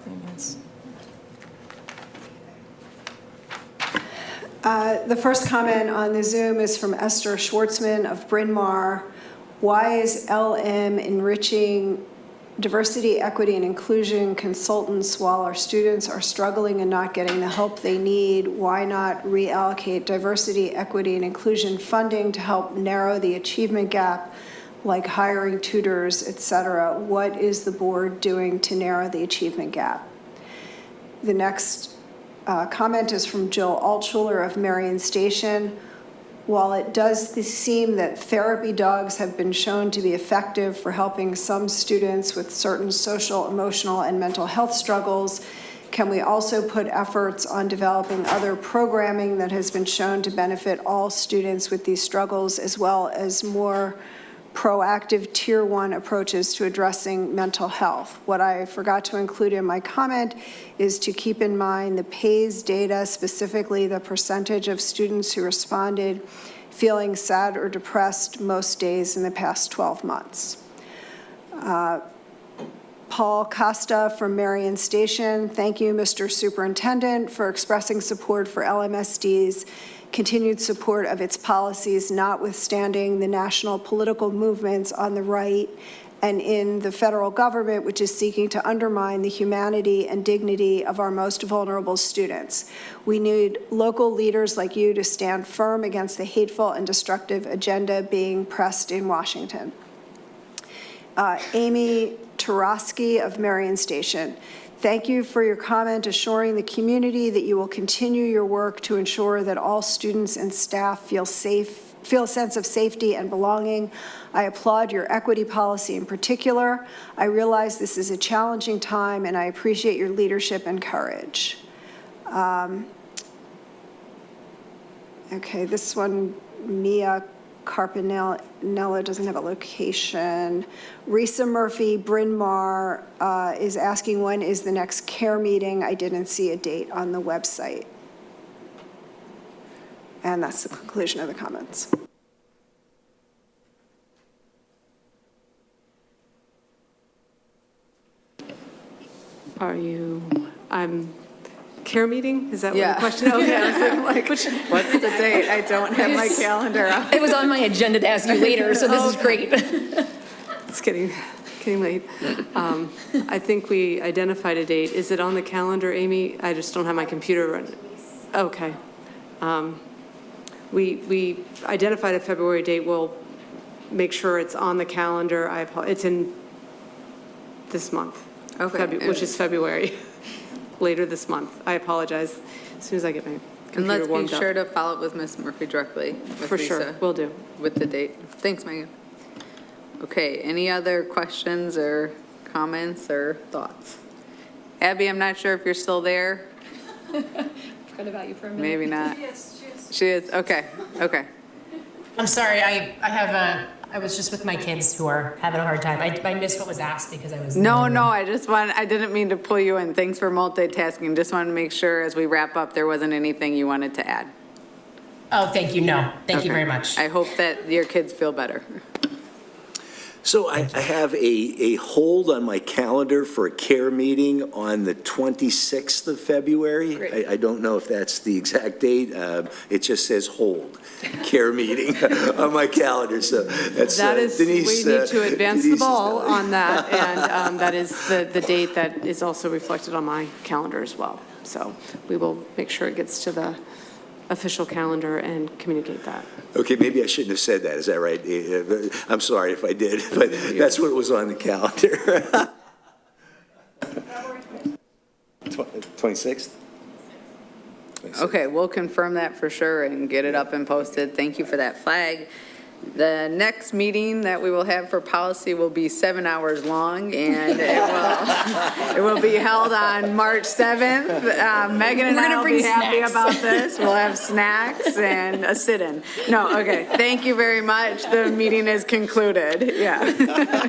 S15: anything else.
S6: The first comment on the Zoom is from Esther Schwartzman of Bryn Mawr. Why is LM enriching diversity, equity, and inclusion consultants while our students are struggling and not getting the help they need? Why not reallocate diversity, equity, and inclusion funding to help narrow the achievement gap, like hiring tutors, et cetera? What is the board doing to narrow the achievement gap? The next comment is from Jill Altschuler of Marion Station. While it does seem that therapy dogs have been shown to be effective for helping some students with certain social, emotional, and mental health struggles, can we also put efforts on developing other programming that has been shown to benefit all students with these struggles, as well as more proactive Tier 1 approaches to addressing mental health? What I forgot to include in my comment is to keep in mind the PAYS data, specifically the percentage of students who responded feeling sad or depressed most days in the past 12 months. Paul Costa from Marion Station. Thank you, Mr. Superintendent, for expressing support for LMSD's continued support of its policies, notwithstanding the national political movements on the right and in the federal government, which is seeking to undermine the humanity and dignity of our most vulnerable students. We need local leaders like you to stand firm against the hateful and destructive agenda being pressed in Washington. Amy Tarosky of Marion Station. Thank you for your comment assuring the community that you will continue your work to ensure that all students and staff feel a sense of safety and belonging. I applaud your equity policy in particular. I realize this is a challenging time, and I appreciate your leadership and courage. Okay, this one, Mia Carpinella doesn't have a location. Risa Murphy, Bryn Mawr, is asking when is the next CARE meeting. I didn't see a date on the website. And that's the conclusion of the comments.
S2: CARE meeting? Is that what
S3: Yeah.
S2: the question? Okay, I was like,
S3: What's the date? I don't have my calendar up.
S4: It was on my agenda to ask you later, so this is great.
S2: Just kidding. getting late. I think we identified a date. Is it on the calendar, Amy? I just don't have my computer running. Okay. We identified a February date. We'll make sure it's on the calendar. It's in this month, which is February, later this month. I apologize. As soon as I get my
S3: And
S2: computer
S3: let's be
S2: warmed up.
S3: sure to follow up with Ms. Murphy directly. With
S2: For sure,
S3: Lisa,
S2: will do.
S3: With the date. Thanks, Megan. Okay, any other questions or comments or thoughts? Abby, I'm not sure if you're still there.
S4: Forgot about you for a minute.
S3: Maybe not. She is, okay, okay.
S7: I'm sorry, I was just with my kids who are having a hard time. I missed what was asked because I was.
S3: No, I didn't mean to pull you in. Thanks for multitasking. Just wanted to make sure as we wrap up, there wasn't anything you wanted to add.
S7: Oh, thank you, no, thank you
S3: Okay.
S7: very much.
S3: I hope that your kids feel better.
S8: So I have a hold on my calendar for a CARE meeting on the 26th of February. I don't know if that's the exact date. It just says hold, CARE meeting on my calendar. So that's
S2: That is,
S8: Denise.
S2: we need to advance the
S8: Denise is
S2: ball
S8: telling me.
S2: on that, and that is the date that is also reflected on my calendar as well. So we will make sure it gets to the official calendar and communicate that.
S8: Okay, maybe I shouldn't have said that. Is that right? I'm sorry if I did, but that's what was on the calendar. 26th?
S3: Okay, we'll confirm that for sure and get it up and posted. Thank you for that flag. The next meeting that we will have for policy will be 7 hours long, and it will be held on March 7th. Megan and I will be happy about this. We'll have snacks and a sit-in. No, okay, thank you very much. The meeting is concluded, yeah.